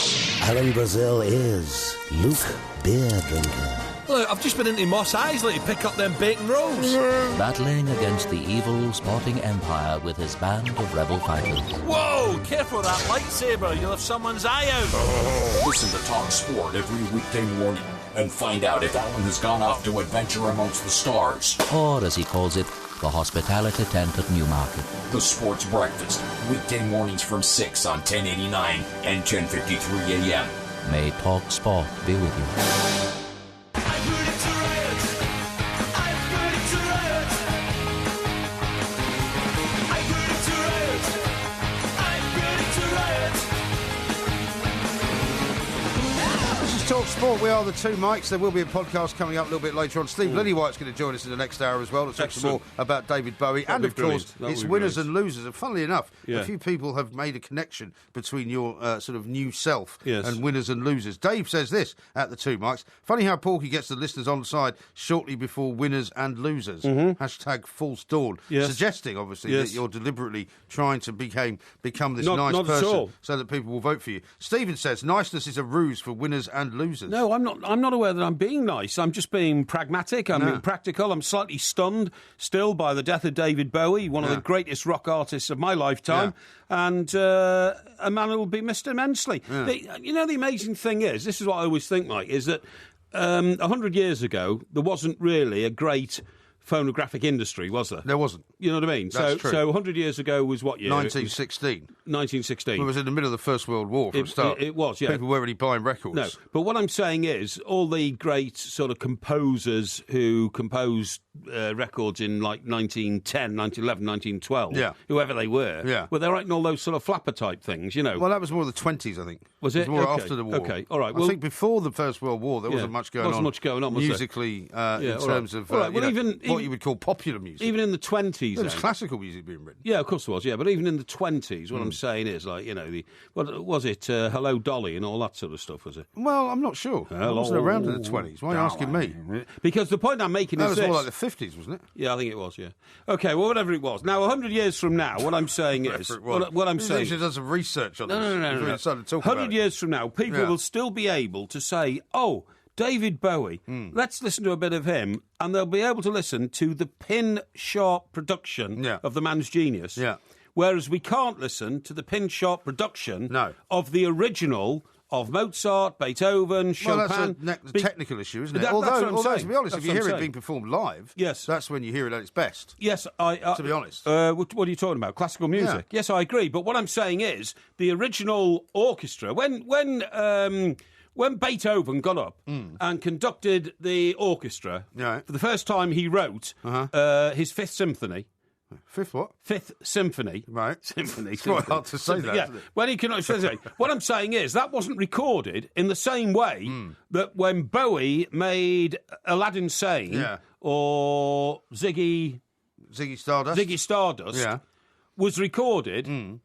Alan Brazil is Luke Beer Drinker. Look, I've just been into Moss Isley to pick up them bacon rolls. Battling against the evil sporting empire with his band of rebel fighters. Whoa, careful with that lightsaber, you'll have someone's eye out. Listen to Talk Sport every weekday morning and find out if Alan has gone off to adventure amongst the stars. Or, as he calls it, the hospitality tent at Newmarket. The Sports Breakfast, weekday mornings from 6 on 1089 and 10:53 a.m. May Talk Sport be with you. Talk Sport. We are the two mics. There will be a podcast coming up a little bit later on. Steve Lillywhite's going to join us in the next hour as well to talk some more about David Bowie. And, of course, it's winners and losers. And funnily enough, a few people have made a connection between your sort of new self and winners and losers. Dave says this at the two mics. Funny how Porky gets the listeners on side shortly before winners and losers. Hashtag false dawn. Suggesting, obviously, that you're deliberately trying to become this nice person so that people will vote for you. Stephen says niceness is a ruse for winners and losers. No, I'm not aware that I'm being nice. I'm just being pragmatic. I'm being practical. I'm slightly stunned still by the death of David Bowie, one of the greatest rock artists of my lifetime, and a man who will be missed immensely. The amazing thing is, this is what I always think, Mike, is that 100 years ago, there wasn't really a great phonographic industry, was there? There wasn't. You know what I mean? That's true. So 100 years ago was what year? 1916. 1916. It was in the middle of the First World War from the start. It was, yeah. People weren't really buying records. No, but what I'm saying is all the great sort of composers who composed records in like 1910, 1911, 1912, whoever they were, they writing all those sort of flapper type things, you know. Well, that was more the 20s, I think. Was it? It was more after the war. Okay, all right. I think before the First World War, there wasn't much going on. Wasn't much going on, was musically, in terms of what you would call popular music. Even in the 20s, there was classical music being written. Yeah, of course there was. Yeah, but even in the 20s, what I'm saying is, like, you know, what was it? Hello, Dolly, and all that sort of stuff, was it? Well, I'm not sure. I wasn't around in the 20s. Why are you asking me? Because the point I'm making is this. That was more like the 50s, wasn't it? Yeah, I think it was. Yeah. Okay, well, whatever it was. Now, 100 years from now, what I'm saying is, what I'm saying. You done some research on this. No. 100 years from now, people will still be able to say, "Oh, David Bowie, let's listen to a bit of him," and they'll be able to listen to the pin-sharp production of the man's genius. Yeah. Whereas we can't listen to the pin-sharp production of the original of Mozart, Beethoven, Chopin. Well, that's a technical issue, isn't it? Although, to be honest, if you hear it being performed live, that's when you hear it at its best. Yes, to be honest. What are you talking about? Classical music? Yeah. Yes, I agree. But what I'm saying is the original orchestra, when Beethoven got up and conducted the orchestra, for the first time he wrote his Fifth Symphony. Fifth what? Fifth Symphony. Right. Symphony. It's quite hard to say that, isn't it? When he can, what I'm saying is that wasn't recorded in the same way that when Bowie made Aladdin Sane or Ziggy Stardust was recorded.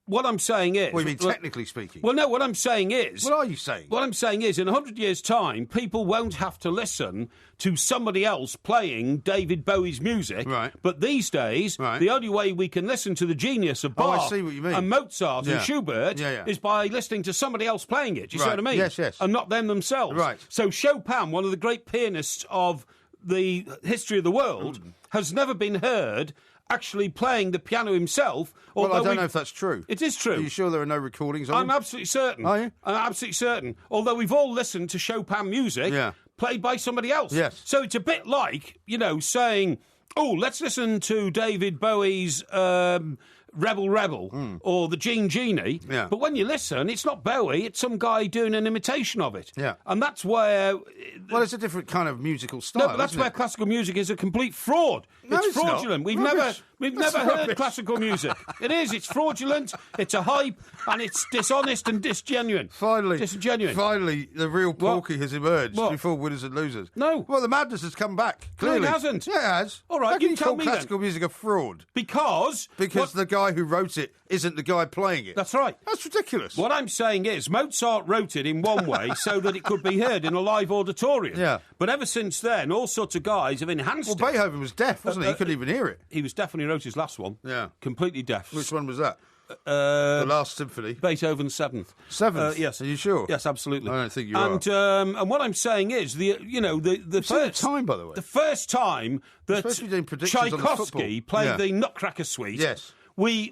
What I'm saying is... What do you mean, technically speaking? Well, no, what I'm saying is... What are you saying? What I'm saying is, in 100 years' time, people won't have to listen to somebody else playing David Bowie's music. Right. But these days, the only way we can listen to the genius of Bach I see what you mean. and Mozart and Schubert is by listening to somebody else playing it. Do you see what I mean? Yes, yes. And not them themselves. Right. So Chopin, one of the great pianists of the history of the world, has never been heard actually playing the piano himself. Well, I don't know if that's true. It is true. Are you sure there are no recordings of I'm him? absolutely certain. Are you? I'm absolutely certain. Although we've all listened to Chopin music played by somebody else. Yes. So it's a bit like, saying, oh, let's listen to David Bowie's Rebel Rebel or the Genie. Yeah. But when you listen, it's not Bowie, it's some guy doing an imitation of it. Yeah. And that's where... Well, it's a different kind of musical style. No, but that's where classical music is a complete fraud. No, it's fraudulent. Not. We've never heard classical music. It is. It's fraudulent. It's a hype, and it's dishonest and disingenuine. Finally, the real Porky has emerged before winners and losers. No. Well, the madness has come back. Clearly, No, it hasn't. Yeah, it has. All right, How can you tell call me classical music a fraud? Because the guy who wrote it isn't the guy playing it. That's right. That's ridiculous. What I'm saying is Mozart wrote it in one way so that it could be heard in a live auditorium. Yeah. But ever since then, all sorts of guys have enhanced it. Well, Beethoven was deaf, wasn't he? He couldn't even hear it. He was deaf when he wrote his last one. Yeah. Completely deaf. Which one was that? The Last Symphony. Beethoven's Seventh. Seventh? Yes. Are you sure? Yes, absolutely. I don't think you are. And what I'm saying is, the first time, by the way. The first time that Tchaikovsky played the Nutcracker Suite. Yes. We'll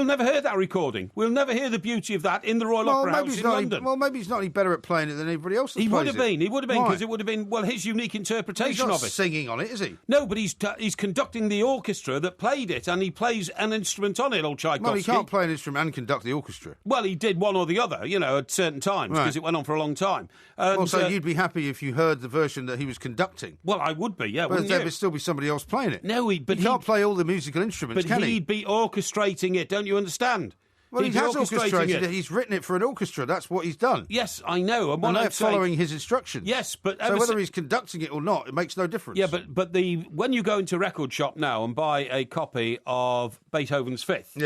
never hear that recording. We'll never hear the beauty of that in the Royal Opera House in London. Maybe he's not any better at playing it than everybody else. He would have been. He would have been because it would have been his unique interpretation of it. He's not singing on it, is he? No, but he's conducting the orchestra that played it, and he plays an instrument on it. Old Tchaikovsky. Well, he can't play an instrument and conduct the orchestra. Well, he did one or the other, at certain times because it went on for a long time. And, so you'd be happy if you heard the version that he was conducting. Well, I would be. Yeah, but there would still be somebody else playing it. No, he can't play all the musical instruments, can he? But he'd be orchestrating it, don't you understand? Well, he has orchestrating orchestrated it. He's written it for an orchestra. That's what he's done. Yes, I know. And they're following his instructions. Yes, but so whether he's conducting it or not, it makes no difference. Yeah, but when you go into a record shop now and buy a copy of Beethoven's Fifth,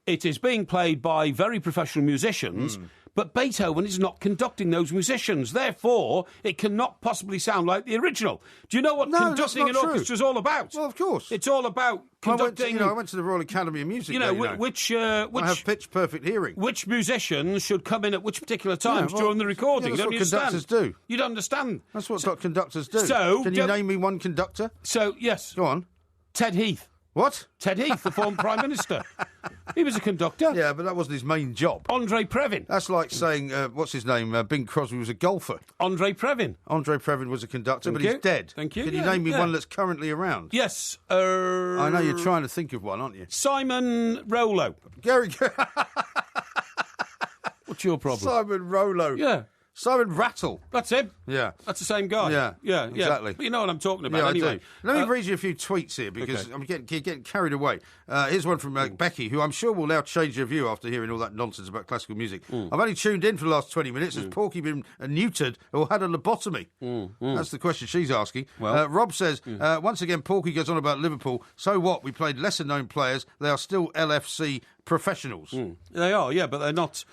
it is being played by very professional musicians. But Beethoven is not conducting those musicians. Therefore, it cannot possibly sound like the original. Do you know what conducting an orchestra is all about? Well, of course. It's all about conducting... I went to the Royal Academy of Music. Which I have pitch-perfect hearing. Which musicians should come in at which particular times during the recording? That's what conductors do. You don't understand. That's what conductors do. So, can you name me one conductor? So, yes. Go on. Ted Heath. What? Ted Heath, the former Prime Minister. He was a conductor. Yeah, but that wasn't his main job. Andre Previn. That's like saying, what's his name? Bing Crosby was a golfer. Andre Previn. Andre Previn was a conductor, but he's dead. Thank you. Can you name me one that's currently around? Yes. I know you're trying to think of one, aren't you? Simon Rollo. Gary. What's your problem? Simon Rollo. Yeah. Simon Rattle. That's him. Yeah. That's the same guy. Yeah, exactly. But you know what I'm talking about Yeah, anyway. I do. Let me read you a few tweets here because I'm getting carried away. Here's one from Becky, who I'm sure will now change your view after hearing all that nonsense about classical music. I've only tuned in for the last 20 minutes. Has Porky been neutered or had a lobotomy? That's the question she's asking. Well, Rob says, once again, Porky goes on about Liverpool. So what? We played lesser-known players. They are still LFC professionals. They are, yeah, but they're not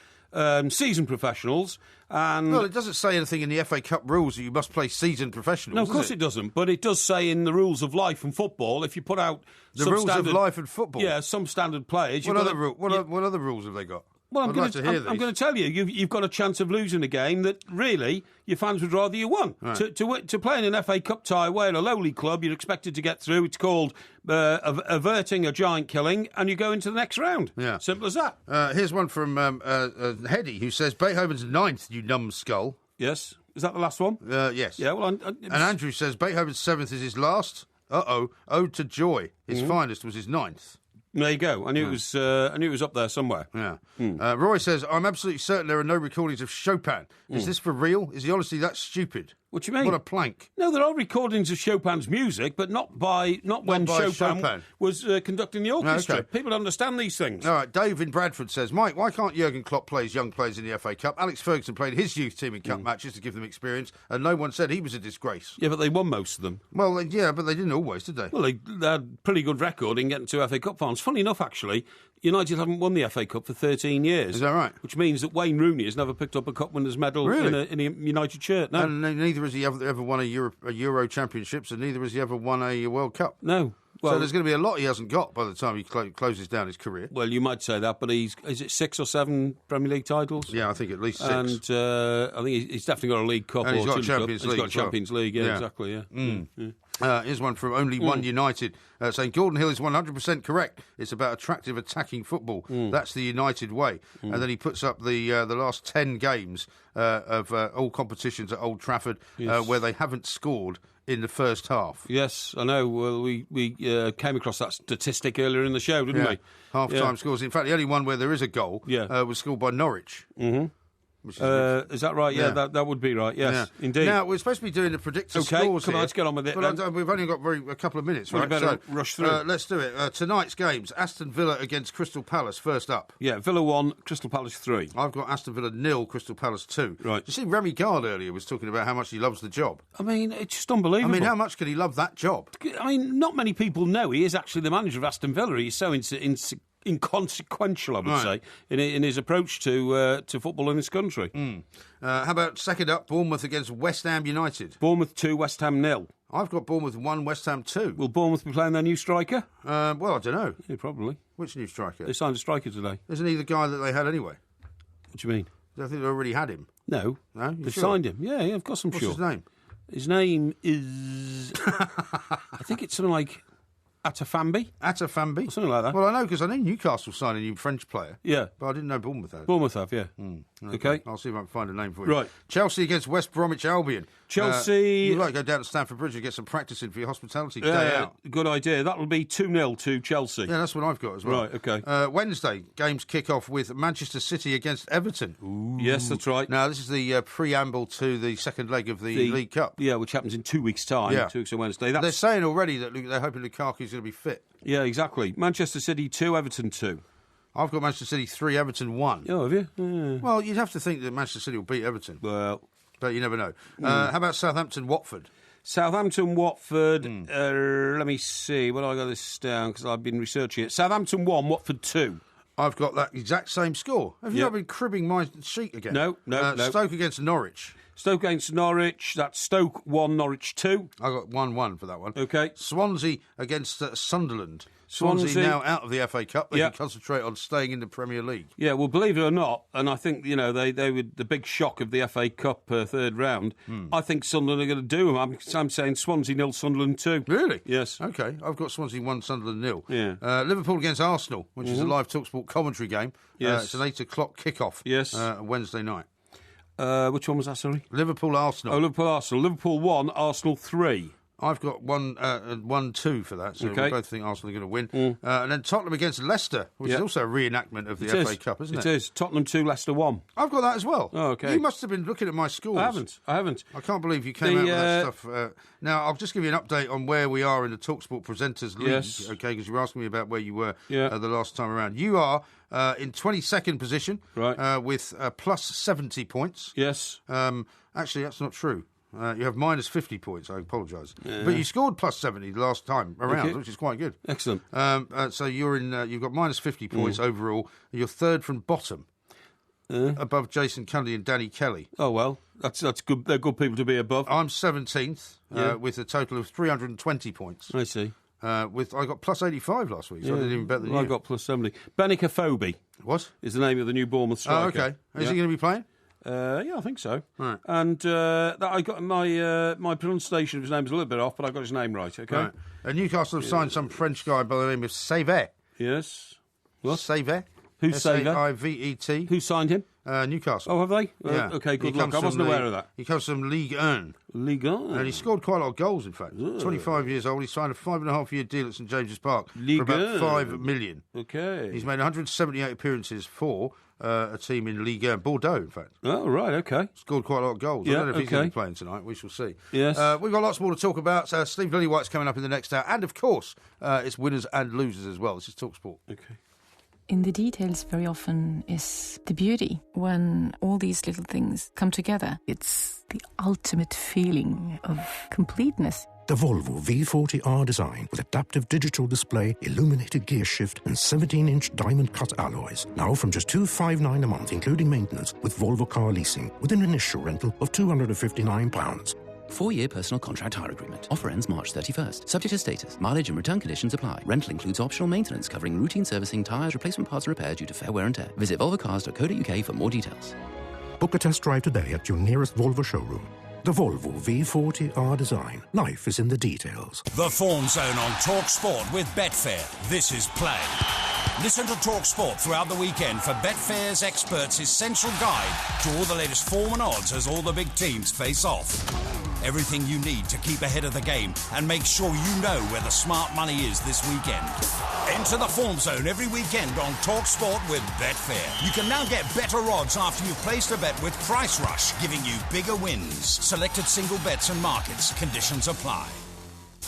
seasoned professionals. And well, it doesn't say anything in the FA Cup rules that you must play seasoned professionals. No, of course it doesn't. But it does say in the rules of life and football, if you put out the rules of life and football. Yeah, some standard players. What other rules have they got? Well, I'm going to tell you, you've got a chance of losing a game that really your fans would rather you won. Right. To play in an FA Cup tie away at a lowly club, you're expected to get through. It's called averting a giant killing, and you go into the next round. Yeah, simple as that. Here's one from Hedy, who says Beethoven's ninth, you numbskull. Yes, is that the last one? Yes. Yeah. Well, and Andrew says Beethoven's seventh is his last. Ode to Joy. His finest was his ninth. There you go. I knew it was up there somewhere. Yeah. Roy says, I'm absolutely certain there are no recordings of Chopin. Is this for real? Is he honestly that stupid? What do you mean? What a plank. No, there are recordings of Chopin's music, but not when Chopin was conducting the orchestra. Okay. People understand these things. All right, Dave in Bradford says, Mike, why can't Jurgen Klopp play his young players in the FA Cup? Alex Ferguson played his youth team in cup matches to give them experience, and no one said he was a disgrace. Yeah, but they won most of them. Well, yeah, but they didn't always, did they? Well, they had a pretty good record in getting to FA Cup finals. Funny enough, actually, United haven't won the FA Cup for 13 years. Is that right? Which means that Wayne Rooney has never picked up a Cup Winners' Medal in a United shirt. No. And neither has he ever won a Euro Championships, and neither has he ever won a World Cup. No. Well, so there's going to be a lot he hasn't got by the time he closes down his career. Well, you might say that, but is it 6 or 7 Premier League titles? Yeah, I think at least 6. And I think he's definitely got a League Cup. And he's got Champions League. He's got Champions League, yeah, exactly, yeah. Here's one from Only One United saying Gordon Hill is 100% correct. It's about attractive attacking football. That's the United way. And then he puts up the last 10 games of all competitions at Old Trafford where they haven't scored in the first half. Yes, I know. Well, we came across that statistic earlier in the show, didn't we? Half-time scores. In fact, the only one where there is a goal was scored by Norwich. Mm-hmm. Is that right? Yeah, that would be right. Yes, indeed. Now, we're supposed to be doing the predicted scores come on, let's get on with it. But we've only got a couple of minutes, right? Better rush through. Let's do it. Tonight's games, Aston Villa against Crystal Palace, first up. Yeah, Villa 1, Crystal Palace 3. I've got Aston Villa 0, Crystal Palace 2. Right. You see, Remy Gard earlier was talking about how much he loves the job. I mean, it's just unbelievable. I mean, how much can he love that job? I mean, not many people know he is actually the manager of Aston Villa. He's so inconsequential, I would say, in his approach to football in this country. How about second up, Bournemouth against West Ham United? Bournemouth 2, West Ham 0. I've got Bournemouth 1, West Ham 2. Will Bournemouth be playing their new striker? Well, I don't know. Yeah, probably. Which new striker? They signed a striker today. Isn't he the guy that they had anyway? What do you mean? I think they already had him. No. They've signed him. Yeah, of course I'm sure. What's his name? His name is... I think it's something like... Atafambi? Atafambi? Something like that. Well, I know, because I know Newcastle signed a new French player. Yeah. But I didn't know Bournemouth had. Bournemouth have, yeah. Okay. I'll see if I can find a name for you. Right. Chelsea against West Bromwich Albion. Chelsea... you'd like to go down to Stamford Bridge and get some practice in for your hospitality day out. Good idea. That'll be 2-0 to Chelsea. Yeah, that's what I've got as well. Right, okay. Wednesday, games kick off with Manchester City against Everton. Ooh. Yes, that's right. Now, this is the preamble to the second leg of the League Cup. Yeah, which happens in 2 weeks' time. Yeah. 2 weeks on Wednesday. They're saying already that they're hoping Lukaku's going to be fit. Yeah, exactly. Manchester City 2, Everton 2. I've got Manchester City 3, Everton 1. Oh, have you? Yeah. Well, you'd have to think that Manchester City will beat Everton. Well, but you never know. How about Southampton-Watford? Southampton-Watford, let me see. Well, I got this down because I've been researching it. Southampton 1, Watford 2. I've got that exact same score. Have you not been cribbing my sheet again? No. Stoke against Norwich. Stoke against Norwich. That's Stoke 1, Norwich 2. I got 1-1 for that one. OK. Swansea against Sunderland. Swansea now out of the FA Cup. They can concentrate on staying in the Premier League. Yeah, well, believe it or not, and I think, they were the big shock of the FA Cup third round. I think Sunderland are going to do them. I'm saying Swansea 0, Sunderland 2. Really? Yes. OK, I've got Swansea 1, Sunderland 0. Yeah. Liverpool against Arsenal, which is a live TalkSport commentary game. Yes. It's an 8 o'clock kickoff. Yes. Wednesday night. Which one was that, sorry? Liverpool-Arsenal. Oh, Liverpool-Arsenal. Liverpool 1, Arsenal 3. I've got 1-2 for that, so we both think Arsenal are going to win. And then Tottenham against Leicester, which is also a reenactment of the FA Cup, isn't it? It is. Tottenham 2, Leicester 1. I've got that as well. Oh, OK. You must have been looking at my scores. I haven't. I can't believe you came out with that stuff. Now, I'll just give you an update on where we are in the TalkSport Presenters League, OK, because you were asking me about where you were the last time around. You are in 22nd position with plus 70 points. Yes. Actually, that's not true. You have minus 50 points, I apologise. But you scored plus 70 the last time around, which is quite good. Excellent. So you're in. You've got minus 50 points overall. You're third from bottom, above Jason Cundy and Danny Kelly. Oh, well, that's good. They're good people to be above. I'm 17th with a total of 320 points. I see. I got plus 85 last week, so I did even better than you. I got plus 70. Benica Phobie. What? Is the name of the new Bournemouth striker. Oh, OK. Is he going to be playing? Yeah, I think so. Right. And I got my pronunciation of his name is a little bit off, but I got his name right. OK. Right. Newcastle have signed some French guy by the name of Saivet. Yes. What? Saivet. Who's Saivet? Saivet. Who signed him? Newcastle. Oh, have they? Yeah. OK, good luck. I wasn't aware of that. He comes from Ligue 1. Ligue 1? And he scored quite a lot of goals, in fact. 25 years old. He signed a 5.5-year deal at St James's Park for about 5 million. OK. He's made 178 appearances for a team in Ligue 1, Bordeaux, in fact. Oh, right, OK. Scored quite a lot of goals. I don't know if he's going to be playing tonight. We shall see. Yes. We've got lots more to talk about. Steve Lillywhite's coming up in the next hour. And, of course, it's winners and losers as well. This is TalkSport. OK. In the details very often is the beauty. When all these little things come together, it's the ultimate feeling of completeness. The Volvo V40R design with adaptive digital display, illuminated gear shift and 17-inch diamond-cut alloys. Now from just $259 a month, including maintenance, with Volvo Car Leasing, with an initial rental of £259. 4-year personal contract hire agreement. Offer ends March 31st. Subject to status. Mileage and return conditions apply. Rental includes optional maintenance covering routine servicing, tyres, replacement parts and repair due to fair wear and tear. Visit volvocars.co.uk for more details. Book a test drive today at your nearest Volvo showroom. The Volvo V40R design. Life is in the details. The Form Zone on Talk Sport with Betfair. This is play. Listen to Talk Sport throughout the weekend for Betfair's experts' essential guide to all the latest form and odds as all the big teams face off. Everything you need to keep ahead of the game and make sure you know where the smart money is this weekend. Enter the Form Zone every weekend on Talk Sport with Betfair. You can now get better odds after you've placed a bet with Price Rush, giving you bigger wins. Selected single bets and markets. Conditions apply.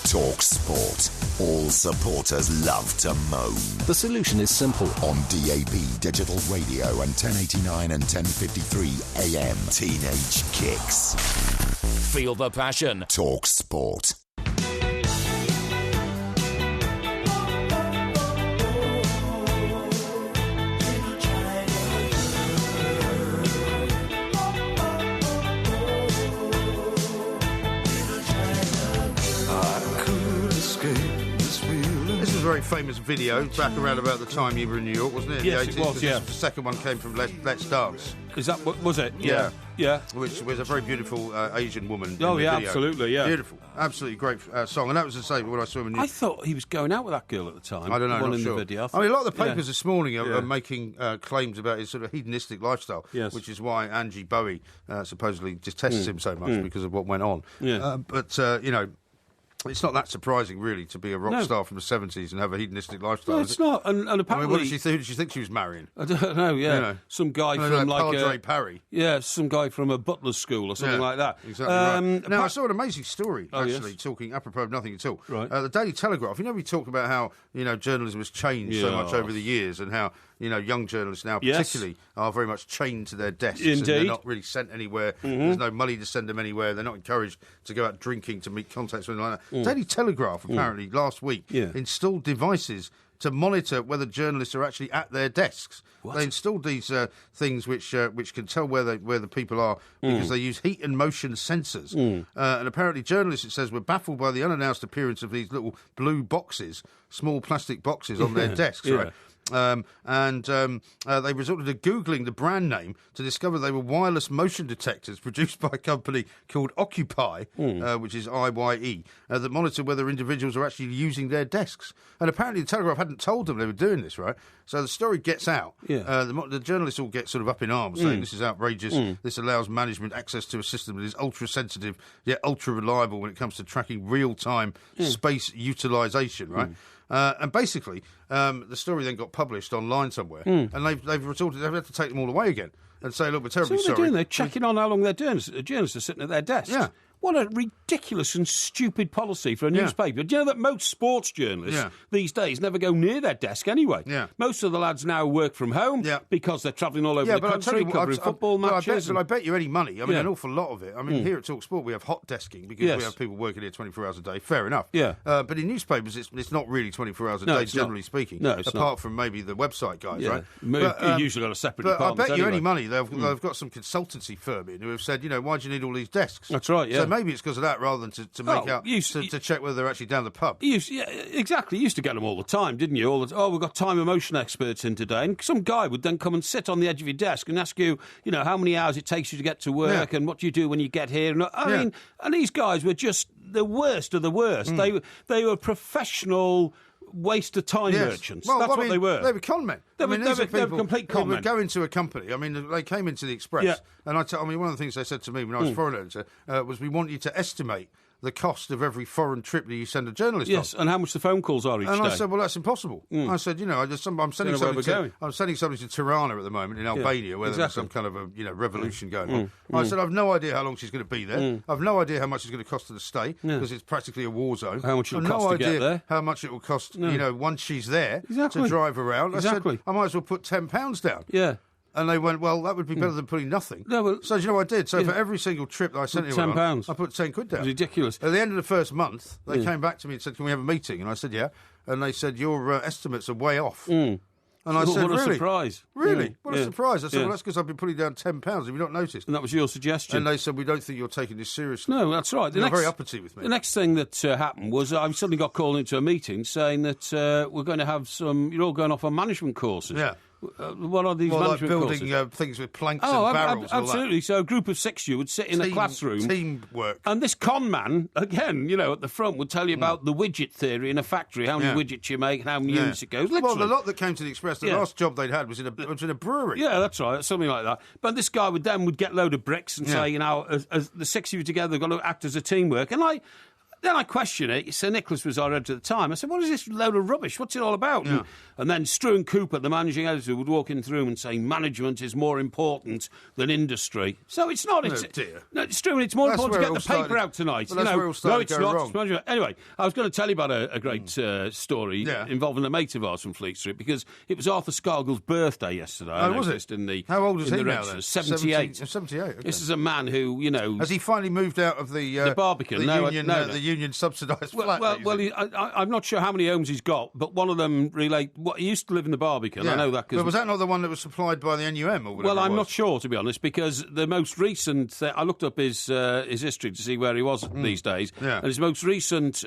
Talk Sport. All supporters love to moan. The solution is simple. On DAB, digital radio and 1089 and 1053 AM. Teenage Kicks. Feel the passion. Talk Sport. This was a very famous video back around about the time you were in New York, wasn't it? Yes, it was, yeah. The second one came from Let's Dance. Is that what was it? Yeah. Yeah. Which was a very beautiful Asian woman. Oh, in the yeah, video. absolutely, yeah. Beautiful. Absolutely great song. And that was the same when I saw him in New York. I thought he was going out with that girl at the time. I don't know, the one not in sure. the video. I mean, a lot of the papers this morning are Yeah. making claims about his sort of hedonistic lifestyle, Yes. which is why Angie Bowie supposedly detests him so much because of what went on. Yeah. But, you know, it's not that surprising, really, to be a rock star from the 70s and have a hedonistic lifestyle. No, it's not. And apparently... I mean, what did she think? Who did she think she was marrying? I don't know, yeah. You know. Some guy I mean, from like Padre Parry. Yeah, some guy from a butler's school or something like that. Exactly right. Now, I saw an amazing story, actually, yes. talking apropos of nothing at all. Right. The Daily Telegraph, you know, we talked about how, you know, journalism has changed so much over the years and how, young journalists now Yes. particularly are very much chained to their desks. Indeed. And they're not really sent anywhere. There's no money to send them anywhere. They're not encouraged to go out drinking, to meet contacts, or anything like that. Daily Telegraph, apparently, last week, installed devices to monitor whether journalists are actually at their desks. What? They installed these things which can tell where the people are because they use heat and motion sensors. And apparently journalists, it says, were baffled by the unannounced appearance of these little blue boxes, small plastic boxes on their desks, right? They resorted to Googling the brand name to discover they were wireless motion detectors produced by a company called Occupy, which is IYE, that monitor whether individuals are actually using their desks. And apparently the Telegraph hadn't told them they were doing this, right? So the story gets out. The journalists all get sort of up in arms, saying this is outrageous. This allows management access to a system that is ultra-sensitive yet ultra-reliable when it comes to tracking real-time space utilisation, right? And basically, the story then got published online somewhere, and they've resorted. They've had to take them all away again and say, "Look, we're terribly So what sorry." they're doing, they're checking on how long they're doing. Journalists are sitting at their desks. Yeah. What a ridiculous and stupid policy for a newspaper. Do you know that most sports journalists these days never go near their desk anyway? Yeah. Most of the lads now work from home because they're travelling all over the country, covering football matches. But I bet you any money. I mean, an awful lot of it. I mean, here at Talk Sport, we have hot desking because we have people working here 24 hours a day. Fair enough. Yeah. But in newspapers, it's not really 24 hours a day, generally speaking. No, it's apart from maybe the website guys, right? But, usually got a separate But I department bet you anyway. any money they've got some consultancy firm in who have said, why do you need all these desks? That's right, yeah. So maybe it's because of that rather than to make out, to check whether they're actually down the pub. Exactly. You used to get them all the time, didn't you? We've got time and motion experts in today. And some guy would then come and sit on the edge of your desk and ask you, how many hours it takes you to get to work and what do you do when you get here. And I mean, and these guys were just the worst of the worst. They were professional waste of time merchants. Well, That's what they were. They were con men. They were complete con men. They would go into a company. I mean, they came into the Express, and one of the things they said to me when I was foreign editor was, we want you to estimate the cost of every foreign trip that you send a journalist on. Yes, and how much the phone calls are each day. And I said, well, that's impossible. I said, I'm sending somebody to Tirana at the moment in Albania, where there's some kind of a revolution going on. I said, I've no idea how long she's going to be there. I've no idea how much it's going to cost her to stay because it's practically a war zone. How much it will I've cost to get there. How much it will cost, once she's there to drive around. I said, I might as well put £10 down. Yeah. And they went, well, that would be better than putting nothing. No, so do you know what I did? So for every single trip that I sent anyone on, I put £10 down. Ridiculous. At the end of the first month, they came back to me and said, can we have a meeting? And I said, yeah. And they said, your estimates are way off. And I said, what a really? surprise. Really? What a surprise. I said, well, that's because I've been putting down £10. Have you not noticed? And that was your suggestion. And they said, we don't think you're taking this seriously. No, that's right. They're very uppity with me. The next thing that happened was I suddenly got called into a meeting saying that we're going to have you're all going off on management courses. Yeah. What are these management building courses? Things with planks and barrels. Absolutely. So a group of 6 you would sit in a classroom. Teamwork. And this con man, again, at the front would tell you about the widget theory in a factory, how many widgets you make and how many units it goes. Literally. Well, the lot that came to the Express, the last job they'd had was in a brewery. Yeah, that's right, something like that. But this guy would get load of bricks and say, as the 6 of you together, they've got to act as a teamwork. And then I questioned it. Sir Nicholas was our editor at the time. I said, what is this load of rubbish? What's it all about? Yeah. And then Struan Cooper, the managing editor, would walk in the room and say, management is more important than industry. So it's not. Oh, dear. No, Struan, it's more important to get the paper out tonight. Well, that's where it all started to go wrong. It's anyway, I was going to tell you about a great story involving a mate of ours from Fleet Street because it was Arthur Scargill's birthday yesterday. Oh, was it? How old is he now, then? 78. 78, okay. This is a man who, Has he finally moved out of the Barbican? The union subsidised flat? I'm not sure how many homes he's got, but one of them he used to live in the Barbican. I know that. But was that not the one that was supplied by the NUM or whatever? Well, I'm not sure, to be honest, because the most recent... I looked up his history to see where he was these days, and his most recent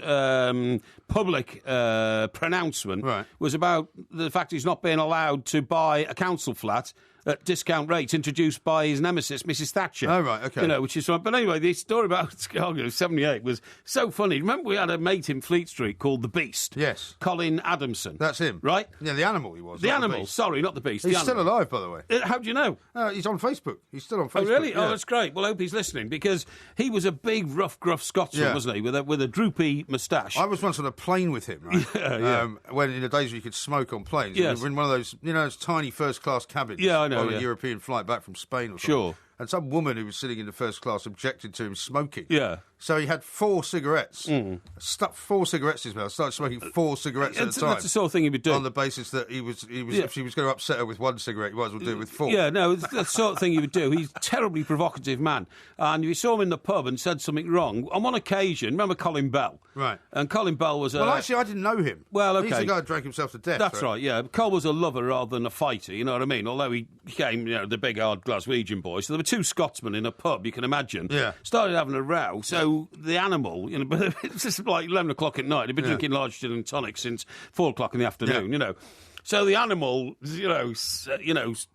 public pronouncement was about the fact he's not being allowed to buy a council flat at discount rates introduced by his nemesis, Mrs. Thatcher. Oh, right, OK. Which is right. But anyway, the story about Scargill, 78, was so funny. Remember we had a mate in Fleet Street called the Beast? Yes. Colin Adamson. That's him. Right? Yeah, the animal he was. The animal, sorry, not the Beast. He's still alive, by the way. How do you know? He's on Facebook. He's still on Facebook. Oh, really? Yeah. Oh, that's great. Well, I hope he's listening, because he was a big, rough, gruff Scotsman, wasn't he, with a droopy moustache. I was once on a plane with him, right? When in the days where you could smoke on planes. Yes. We were in one of those, those tiny first-class cabins I know, on a European flight back from Spain or something. Sure. and some woman who was sitting in the first class objected to him smoking. Yeah. So he had 4 cigarettes, stuck 4 cigarettes in his mouth, started smoking 4 cigarettes at a time. That's the sort of thing he would do. On the basis that he was if she was going to upset her with 1 cigarette, you might as well do it with 4. Yeah, no, it's the sort of thing he would do. He's a terribly provocative man. And if you saw him in the pub and said something wrong, on one occasion, remember Colin Bell? Right. And Colin Bell was a... Well, actually, I didn't know him. Well, okay. He's the guy who drank himself to death. That's right, yeah. Cole was a lover rather than a fighter, you know what I mean? Although he became, the big, hard Glaswegian boy. So there were 2 Scotsmen in a pub, you can imagine. Yeah. Started having a row. So the animal, but it's just like 11 o'clock at night. He'd been drinking large gin and tonic since 4 o'clock in the afternoon, So the animal,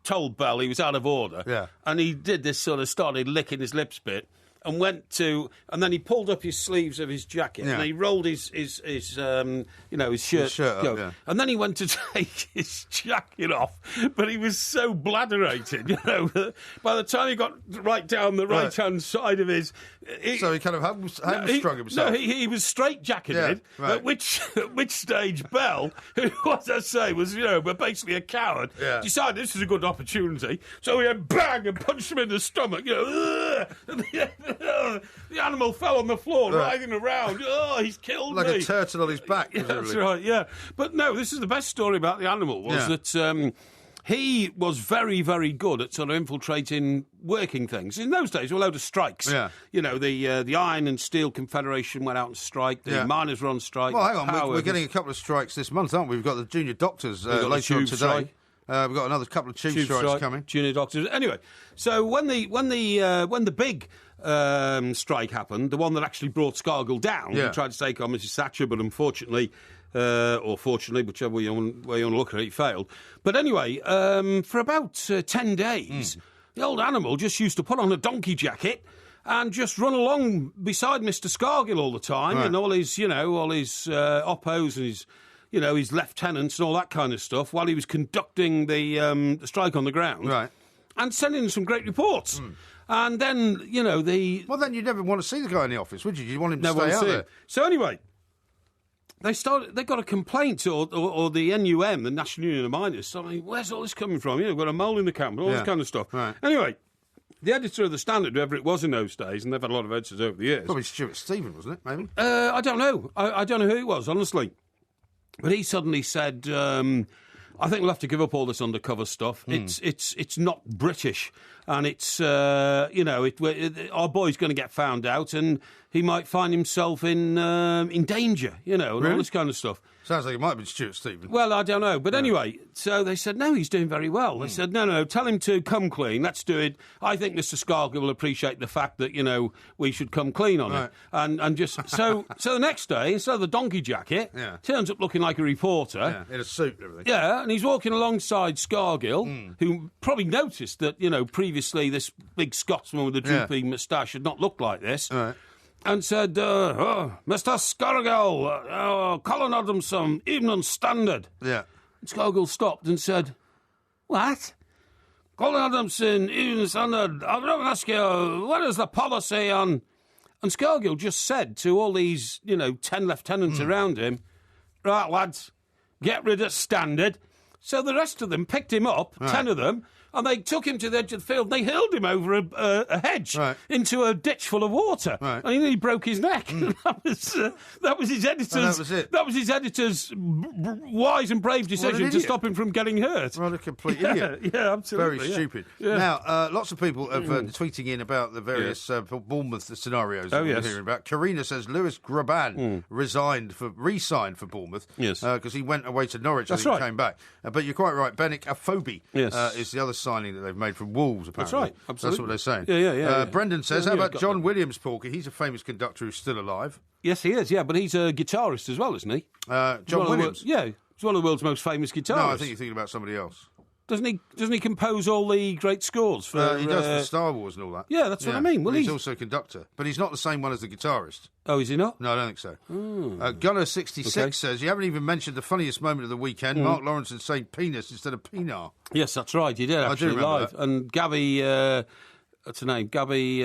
told Bell he was out of order. Yeah. And he did this sort of, started licking his lips bit. And and then he pulled up his sleeves of his jacket, and he rolled his shirt up, yeah. and then he went to take his jacket off, but he was so bladderated, by the time he got right down the right-hand side of his... So he kind of hamstrung himself. No, he was straight-jacketed, at which stage Bell, who, as I say, was, but basically a coward, decided this was a good opportunity, so he went bang and punched him in the stomach, The animal fell on the floor, writhing around. Oh, he's killed me. Like a turtle on his back, That's right, yeah. But no, this is the best story about the animal, was that he was very, very good at sort of infiltrating working things. In those days, there were a load of strikes. Yeah. The Iron and Steel Confederation went out on strike. The miners were on strike. Well, hang on, we're getting a couple of strikes this month, aren't we? We've got the junior doctors later on today. Strike. We've got another couple of tube strikes coming. Junior doctors. Anyway, so when the big strike happened, the one that actually brought Scargill down, he tried to take on Mrs. Thatcher, but unfortunately, or fortunately, whichever way you want to look at it, he failed. But anyway, for about 10 days, the old animal just used to put on a donkey jacket and just run along beside Mr. Scargill all the time, and all his oppos and his lieutenants and all that kind of stuff, while he was conducting the strike on the ground, and sending some great reports. And then, Well, then you'd never want to see the guy in the office, would you? You'd want him to stay out there. So anyway, they got a complaint, or the NUM, the National Union of Miners, saying, where's all this coming from? We've got a mole in the camp and all this kind of stuff. Right. Anyway, the editor of the Standard, whoever it was in those days, and they've had a lot of editors over the years. Probably Stuart Stephen, wasn't it, maybe? I don't know. I don't know who it was, honestly. But he suddenly said, I think we'll have to give up all this undercover stuff. It's not British, and it's our boy's going to get found out, and he might find himself in danger, and all this kind of stuff. Sounds like it might have been Stuart Stephen. Well, I don't know. But anyway, so they said, no, he's doing very well. They said, no, tell him to come clean. Let's do it. I think Mr. Scargill will appreciate the fact that, we should come clean on it. And just... So the next day, instead of the donkey jacket, turns up looking like a reporter. Yeah, in a suit and everything. Yeah, and he's walking alongside Scargill, who probably noticed that, previously this big Scotsman with a droopy moustache had not looked like this. Right. And said, Mr. Scargill, Colin Adamson, Evening Standard. Yeah. And Scargill stopped and said, what? Colin Adamson, Evening Standard, I don't ask you, what is the policy on... And Scargill just said to all these, 10 lieutenants around him, right, lads, get rid of Standard. So the rest of them picked him up, 10 of them, and they took him to the edge of the field and they hurled him over a hedge into a ditch full of water. Right. And he nearly broke his neck. that was his editor's... And that was it. That was his editor's wise and brave decision to stop him from getting hurt. What a complete idiot. Yeah, absolutely. Very stupid. Yeah. Now, lots of people have tweeting in about the various Bournemouth scenarios that we're hearing about. Karina says Lewis Graban re-signed for Bournemouth because he went away to Norwich and came back. But you're quite right. Benik Afobe is the other signing that they've made from Wolves, apparently. That's right, absolutely. That's what they're saying. Yeah. Brendan says, how about John Williams, Porky? He's a famous conductor who's still alive. Yes, he is, but he's a guitarist as well, isn't he? John Williams? He's one of the world's most famous guitarists. No, I think you're thinking about somebody else. Doesn't he compose all the great scores for... he does for Star Wars and all that. Yeah, that's what I mean. Well, he's also a conductor. But he's not the same one as the guitarist. Oh, is he not? No, I don't think so. Gunner66 says, you haven't even mentioned the funniest moment of the weekend, Mark Lawrence saying penis instead of penar. Yes, that's right. He did, actually, live. That. And Gabby... what's her name? Gabby...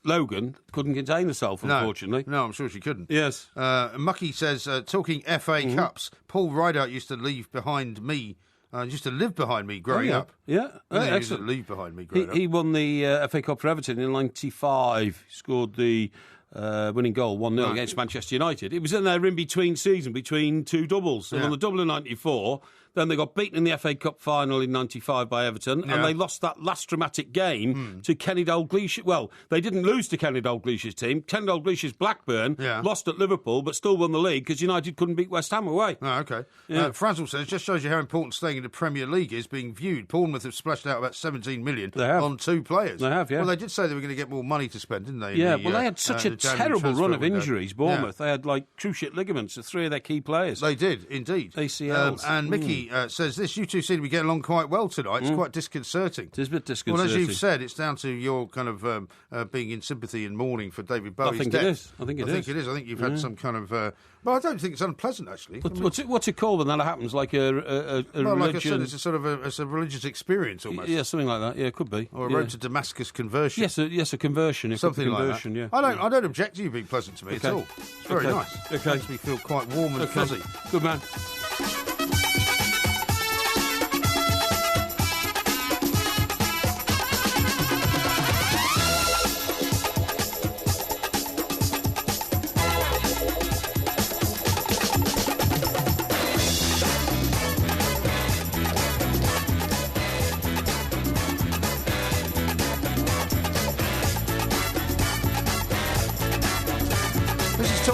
Logan couldn't contain herself, unfortunately. No, I'm sure she couldn't. Yes. Mucky says, talking FA Cups, Paul Rideout used to leave behind me Used to live behind me growing up. Yeah, He used to excellent. leave behind me growing up. He won the FA Cup for Everton in '95. He scored the winning goal 1-0 against Manchester United. It was in their in-between season, between two doubles. They won the double in '94. Then they got beaten in the FA Cup final in '95 by Everton, and they lost that last dramatic game to Kenny Dalglish. Well, they didn't lose to Kenny Dalglish's team. Kenny Dalglish's Blackburn lost at Liverpool, but still won the league because United couldn't beat West Ham away. Oh, okay. Yeah. Frazzle says, just shows you how important staying in the Premier League is being viewed. Bournemouth have splashed out about 17 million on 2 players. They have, yeah. Well, they did say they were going to get more money to spend, didn't they? Yeah, they had such a terrible run of injuries, Bournemouth. Yeah. They had, like, cruciate ligaments of 3 of their key players. They did, indeed. ACLs. And Mickey says, you two seem to be getting along quite well tonight. It's quite disconcerting. It is a bit disconcerting. Well, as you've said, it's down to your kind of being in sympathy and mourning for David Bowie's death. I think it is. I think you've had some kind of... well, I don't think it's unpleasant, actually. What's it called when that happens? Like a religion? Like I said, it's a sort of a religious experience, almost. Yeah, something like that. Yeah, it could be. Or a road to Damascus conversion. Yes, a conversion. Something like conversion, that. Yeah. I don't object to you being pleasant to me at all. It's very nice. It makes me feel quite warm and fuzzy. Good man.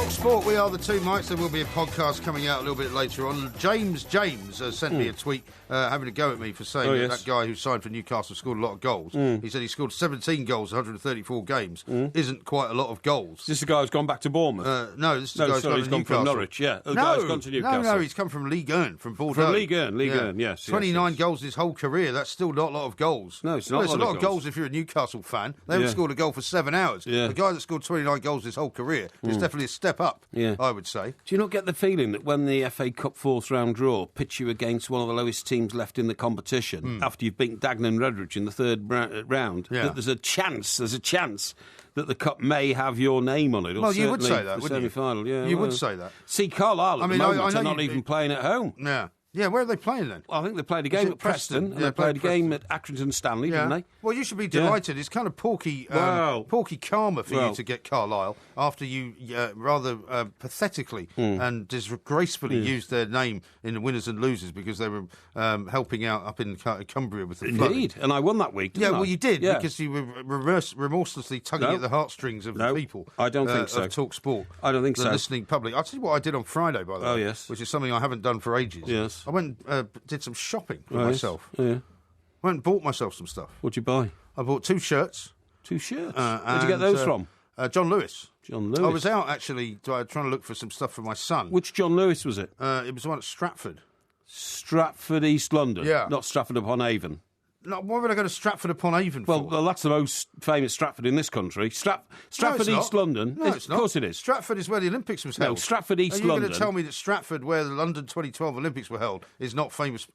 Sport, we are the two mics. There will be a podcast coming out a little bit later on. James sent me a tweet having a go at me for saying that guy who signed for Newcastle scored a lot of goals. He said he scored 17 goals, 134 games. Isn't quite a lot of goals. Is this the guy who's gone back to Bournemouth? No, this is the guy who's gone from Norwich. Yeah, the guy's gone to Newcastle. No, he's come from Ligue 1, from Bordeaux. From Ligue 1, yes. 29 goals in his whole career. That's still not a lot of goals. No, it's not. It's a lot of goals if you're a Newcastle fan. They haven't scored a goal for 7 hours. The guy that scored 29 goals his whole career is definitely a step up. I would say. Do you not get the feeling that when the FA Cup fourth round draw pitch you against one of the lowest teams left in the competition after you've beaten Dagenham and Redbridge in the third round, that there's a chance that the cup may have your name on it? Or well, you would say that, wouldn't you? Semi-final, yeah. You would say that. See, Carlisle at the moment are not even playing at home. Yeah. Yeah, where are they playing then? Well, I think they played a game at Preston, and they played a game at Accrington Stanley, didn't they? Well, you should be delighted. It's kind of porky karma for you to get Carlisle after you rather pathetically and disgracefully used their name in the winners and losers because they were helping out up in Cumbria with the flooding. Indeed, and I won that week, didn't I? Well, you did, because you were remorselessly tugging at the heartstrings of the people. I don't think so. Of Talk Sport. I don't think so. The listening public. I'll tell you what I did on Friday, by the way. Oh, yes. Which is something I haven't done for ages. Yes. I went did some shopping for myself. Yeah. I went and bought myself some stuff. What'd you buy? I bought 2 shirts. 2 shirts? Where'd you get those from? John Lewis. John Lewis. I was out, actually, trying to look for some stuff for my son. Which John Lewis was it? It was the one at Stratford. Stratford, East London? Yeah. Not Stratford-upon-Avon? No, why would I go to Stratford-upon-Avon for? Well, that's the most famous Stratford in this country. Stratford, East London. No, it's not. Of course it is. Stratford is where the Olympics was held. No, Stratford, East London. Are you going to tell me that Stratford, where the London 2012 Olympics were held, is not famous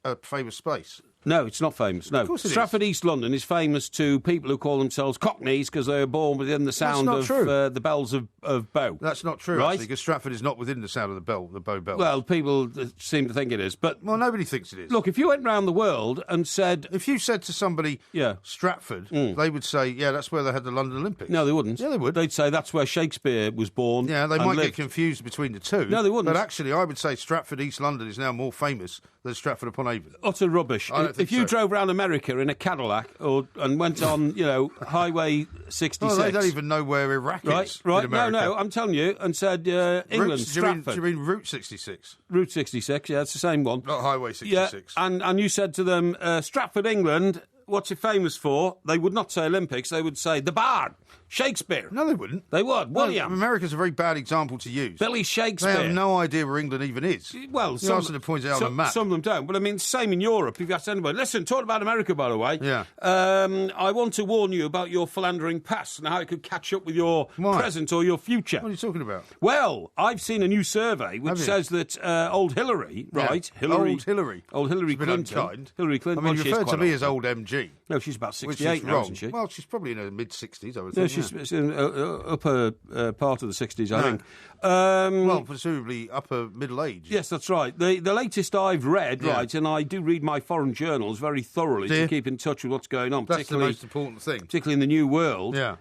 space? No, it's not famous. No, of course it Stratford is. East London is famous to people who call themselves Cockneys because they were born within the sound of the bells of Bow. That's not true, right? actually, because Stratford is not within the sound of the Bow bells. Well, people seem to think it is, but nobody thinks it is. Look, if you went round the world and said, if you said to somebody, Stratford, they would say, yeah, that's where they had the London Olympics. No, they wouldn't. Yeah, they would. They'd say that's where Shakespeare was born. Yeah, they might get confused between the two. No, they wouldn't. But actually, I would say Stratford East London is now more famous than Stratford-upon-Avon. Utter rubbish. If you drove around America in a Cadillac and went on, Highway 66. Oh, they don't even know where Iraq is. Right, in America. no, I'm telling you, and said England, Stratford. Do you mean Route 66? Route 66, yeah, it's the same one. Not Highway 66. Yeah, and you said to them, Stratford, England, what's it famous for? They would not say Olympics, they would say the Bard, Shakespeare. No, they wouldn't. They would. William. America's a very bad example to use. Billy Shakespeare. They have no idea where England even is. Well, some to point it out on the map. Some of them don't. But I mean, same in Europe. If you ask anybody, listen, talking about America, by the way. Yeah. I want to warn you about your philandering past and how it could catch up with your present or your future. What are you talking about? Well, I've seen a new survey which says that old Hillary, right? Yeah. Old Hillary Clinton. Unkind. Hillary Clinton. I mean, you refer to me as old MG. No, she's about 68 now, isn't she? Well, she's probably in her mid-60s, I would think. No, she's in upper part of the 60s, I think. Well, presumably upper middle age. Yes, that's right. The latest I've read, right, and I do read my foreign journals very thoroughly to keep in touch with what's going on. That's the most important thing. Particularly in the New World. Yeah.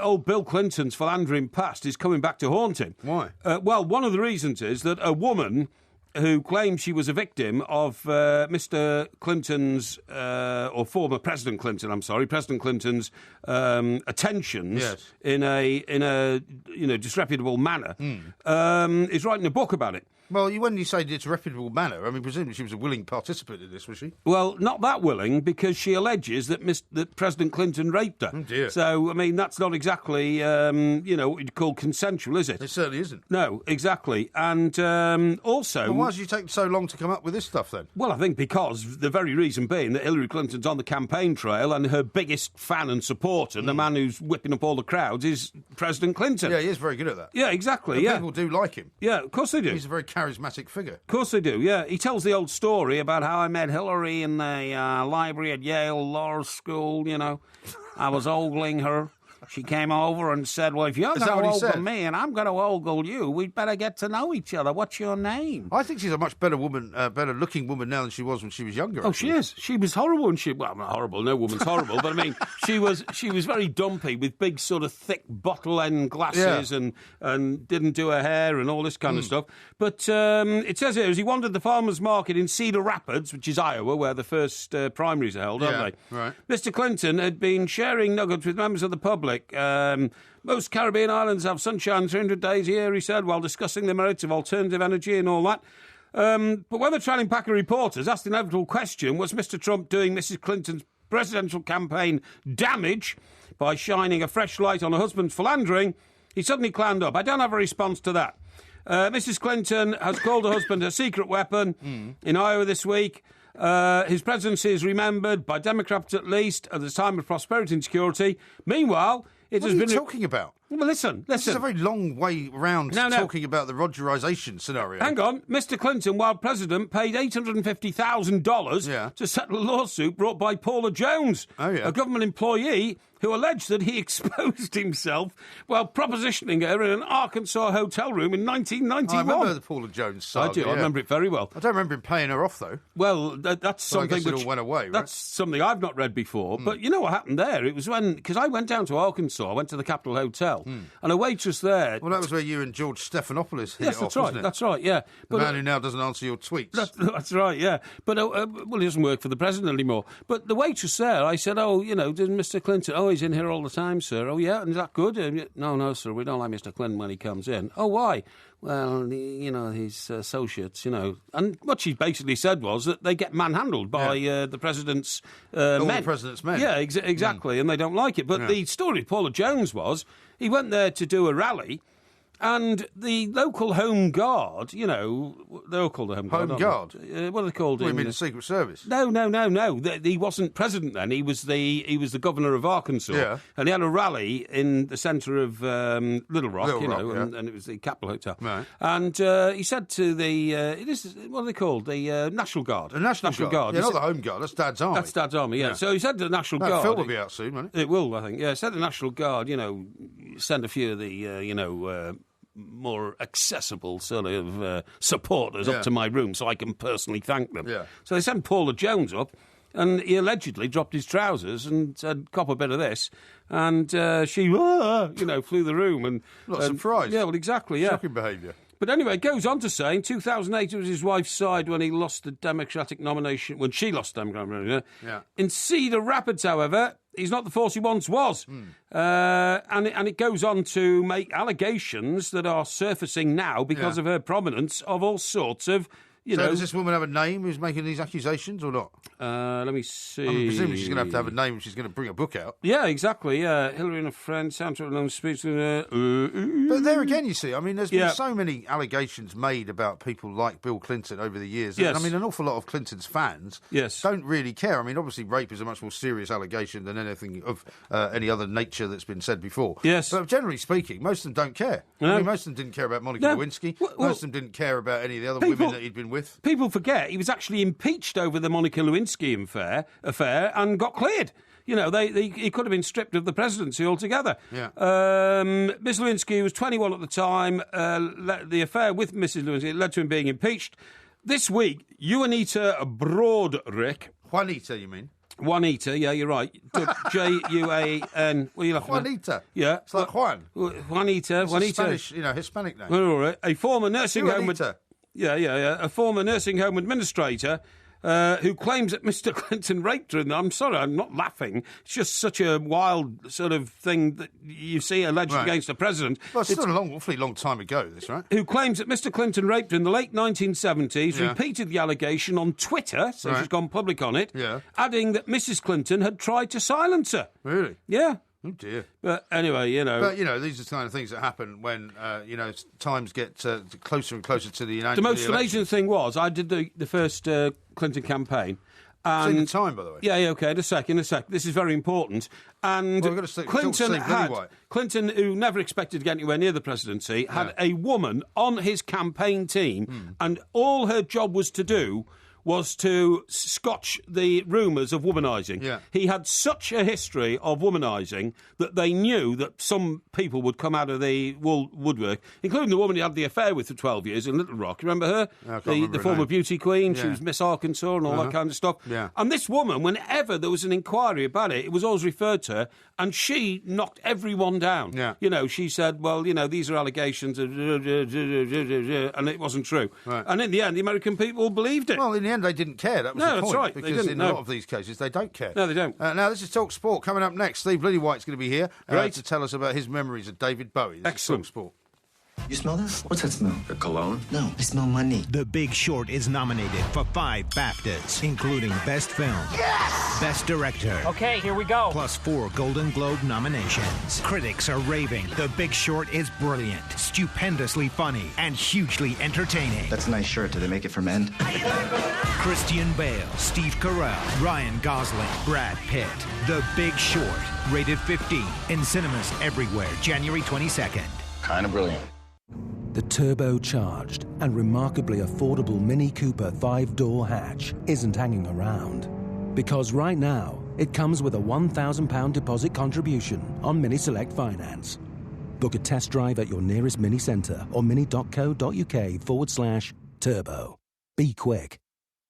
Old Bill Clinton's philandering past is coming back to haunt him. Why? Well, one of the reasons is that a woman who claimed she was a victim of Mr. Clinton's, or former President Clinton, President Clinton's attentions in a disreputable manner, is writing a book about it. Well, when you say disreputable manner, I mean, presumably she was a willing participant in this, was she? Well, not that willing, because she alleges that President Clinton raped her. Oh, dear. So, I mean, that's not exactly, what you'd call consensual, is it? It certainly isn't. No, exactly. And also... Well, why did you take so long to come up with this stuff, then? Well, I think because the very reason being that Hillary Clinton's on the campaign trail and her biggest fan and supporter, the man who's whipping up all the crowds, is President Clinton. Yeah, he is very good at that. Yeah, exactly, And people do like him. Yeah, of course they do. He's a very charismatic figure. Of course they do, yeah. He tells the old story about how I met Hillary in the library at Yale Law School, I was ogling her. She came over and said, well, if you're going to ogle me and I'm going to ogle you, we'd better get to know each other. What's your name? I think she's a much better woman, better-looking woman now than she was when she was younger. Oh, actually. She is. She was horrible when well, not horrible. No woman's horrible. But, I mean, she was very dumpy with big sort of thick bottle-end glasses and didn't do her hair and all this kind of stuff. But it says here, as he wandered the farmer's market in Cedar Rapids, which is Iowa, where the first primaries are held, aren't they? Right. Mr. Clinton had been sharing nuggets with members of the public. Most Caribbean islands have sunshine 300 days a year, he said, while discussing the merits of alternative energy and all that. But when the trailing pack of reporters asked the inevitable question, was Mr. Trump doing Mrs. Clinton's presidential campaign damage by shining a fresh light on her husband's philandering, he suddenly clammed up. I don't have a response to that. Mrs. Clinton has called her husband a secret weapon in Iowa this week. His presidency is remembered, by Democrats at least, at the time of prosperity and security. Meanwhile, it has been... What are you talking about? Well, listen. This is a very long way round talking about the Rogerisation scenario. Hang on. Mr. Clinton, while president, paid $850,000 to settle a lawsuit brought by Paula Jones, a government employee who alleged that he exposed himself while propositioning her in an Arkansas hotel room in 1991. I remember the Paula Jones saga. I do. I remember it very well. I don't remember him paying her off, though. Well, that's something I guess it all went away, right? That's something I've not read before. But you know what happened there? It was because I went down to Arkansas, I went to the Capitol Hotel, and a waitress there... Well, that was where you and George Stephanopoulos hit it off, wasn't it? That's right, yeah. The man who now doesn't answer your tweets. That's right, yeah. But, well, he doesn't work for the president anymore. But the waitress there, I said, did Mr. Clinton... Oh, he's in here all the time, sir. Oh, yeah, and is that good? No, sir, we don't like Mr. Clinton when he comes in. Oh, why? Well, his associates, And what she basically said was that they get manhandled by the president's men. The president's men. Yeah, exactly, and they don't like it. But the story of Paula Jones was he went there to do a rally, and the local Home Guard, they're all called the Home Guard. Home Guard? What are they called? What do you mean, the Secret Service? No. He wasn't president then. He was the governor of Arkansas, and he had a rally in the centre of Little Rock, and it was the Capitol Hotel. Right. And he said to what are they called? The National Guard. The National Guard. Yeah, not the Home Guard. That's Dad's Army. That's Dad's Army. Yeah. So he said to the National Guard. That film will be out soon, won't it? It will, I think. Yeah. He said to the National Guard, send a few of the more accessible sort of supporters up to my room so I can personally thank them. Yeah. So they sent Paula Jones up, and he allegedly dropped his trousers and said, cop a bit of this, and she, flew the room. And not surprised. Yeah, well, exactly, yeah. Shocking behaviour. But anyway, it goes on to say, in 2008, it was his wife's side when he lost the Democratic nomination, when she lost the Democratic nomination. Yeah. In Cedar Rapids, however, he's not the force he once was. And it goes on to make allegations that are surfacing now because of her prominence of all sorts of... Does this woman have a name who's making these accusations or not? Let me see. I mean, presumably she's going to have a name if she's going to bring a book out. Yeah, exactly, yeah. Hillary and a friend, soundtrack alone speech. But there again, you see, I mean, there's been so many allegations made about people like Bill Clinton over the years. Yes. I mean, an awful lot of Clinton's fans don't really care. I mean, obviously, rape is a much more serious allegation than anything of any other nature that's been said before. Yes. But generally speaking, most of them don't care. No. I mean, most of them didn't care about Monica Lewinsky. Most of them didn't care about any of the other women that he'd been with. People forget he was actually impeached over the Monica Lewinsky affair and got cleared. You know, he could have been stripped of the presidency altogether. Yeah. Ms Lewinsky was 21 at the time. The affair with Mrs Lewinsky led to him being impeached. This week, Juanita Broderick... Juanita, you mean? Juanita, yeah, you're right. Juan. What are you laughing at? Juanita. Yeah. It's like Juan. Juanita. It's a Spanish, Hispanic name. All right. A former nursing home... Juanita. A former nursing home administrator... who claims that Mr. Clinton raped her. And I'm sorry, I'm not laughing. It's just such a wild sort of thing that you see alleged against the president. Well, it's still awfully long time ago, this, right? Who claims that Mr. Clinton raped her in the late 1970s, repeated the allegation on Twitter, so she's gone public on it, adding that Mrs. Clinton had tried to silence her. Really? Yeah. Oh, dear. But anyway, But, these are the kind of things that happen when, times get closer and closer to the The most amazing thing was, I did the first Clinton campaign. And the time, by the way. Yeah, okay, in a sec. This is very important. And we've got to Clinton, who never expected to get anywhere near the presidency, had a woman on his campaign team, and all her job was to do was to scotch the rumours of womanising. Yeah. He had such a history of womanising that they knew that some people would come out of the woodwork, including the woman he had the affair with for 12 years in Little Rock. You remember her? The former beauty queen. She was Miss Arkansas and all that kind of stuff. Yeah. And this woman, whenever there was an inquiry about it, it was always referred to her, and she knocked everyone down. Yeah. She said, well, these are allegations, and it wasn't true. Right. And in the end, the American people believed it. Well, in the end, they didn't care. That was the point. That's right. Because in a lot of these cases, they don't care. No, they don't. Now, this is Talk Sport. Coming up next, Steve Lillywhite's going to be here Great. to tell us about his memories of David Bowie. This Excellent. Is Talk Sport. You smell that? What's that smell? The cologne? No, I smell money. The Big Short is nominated for 5 BAFTAs, including Best Film, Best Director. Okay, here we go. Plus 4 Golden Globe nominations. Critics are raving. The Big Short is brilliant, stupendously funny, and hugely entertaining. That's a nice shirt. Do they make it for men? Christian Bale, Steve Carell, Ryan Gosling, Brad Pitt. The Big Short, rated 15, in cinemas everywhere, January 22nd. Kind of brilliant. The turbocharged and remarkably affordable Mini Cooper 5-door hatch isn't hanging around. Because right now, it comes with a £1,000 deposit contribution on Mini Select Finance. Book a test drive at your nearest Mini Centre or mini.co.uk/turbo. Be quick.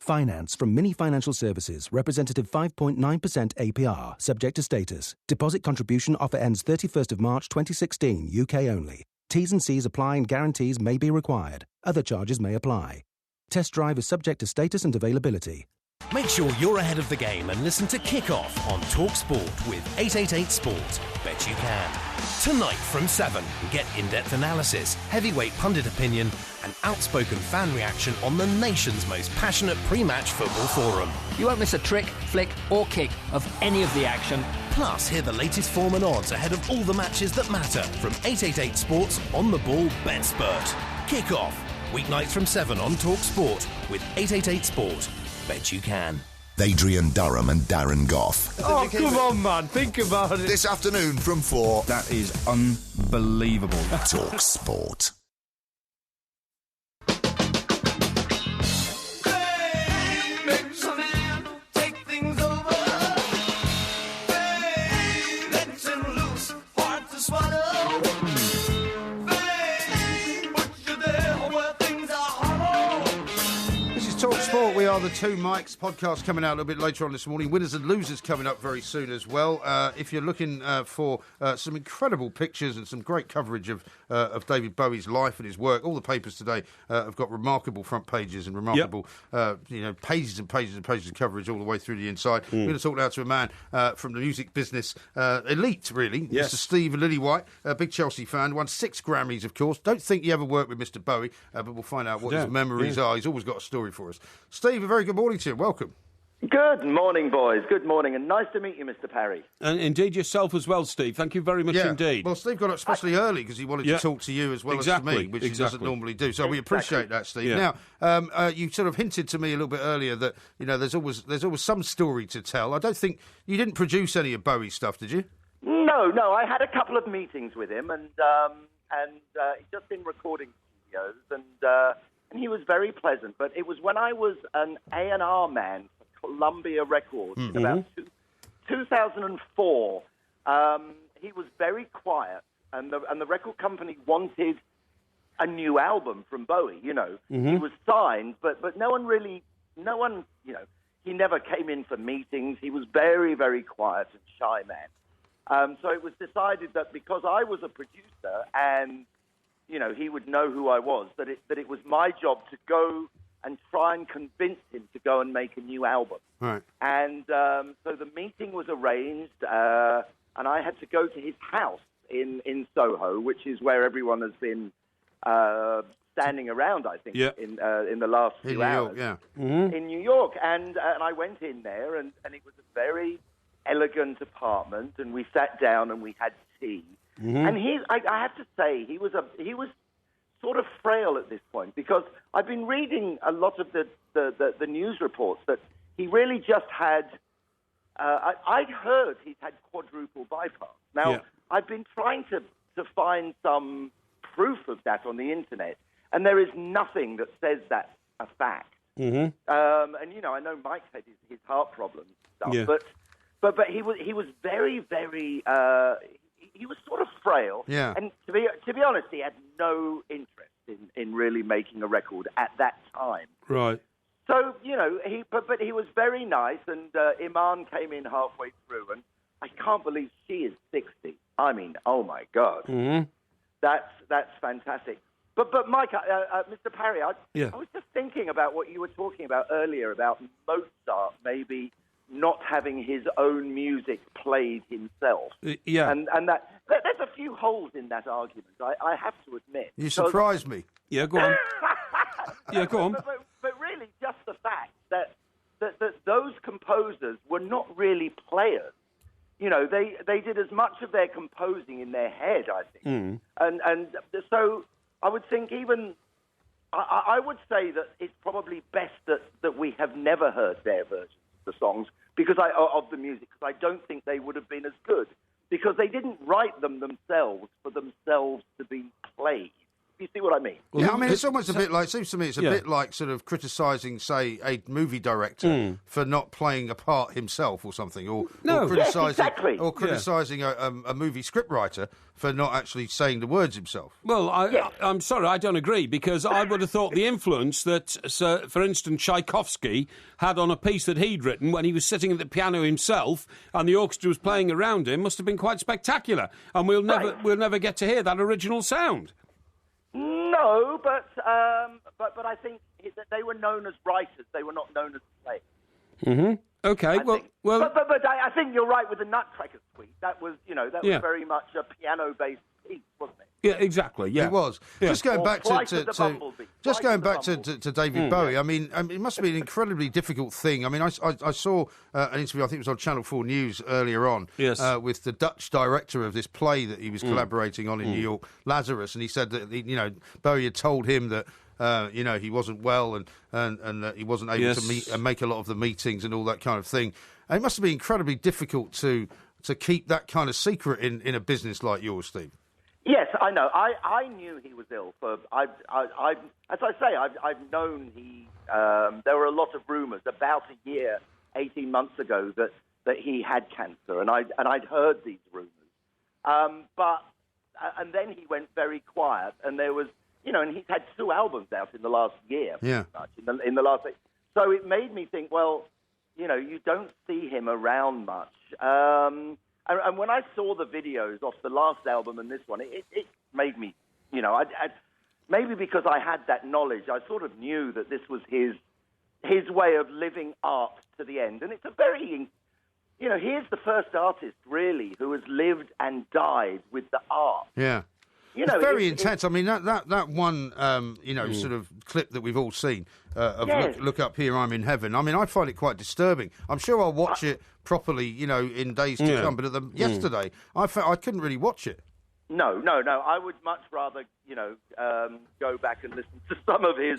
Finance from Mini Financial Services. Representative 5.9% APR. Subject to status. Deposit contribution offer ends 31st of March 2016. UK only. T's and C's apply and guarantees may be required. Other charges may apply. Test drive is subject to status and availability. Make sure you're ahead of the game and listen to Kick-Off on Talk Sport with 888 Sport. Bet you can. Tonight from 7, get in-depth analysis, heavyweight pundit opinion, and outspoken fan reaction on the nation's most passionate pre-match football forum. You won't miss a trick, flick, or kick of any of the action. Plus, hear the latest form and odds ahead of all the matches that matter from 888 Sports On The Ball Bet Spurt. Kick-Off, weeknights from 7 on Talk Sport with 888 Sport. Bet you can. Adrian Durham and Darren Goff. Oh, come on, man. Think about it. This afternoon from 4. That is unbelievable. Talk Sport. We are the Two Mics podcast coming out a little bit later on this morning. Winners and losers coming up very soon as well. If you're looking for some incredible pictures and some great coverage of David Bowie's life and his work, all the papers today have got remarkable front pages and remarkable pages and pages and pages of coverage all the way through the inside. We're going to talk now to a man from the music business elite, really. Yes. Mr. Steve Lillywhite, a big Chelsea fan, won 6 Grammys, of course. Don't think he ever worked with Mr. Bowie, but we'll find out what his memories are. He's always got a story for us. Steve, a very good morning to you. Welcome. Good morning, boys. Good morning, and nice to meet you, Mr. Parry. And indeed yourself as well, Steve. Thank you very much indeed. Well, Steve got up especially early because he wanted to talk to you as well as to me, which he doesn't normally do. So we appreciate that, Steve. Yeah. Now, you sort of hinted to me a little bit earlier that there's always some story to tell. I don't think you didn't produce any of Bowie's stuff, did you? No. I had a couple of meetings with him, and he's just in recording studios, and and he was very pleasant. But it was when I was an A&R man for Columbia Records in about 2004. He was very quiet, and the record company wanted a new album from Bowie. You know, he was signed, but no one. You know, he never came in for meetings. He was very, very quiet and shy man. So it was decided that because I was a producer and, you know, he would know who I was, that it was my job to go and try and convince him to go and make a new album. Right. And so the meeting was arranged, and I had to go to his house in Soho, which is where everyone has been standing around, I think, in the last few hours. In New York. And I went in there, and it was a very elegant apartment, and we sat down and we had tea. And I have to say, he was sort of frail at this point, because I've been reading a lot of the news reports that he really just had, I'd heard he's had quadruple bypass. Now, I've been trying to find some proof of that on the internet, and there is nothing that says that's a fact. And, you know, I know Mike's had his heart problems and stuff, but he was very, very, he was sort of frail. Yeah. And to be honest, he had no interest in really making a record at that time. Right. So, you know, but he was very nice, and Iman came in halfway through, and I can't believe she is 60. I mean, oh my God. That's fantastic. But Mike, Mr. Parry, I was just thinking about what you were talking about earlier about Mozart maybe not having his own music played himself. And that there's a few holes in that argument, I have to admit. You surprised me. Yeah, go on. Go on. But really, just the fact that those composers were not really players. You know, they did as much of their composing in their head, I think. And so I would think I would say that it's probably best that we have never heard their versions of the songs of the music, because I don't think they would have been as good, because they didn't write them themselves for themselves to be played. You see what I mean? Yeah, I mean, it's almost a bit like, it seems to me it's a bit like sort of criticising, say, a movie director for not playing a part himself or something, or criticising a movie scriptwriter for not actually saying the words himself. Well, I'm sorry, I don't agree, because I would have thought the influence that, for instance, Tchaikovsky had on a piece that he'd written when he was sitting at the piano himself and the orchestra was playing around him must have been quite spectacular, and we'll never get to hear that original sound. No, but I think that they were known as writers. They were not known as players. Okay, well... But I think you're right with the Nutcracker Suite. That was, was very much a piano-based piece, wasn't it? Yeah, exactly. Yeah, it was. Yeah. Just going back to David Bowie. I mean, it must have been an incredibly difficult thing. I mean, I saw an interview. I think it was on Channel 4 News earlier on. Yes. With the Dutch director of this play that he was collaborating on in New York, Lazarus, and he said that Bowie had told him that. He wasn't well and that he wasn't able to meet and make a lot of the meetings and all that kind of thing. And it must have been incredibly difficult to keep that kind of secret in a business like yours, Steve. Yes, I know. I knew he was ill. As I say, I've known he. There were a lot of rumours about a year, 18 months ago that he had cancer, and I'd heard these rumours. And then he went very quiet, and there was. And he's had 2 albums out in the last year, pretty much, in the last. So it made me think, well, you don't see him around much. And when I saw the videos off the last album and this one, it made me, maybe because I had that knowledge, I sort of knew that this was his way of living art to the end. And it's a very, he's the first artist, really, who has lived and died with the art. Yeah. It's very intense. I mean, that one, sort of clip that we've all seen of Look Up Here, I'm in Heaven. I mean, I find it quite disturbing. I'm sure I'll watch it properly, in days to come. But yesterday, I couldn't really watch it. No. I would much rather, go back and listen to some of his,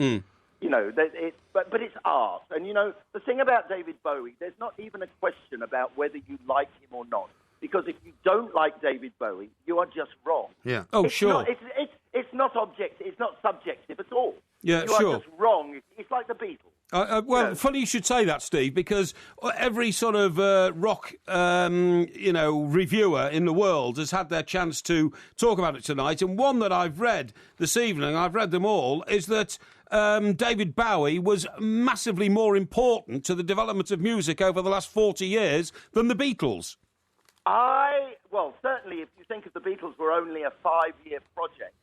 but it's art. And, the thing about David Bowie, there's not even a question about whether you like him or not. Because if you don't like David Bowie, you are just wrong. Yeah. Oh, sure. It's not objective. It's not subjective at all. Yeah, you sure. are just wrong. It's like the Beatles. Funny you should say that, Steve, because every sort of rock, reviewer in the world has had their chance to talk about it tonight. And one that I've read this evening, I've read them all, is that David Bowie was massively more important to the development of music over the last 40 years than the Beatles. Certainly, if you think of the Beatles were only a 5-year project,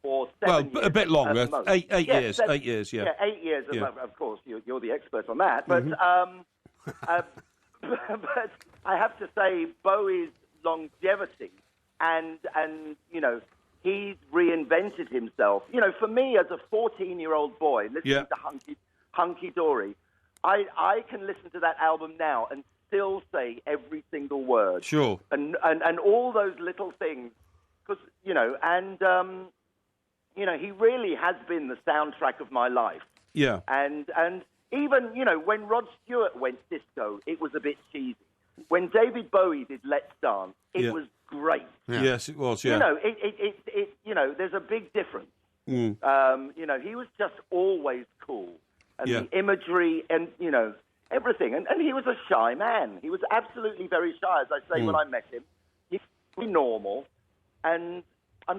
or 7 years. A bit longer. 8 years. 8 years, yeah. Yeah, 8 years. Yeah. Of course, you're the expert on that. But, but I have to say, Bowie's longevity and he's reinvented himself. For me, as a 14-year-old boy, listening to Hunky Dory, I can listen to that album now and still say every single word. Sure. And all those little things. Because, he really has been the soundtrack of my life. Yeah. And even, when Rod Stewart went disco, it was a bit cheesy. When David Bowie did Let's Dance, it was great. Yeah. Yes, it was, yeah. There's a big difference. Mm. He was just always cool. And Yeah. the imagery and, everything. And he was a shy man. He was absolutely very shy, as I say, when I met him. He was normal. And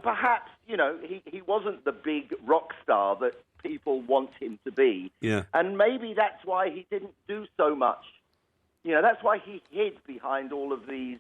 perhaps, he wasn't the big rock star that people want him to be. Yeah. And maybe that's why he didn't do so much. That's why he hid behind all of these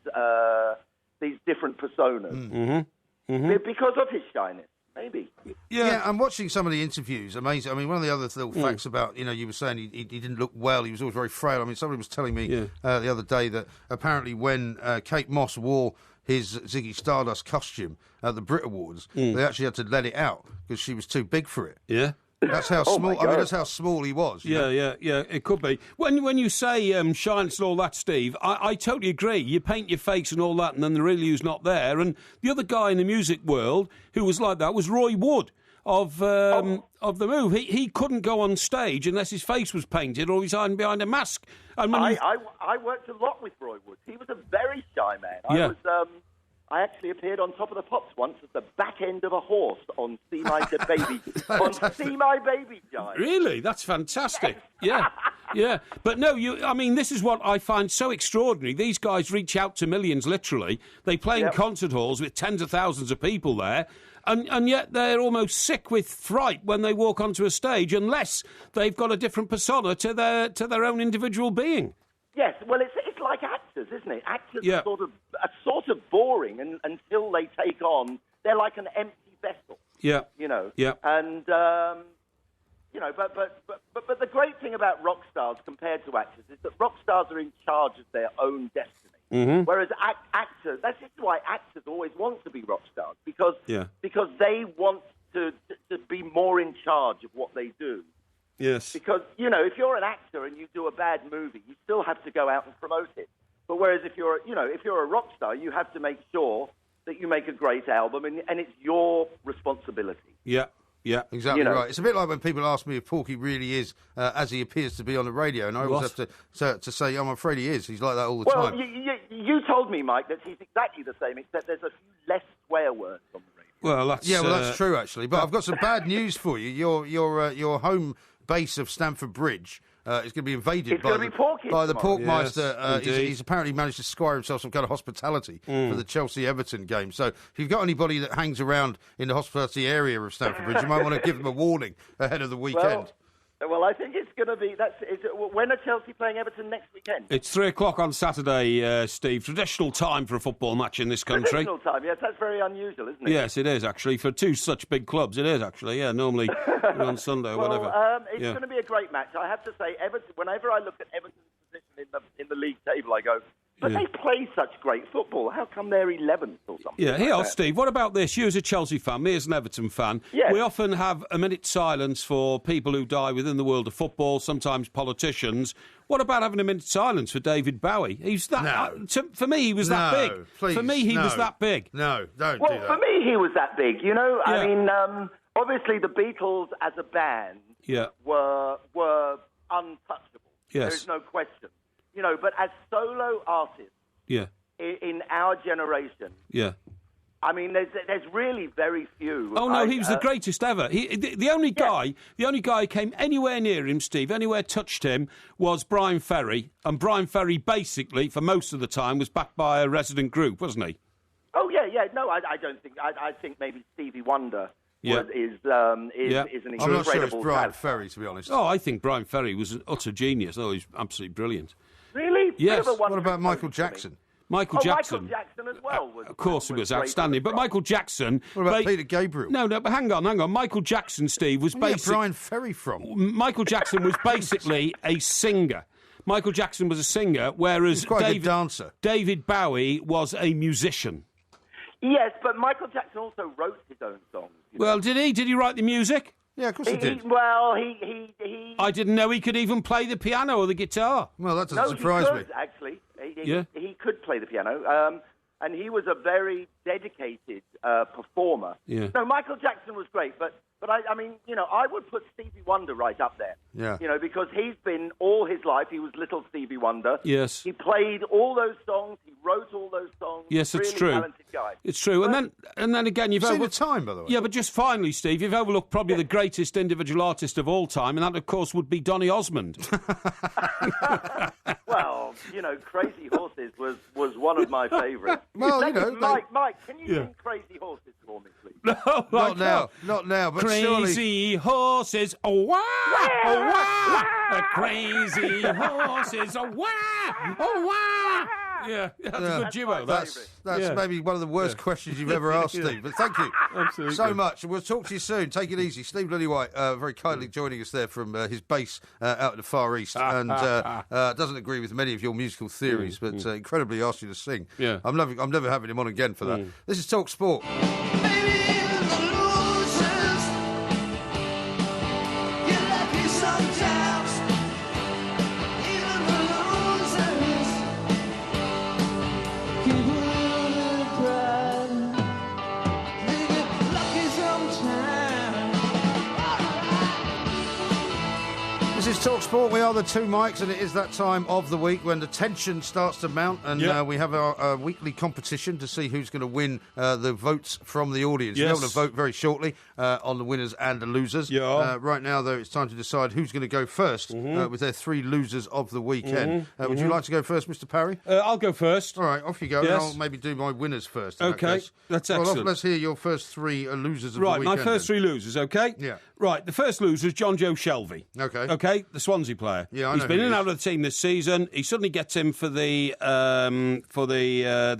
different personas. Mm-hmm. Mm-hmm. Because of his shyness, maybe. Yeah, I'm watching some of the interviews. Amazing. I mean, one of the other little facts about, you were saying he didn't look well. He was always very frail. I mean, somebody was telling me the other day that apparently when Kate Moss wore his Ziggy Stardust costume at the Brit Awards, they actually had to let it out because she was too big for it. Yeah. That's how small. I mean, that's how small he was. Yeah. It could be. When you say shyness and all that, Steve, I totally agree. You paint your face and all that, and then the real you's not there. And the other guy in the music world who was like that was Roy Wood of the Move. He couldn't go on stage unless his face was painted or he's hiding behind a mask. And I worked a lot with Roy Wood. He was a very shy man. I actually appeared on Top of the Pops once at the back end of a horse on See My Baby. See My Baby Jive. Really? That's fantastic. Yeah. Yeah. But no, this is what I find so extraordinary. These guys reach out to millions, literally. They play in concert halls with tens of thousands of people there. And yet they're almost sick with fright when they walk onto a stage unless they've got a different persona to their own individual being. Yes, well, it's like actors, isn't it? Actors are sort of boring until they take on. They're like an empty vessel. Yeah. Yeah. And but the great thing about rock stars compared to actors is that rock stars are in charge of their own destiny. Mm-hmm. Whereas actors, that's just why actors always want to be rock stars because they want to be more in charge of what they do. Yes. Because, if you're an actor and you do a bad movie, you still have to go out and promote it. But whereas if you're a rock star, you have to make sure that you make a great album and it's your responsibility. Yeah. Yeah, exactly right. It's a bit like when people ask me if Porky really is as he appears to be on the radio, and I always have to say, I'm afraid he is. He's like that all the time. Well, you told me, Mike, that he's exactly the same, except there's a few less swear words on the radio. Well, that's true actually. But I've got some bad news for you. Your home base of Stamford Bridge is going to be invaded by the Porkmeister. Yes, he's apparently managed to squire himself some kind of hospitality for the Chelsea-Everton game. So if you've got anybody that hangs around in the hospitality area of Stamford Bridge, you might want to give them a warning ahead of the weekend. Well, I think it's going to be... when are Chelsea playing Everton next weekend? It's 3 o'clock on Saturday, Steve. Traditional time for a football match in this country. Traditional time, yes. That's very unusual, isn't it? Yes, it is, actually. For two such big clubs, it is, actually. Yeah, normally on Sunday or whatever. It's going to be a great match. I have to say, Everton. Whenever I look at Everton's position in the league table, I go... But they play such great football. How come they're 11th or something? Yeah, here, Steve, what about this? You as a Chelsea fan, me as an Everton fan, we often have a minute's silence for people who die within the world of football, sometimes politicians. What about having a minute's silence for David Bowie? He's that. For me, he was that big. Please, for me, he was that big. No, don't do that. Well, for me, he was that big. I mean, obviously the Beatles as a band were untouchable. Yes. There's no question. But as solo artists in our generation, I mean, there's really very few. Oh no, he was the greatest ever. The only guy who came anywhere near him, Steve, anywhere touched him, was Brian Ferry, and Brian Ferry basically, for most of the time, was backed by a resident group, wasn't he? Oh yeah. No, I don't think. I think maybe Stevie Wonder. Yeah. Is an incredible I'm not sure it's Brian talent. Ferry, to be honest. Oh, I think Brian Ferry was an utter genius. Oh, he's absolutely brilliant. Really? Yes. What about Michael Jackson? Michael Jackson as well. Of course, he was outstanding. But Michael Jackson... What about Peter Gabriel? No, but hang on. Michael Jackson, Steve, was basically... Where's Brian Ferry from? Michael Jackson was basically a singer. Michael Jackson was a singer, whereas He's quite a good dancer. David Bowie was a musician. Yes, but Michael Jackson also wrote his own songs. Well, did he? Did he write the music? Yeah, of course he did. He... I didn't know he could even play the piano or the guitar. Well, that doesn't surprise me. Actually. He could play the piano, and he was a very dedicated performer. Yeah. No, Michael Jackson was great, but I mean, I would put Stevie Wonder right up there. Yeah. Because he's been all his life, he was little Stevie Wonder. Yes. He played all those songs, he wrote all those songs. Yes, it's really true. Talented guy. It's true. And then again, you've seen the time, by the way. Yeah, but just finally, Steve, you've overlooked probably the greatest individual artist of all time, and that, of course, would be Donny Osmond. Well, Crazy Horses was one of my favourites. Well, Mike, can you sing Crazy Horses for me, please? No, not now. But Crazy horses, oh wah, oh wah, crazy horses, oh wah, oh wah. Yeah, that's a good duo. That's maybe one of the worst questions you've ever asked, Steve. But thank you so much. We'll talk to you soon. Take it easy. Steve Lillywhite, very kindly joining us there from his base out in the Far East, and doesn't agree with many of your musical theories, but incredibly asked you to sing. Yeah. I'm never having him on again for that. This is Talk Sport. This is Talk Sport. We are the two Mikes, and it is that time of the week when the tension starts to mount, and we have our weekly competition to see who's going to win the votes from the audience. Yes. We're going to vote very shortly on the winners and the losers. Yeah. Right now, though, it's time to decide who's going to go first with their three losers of the weekend. Would you like to go first, Mr. Parry? I'll go first. All right, off you go. Yes. And I'll maybe do my winners first. Okay, that's excellent. Let's hear your first three losers of the weekend. Right, my first three losers, okay? Yeah. Right, the first loser is John Joe Shelvey. Okay. Okay, the Swansea player. Yeah, I know He's been who in he and out of the team this season. He suddenly gets in for the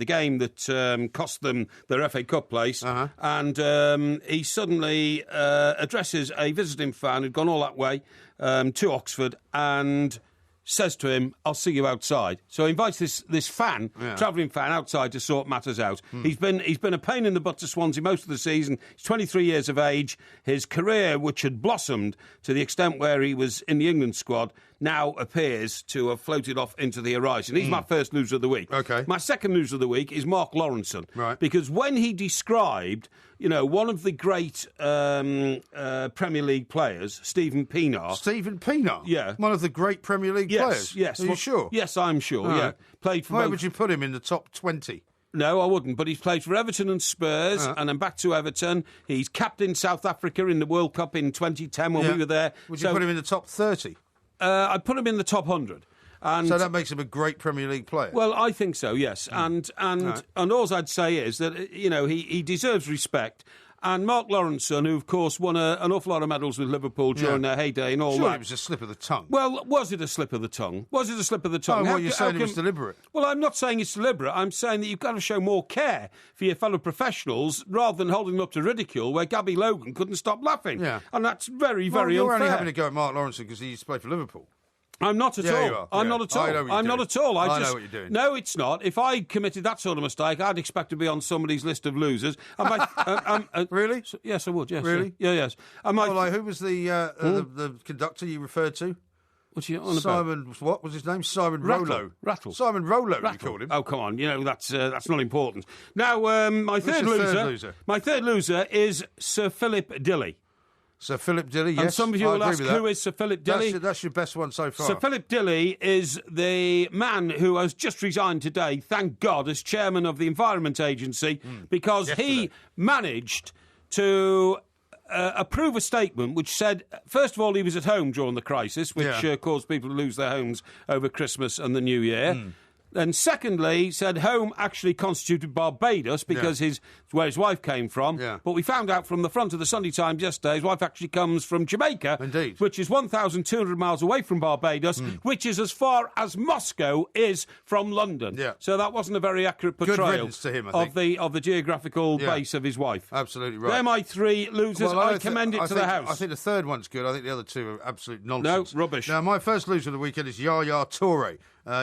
game that cost them their FA Cup place, and he suddenly addresses a visiting fan who'd gone all that way to Oxford and says to him, "I'll see you outside." So he invites this fan, travelling fan, outside to sort matters out. He's been a pain in the butt to Swansea most of the season. He's 23 years of age. His career, which had blossomed to the extent where he was in the England squad, now appears to have floated off into the horizon. He's my first loser of the week. Okay. My second loser of the week is Mark Lawrenson. Right. Because when he described, one of the great Premier League players, Stephen Pienaar. Stephen Pienaar? Yeah. One of the great Premier League players? Yes. Are you sure? Yes, I'm sure, yeah. Played for Why would you put him in the top 20? No, I wouldn't, but he's played for Everton and Spurs, and then back to Everton. He's captained South Africa in the World Cup in 2010 when we were there. Would you put him in the top 30? I'd put him in the top 100. And so that makes him a great Premier League player? Well, I think so, yes. And all I'd say is that, he deserves respect. And Mark Lawrenson, who, of course, won an awful lot of medals with Liverpool during their heyday and all that. It was a slip of the tongue. Well, was it a slip of the tongue? Was it a slip of the tongue? Oh, what, you're saying it was deliberate? Well, I'm not saying it's deliberate. I'm saying that you've got to show more care for your fellow professionals rather than holding them up to ridicule where Gabby Logan couldn't stop laughing. Yeah. And that's very, very unfair. You're only having to go at Mark Lawrenson because he used to play for Liverpool. I'm not at all. You are. I'm not at all. I'm not at all. I know what you're doing. No, it's not. If I committed that sort of mistake, I'd expect to be on somebody's list of losers. Really? Yes, I would. Yes. Really? Yeah, yes. Who was the conductor you referred to? What's he on Simon, about? what was his name? Simon Rollo. Rattle. Simon Rollo, you called him. Oh, come on. That's not important. Now, my third loser is Sir Philip Dilley. Sir Philip Dilley, yes. And some of you will ask, who is Sir Philip Dilley? That's your best one so far. Sir Philip Dilley is the man who has just resigned today, thank God, as chairman of the Environment Agency, because he managed to approve a statement which said, first of all, he was at home during the crisis, which caused people to lose their homes over Christmas and the New Year. Then, secondly, said home actually constituted Barbados because where his wife came from. But we found out from the front of the Sunday Times yesterday, his wife actually comes from Jamaica, which is 1,200 miles away from Barbados, which is as far as Moscow is from London. So that wasn't a very accurate portrayal to him, I think. of the geographical base of his wife. Absolutely right. They're my three losers. Well, I commend it to the House. I think the third one's good. I think the other two are absolute nonsense. No, rubbish. Now, my first loser of the weekend is Yaya Toure.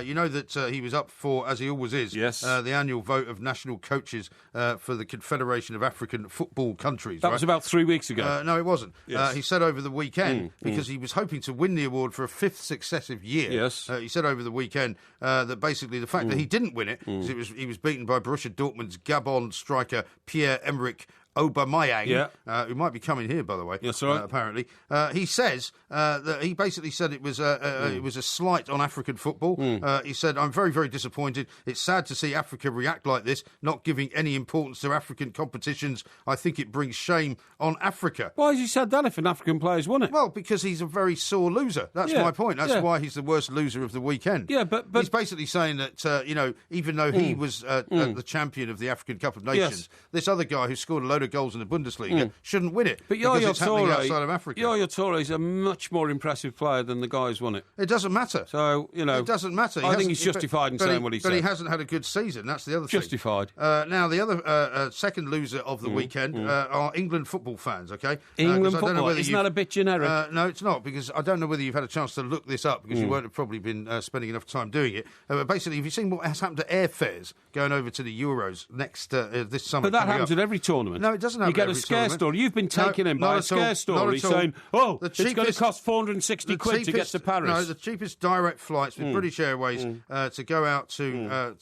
You know that he was up for, as he always is, the annual vote of national coaches for the Confederation of African Football Countries. That was about 3 weeks ago. No, it wasn't. He said over the weekend, because he was hoping to win the award for a fifth successive year. He said over the weekend that basically the fact that he didn't win it, because he was beaten by Borussia Dortmund's Gabon striker Pierre-Emerick Aubameyang, who might be coming here, by the way. Yes, right. Apparently, he says that he basically said it was a slight on African football. He said, "I'm very, very disappointed. It's sad to see Africa react like this, not giving any importance to African competitions. I think it brings shame on Africa." Why has he said that if an African player's won it? Well, because he's a very sore loser. That's my point. That's why he's the worst loser of the weekend. Yeah, but he's basically saying that even though he was the champion of the African Cup of Nations, this other guy who scored a load of goals in the Bundesliga shouldn't win it, but because it's happening outside of Africa. Yaya Toure is a much more impressive player than the guy who's won it. It doesn't matter. So, it doesn't matter. I think he's justified in saying what he said. But he hasn't had a good season. That's the other thing. Justified. Now, the other second loser of the weekend are England football fans, OK? England football? Isn't that a bit generic? No, it's not, because I don't know whether you've had a chance to look this up, because you won't have probably been spending enough time doing it. But basically, have you seen what has happened to airfares going over to the Euros next this summer? But that happens at every tournament. No, it doesn't happen You get every a scare tournament. story. You've been taken in by a scare story saying, it's going to cost 460 quid to get to Paris. No, the cheapest direct flights with British Airways to go out to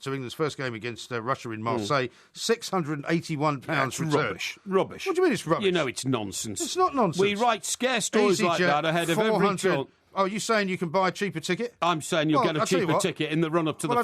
England's first game against Russia in Marseille, £681 return. Rubbish. What do you mean it's rubbish? You know it's nonsense. It's not nonsense. We write scare stories like that ahead of every tournament. Oh, you saying you can buy a cheaper ticket? I'm saying you'll get a cheaper ticket in the run-up to the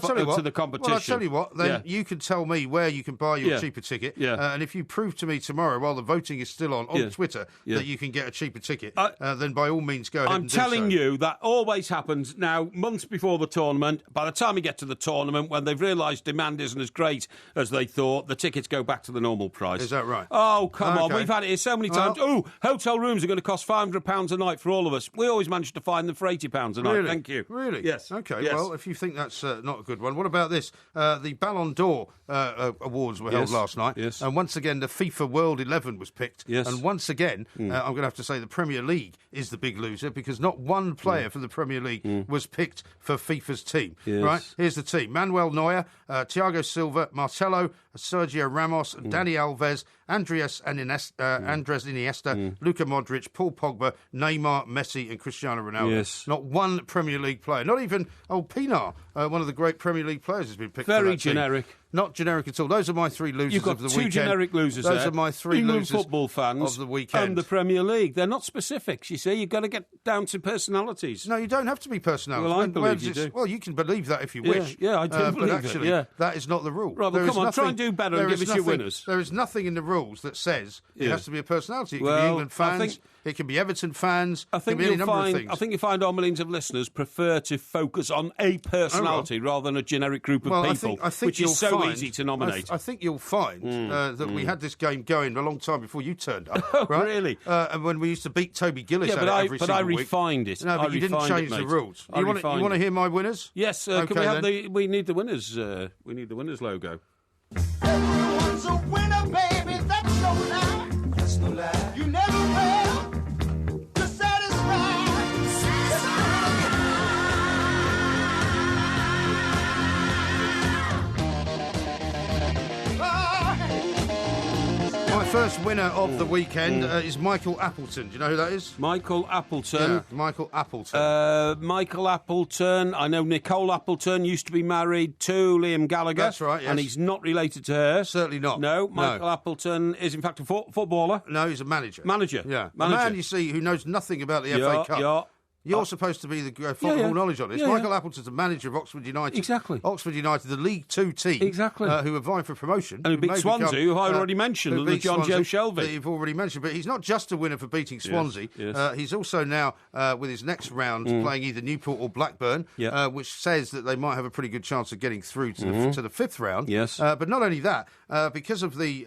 competition. Well, I'll tell you what, then you can tell me where you can buy your cheaper ticket. And if you prove to me tomorrow, while the voting is still on Twitter, that you can get a cheaper ticket, then by all means go ahead and do so. I'm telling you, that always happens now, months before the tournament. By the time we get to the tournament, when they've realised demand isn't as great as they thought, the tickets go back to the normal price. Is that right? Oh, come on. We've had it here so many times. Hotel rooms are going to cost £500 a night for all of us. We always manage to find them for £80 a night. Really? Thank you. Really? Yes. Okay, yes. Well, if you think that's not a good one, what about this? The Ballon d'Or awards were held last night. Yes. And once again, the FIFA World 11 was picked. Yes. And once again, I'm going to have to say the Premier League is the big loser, because not one player from the Premier League was picked for FIFA's team. Yes. Right? Here's the team. Manuel Neuer, Thiago Silva, Marcelo, Sergio Ramos, Dani Alves, Andres Iniesta, Luka Modric, Paul Pogba, Neymar, Messi and Cristiano Ronaldo. Yes. Not one Premier League player, not even Pinar, one of the great Premier League players, has been picked for Very that team. generic. Not generic at all. Those are my three losers You've got of the two weekend. generic losers Those there. are my three England losers football fans of the weekend. And the Premier League. They're not specifics, you see. You've got to get down to personalities. No, you don't have to be personalities. Well, I believe you do. Well, you can believe that if you wish. Yeah, I do believe but actually, that is not the rule. Right, well, come on, try and do better and give us your winners. There is nothing in the rules that says it has to be a personality. It can be England fans, it can be Everton fans, it can be any number of things. I think you find our millions of listeners prefer to focus on a personality rather than a generic group of people, I think which is so easy to nominate. I think you'll find that we had this game going a long time before you turned up. Oh, right? Really? And when we used to beat Toby Gillis every single week. But I refined it. No, but you didn't change the rules. You want to hear my winners? Yes. Can we have we need the winners. We need the winners logo. Everyone's a winner, baby. That's no lie. That's no lie. You never fail to satisfy. My first winner of the weekend is Michael Appleton. Do you know who that is? Michael Appleton. Yeah, Michael Appleton. Michael Appleton. I know Nicole Appleton used to be married to Liam Gallagher. That's right, yes. And he's not related to her. Certainly not. No, Michael Appleton is in fact a footballer. No, he's a manager. Manager. Yeah. Manager. A man, you see, who knows nothing about the FA Cup. Yeah. You're supposed to be the font of all knowledge on this. Michael Appleton's the manager of Oxford United. Exactly. Oxford United, the League Two team. Exactly. Who are vying for promotion. And who beat Swansea, who I already mentioned, the John Joe Shelby. That you've already mentioned. But he's not just a winner for beating Swansea. Yes. He's also now, with his next round, playing either Newport or Blackburn, which says that they might have a pretty good chance of getting through to the fifth round. Yes. But not only that, because of the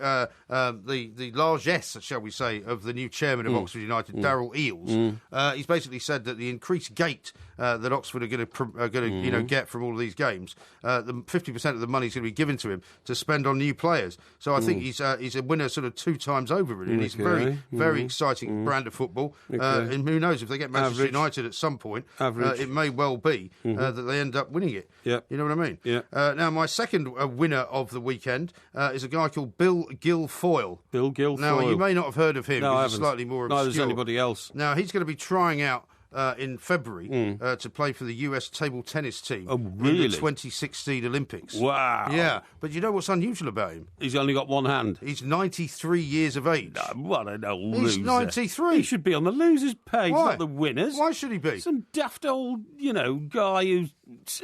largesse, shall we say, of the new chairman of Oxford United, Darryl Eales, he's basically said that the increased gate that Oxford are going to get from all of these games, the 50% of the money is going to be given to him to spend on new players. So I think he's a winner sort of 2 times over, really. And he's a very, very exciting brand of football. And who knows, if they get Manchester United at some point, it may well be that they end up winning it. Yep. You know what I mean? Yeah. Now, my second winner of the weekend is a guy called Bill Guilfoyle. Bill Guilfoyle. Now, you may not have heard of him. No, he's slightly more obscure. Neither does anybody else. Now, he's going to be trying out in February to play for the US table tennis team in the 2016 Olympics. Wow. Yeah, but you know what's unusual about him? He's only got one hand. He's 93 years of age. What an old He's loser. 93. He should be on the losers' page, Why? not the winners. Why should he be? Some daft old, guy who's...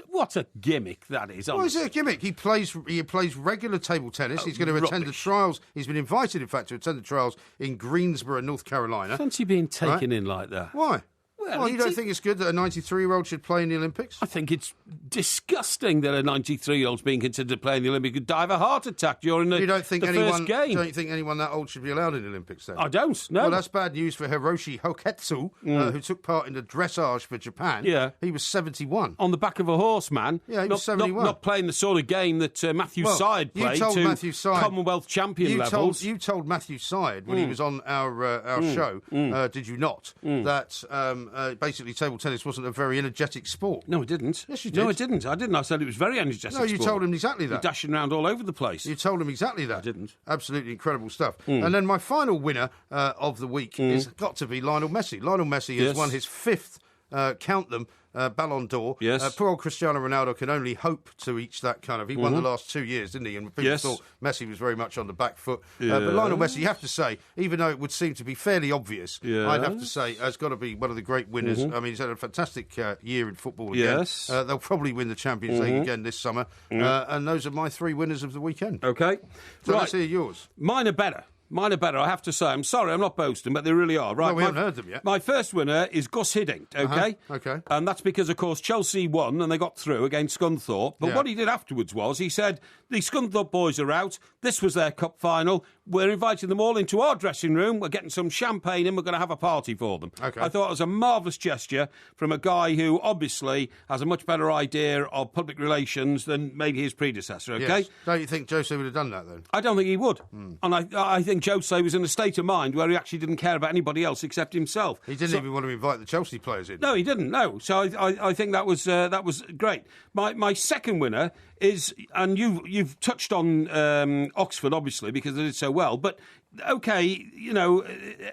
What a gimmick that is. Why is it a gimmick? He plays regular table tennis. He's going to attend the trials. He's been invited, in fact, to attend the trials in Greensboro, North Carolina. Fancy being taken in like that. Why? Well, you don't think it's good that a 93-year-old should play in the Olympics? I think it's disgusting that a 93-year-old's being considered to play in the Olympics could die of a heart attack during the first game. Don't you think anyone that old should be allowed in the Olympics then? I don't, no. Well, that's bad news for Hiroshi Hoketsu, who took part in the dressage for Japan. Yeah. He was 71. On the back of a horse, man. Yeah, he was 71. Not playing the sort of game that Matthew Syed played to Commonwealth champion levels. You told Matthew Syed when he was on our show, did you not, that basically table tennis wasn't a very energetic sport. No, it didn't. Yes, you did. No, it didn't. I didn't. I said it was very energetic No, you sport. told him exactly that. You're dashing around all over the place. You told him exactly that. I didn't. Absolutely incredible stuff. And then my final winner of the week has got to be Lionel Messi. Lionel Messi has won his 5th, count them, Ballon d'Or. Yes. Poor old Cristiano Ronaldo can only hope to reach that kind of... He won the last 2 years, didn't he? And people thought Messi was very much on the back foot. But Lionel Messi, you have to say, even though it would seem to be fairly obvious, I'd have to say, has got to be one of the great winners. I mean, he's had a fantastic year in football again. Yes. They'll probably win the Champions League again this summer. And those are my 3 winners of the weekend. Okay. So let's hear yours. Mine are better. I have to say. I'm sorry, I'm not boasting, but they really are. Right, no, we haven't heard them yet. My first winner is Gus Hiddink, okay? Okay. And that's because, of course, Chelsea won and they got through against Scunthorpe. But what he did afterwards was he said, the Scunthorpe boys are out. This was their cup final. We're inviting them all into our dressing room. We're getting some champagne and we're going to have a party for them. Okay. I thought it was a marvellous gesture from a guy who obviously has a much better idea of public relations than maybe his predecessor, okay? Yes. Don't you think Jose would have done that, then? I don't think he would. And I think Jose was in a state of mind where he actually didn't care about anybody else except himself. He didn't even want to invite the Chelsea players in. No, he didn't, no. So I think that was great. My second winner is, and you've touched on Oxford, obviously, because they did so well, but... OK,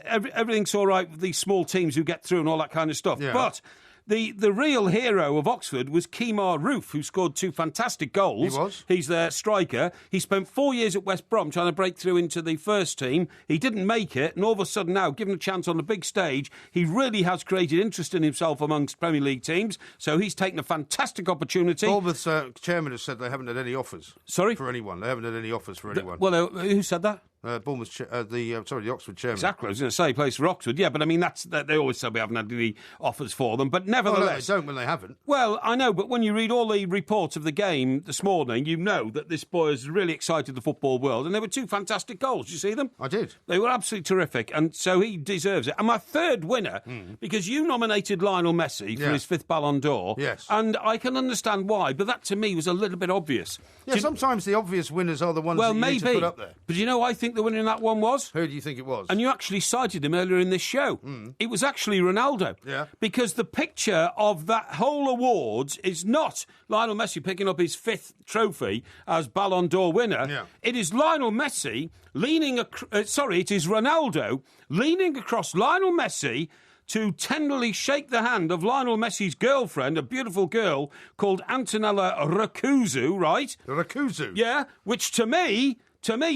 everything's all right with these small teams who get through and all that kind of stuff. Yeah. But the real hero of Oxford was Kemar Roof, who scored 2 fantastic goals. He was. He's their striker. He spent 4 years at West Brom trying to break through into the first team. He didn't make it, and all of a sudden now, given a chance on the big stage, he really has created interest in himself amongst Premier League teams. So he's taken a fantastic opportunity. Bournemouth's chairman has said they haven't had any offers. Sorry? For anyone. They haven't had any offers for anyone. Well, who said that? Bournemouth's the Oxford chairman. Exactly, I was going to say he plays for Oxford, yeah, but I mean, they always say we haven't had any offers for them, but nevertheless... Well, no, they don't when they haven't. Well, I know, but when you read all the reports of the game this morning, you know that this boy has really excited the football world, and there were 2 fantastic goals. Did you see them? I did. They were absolutely terrific, and so he deserves it. And my third winner, because you nominated Lionel Messi for his 5th Ballon d'Or, yes, and I can understand why, but that to me was a little bit obvious. Yeah, sometimes the obvious winners are the ones that you need to put up there. But I think the winner in that one was? Who do you think it was? And you actually cited him earlier in this show. It was actually Ronaldo. Yeah. Because the picture of that whole awards is not Lionel Messi picking up his 5th trophy as Ballon d'Or winner. Yeah. It is Lionel Messi it is Ronaldo leaning across Lionel Messi to tenderly shake the hand of Lionel Messi's girlfriend, a beautiful girl called Antonella Rakuzu, right? Rakuzu? Yeah, which to me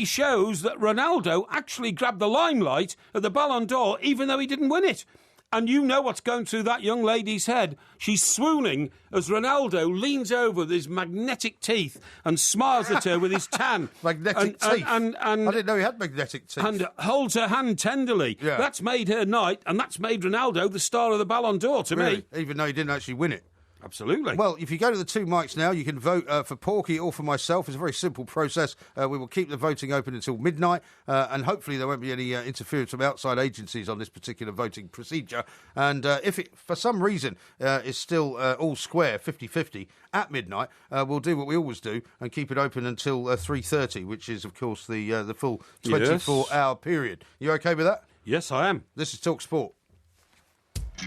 shows that Ronaldo actually grabbed the limelight at the Ballon d'Or, even though he didn't win it. And you know what's going through that young lady's head. She's swooning as Ronaldo leans over with his magnetic teeth and smiles at her with his tan. Magnetic teeth? I didn't know he had magnetic teeth. And holds her hand tenderly. Yeah. That's made her night, and that's made Ronaldo the star of the Ballon d'Or to me. Even though he didn't actually win it. Absolutely. Well, if you go to the two mics now, you can vote for Porky or for myself. It's a very simple process. We will keep the voting open until midnight, and hopefully there won't be any interference from outside agencies on this particular voting procedure. And if it, for some reason, is still all square, 50-50, at midnight, we'll do what we always do and keep it open until 3:30, which is, of course, the full 24-hour period. You OK with that? Yes, I am. This is Talk Sport.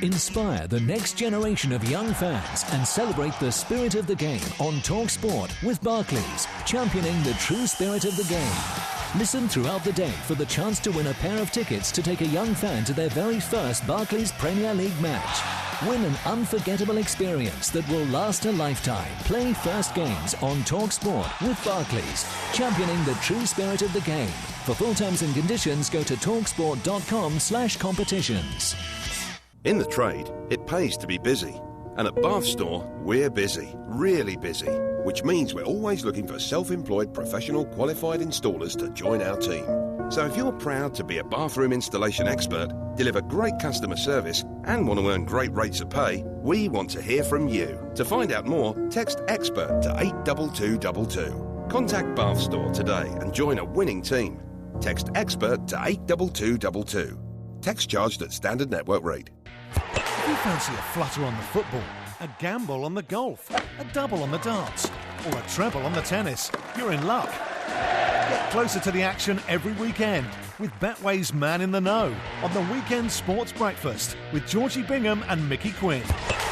Inspire the next generation of young fans and celebrate the spirit of the game on Talk Sport with Barclays, championing the true spirit of the game. Listen throughout the day for the chance to win a pair of tickets to take a young fan to their very first Barclays Premier League match. Win an unforgettable experience that will last a lifetime. Play first games on Talk Sport with Barclays, championing the true spirit of the game. For full terms and conditions, go to talksport.com/competitions. In the trade, it pays to be busy. And at Bath Store, we're busy, really busy, which means we're always looking for self-employed professional qualified installers to join our team. So if you're proud to be a bathroom installation expert, deliver great customer service and want to earn great rates of pay, we want to hear from you. To find out more, text EXPERT to 82222. Contact Bath Store today and join a winning team. Text EXPERT to 82222. Text charged at standard network rate. If you fancy a flutter on the football, a gamble on the golf, a double on the darts, or a treble on the tennis, you're in luck. Get closer to the action every weekend with Betway's Man in the Know on the Weekend Sports Breakfast with Georgie Bingham and Mickey Quinn.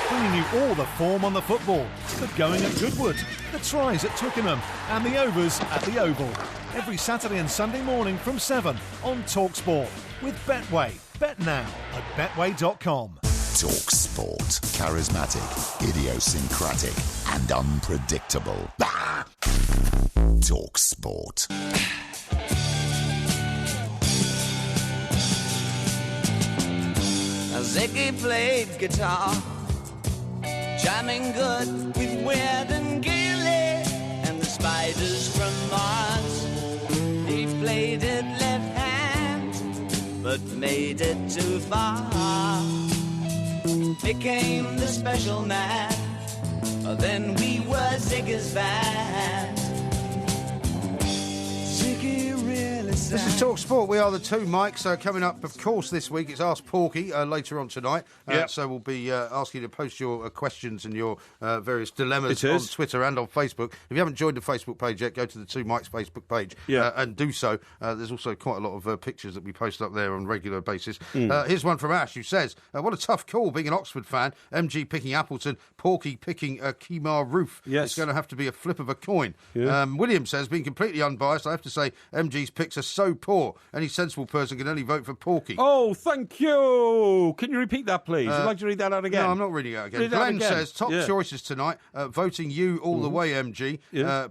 Bringing you all the form on the football, the going at Goodwood, the tries at Twickenham and the overs at the Oval. Every Saturday and Sunday morning from 7 on TalkSport with Betway. Bet now at betway.com. Talk Sport. Charismatic, idiosyncratic, and unpredictable. Bah! Talk Sport. Ziggy played guitar, jamming good with Weird and Gilly and the Spiders from Mars. He played it left hand, but made it too far. Became the special man, then we were Ziggy's band. Ziggy really sang. This is Talk Sport. We are the two mics. Coming up, of course, this week it's Ask Porky later on tonight. So we'll be asking you to post your questions and your various dilemmas on Twitter and on Facebook. If you haven't joined the Facebook page yet, go to the Two Mics Facebook page and do so. There's also quite a lot of pictures that we post up there on a regular basis. Here's one from Ash who says, what a tough call being an Oxford fan. MG picking Appleton, Porky picking Kemar Roof. Yes. It's going to have to be a flip of a coin. William says, being completely unbiased, I have to say MG's picks are so poor. Any sensible person can only vote for Porky. Oh, thank you. Can you repeat that, please? Would you like to read that out again? No, I'm not reading it out again. Glenn says, top choices tonight. Voting you all the way, MG.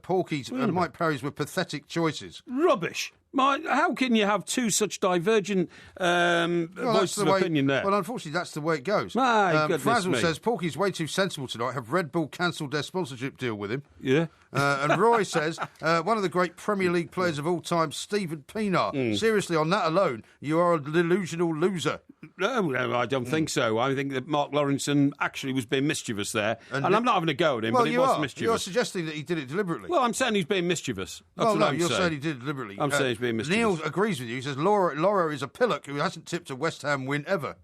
Porky's and Mike Parry's were pathetic choices. Rubbish. How can you have two such divergent voices of opinion there? Well, unfortunately, that's the way it goes. My goodness Frazzle me. says, Porky's way too sensible tonight. Have Red Bull cancelled their sponsorship deal with him? Yeah. And Roy says, one of the great Premier League players of all time, Stephen Pienaar. Seriously, on that alone, you are a delusional loser. No, I don't think so. I think that Mark Lawrenson actually was being mischievous there. And I'm not having a go at him, but he was mischievous. You're suggesting that he did it deliberately. Well, I'm saying he's being mischievous. That's what I'm you're saying. saying he did it deliberately. I'm saying he's being mischievous. Neil agrees with you. He says, Laura is a pillock who hasn't tipped a West Ham win ever.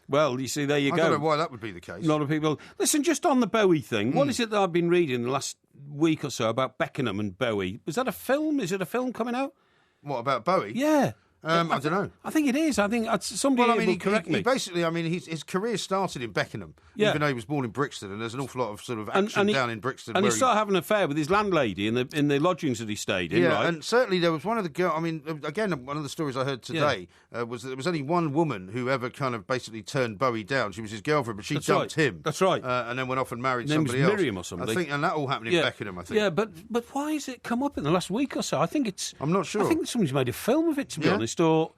Well, you see, there you go. I don't know why that would be the case. A lot of people... Listen, just on the Bowie thing, what is it that I've been reading the last week or so about Beckenham and Bowie? Was that a film? Is it a film coming out? What, about Bowie? Yeah. I don't know. I think it is. I think somebody will correct me. He basically, his career started in Beckenham, even though he was born in Brixton, and there's an awful lot of sort of action down in Brixton. And he started having an affair with his landlady in the lodgings that he stayed in, right? And certainly there was one of the girls, again, one of the stories I heard today was that there was only one woman who ever kind of basically turned Bowie down. She was his girlfriend, but she dumped him. That's right. And then went off and married Her name somebody was else. Miriam or somebody. I think, and that all happened in Beckenham, I think. Yeah, but why has it come up in the last week or so? I think it's... I'm not sure. I think somebody's made a film of it, to be honest, or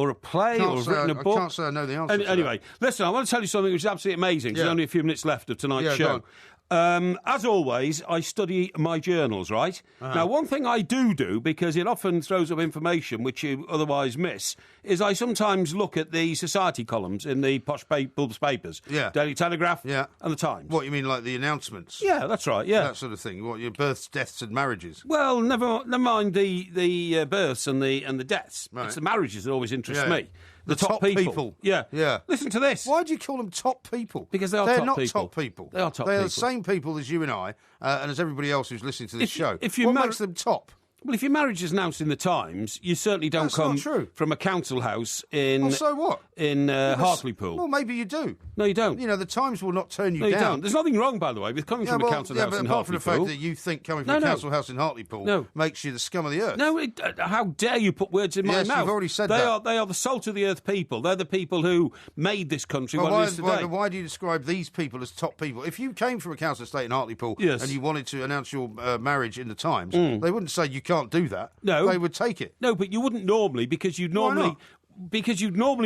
a play, or written a book. I can't say I know the answer to Anyway, listen, I want to tell you something which is absolutely amazing. There's only a few minutes left of tonight's show. As always, I study my journals, right? Now, one thing I do, because it often throws up information which you otherwise miss, is I sometimes look at the society columns in the posh people's papers. Yeah. Daily Telegraph and the Times. What, you mean like the announcements? Yeah, that's right, yeah. That sort of thing. What, your births, deaths and marriages? Well, never mind the births and the deaths. Right. It's the marriages that always interest me. The top people. Yeah. Listen to this. Why do you call them top people? Because they're not top people. top people. They are top people. They're the same people as you and I, and as everybody else who's listening to this show. What makes them top? Well, if your marriage is announced in the Times, you certainly don't come from a council house in... Well, so what? In Hartlepool. Well, maybe you do. No, you don't. You know, the Times will not turn you down. You don't. There's nothing wrong, by the way, with coming from a council house in apart from Hartlepool. the fact that you think coming from a council house in Hartlepool makes you the scum of the earth. No, how dare you put words in my mouth? Yes, you've already said that. They are the salt of the earth people. They're the people who made this country what it is today. Why do you describe these people as top people? If you came from a council estate in Hartlepool and you wanted to announce your marriage in the Times, they wouldn't say you can't do that. No. They would take it. No, but you wouldn't normally, because you'd normally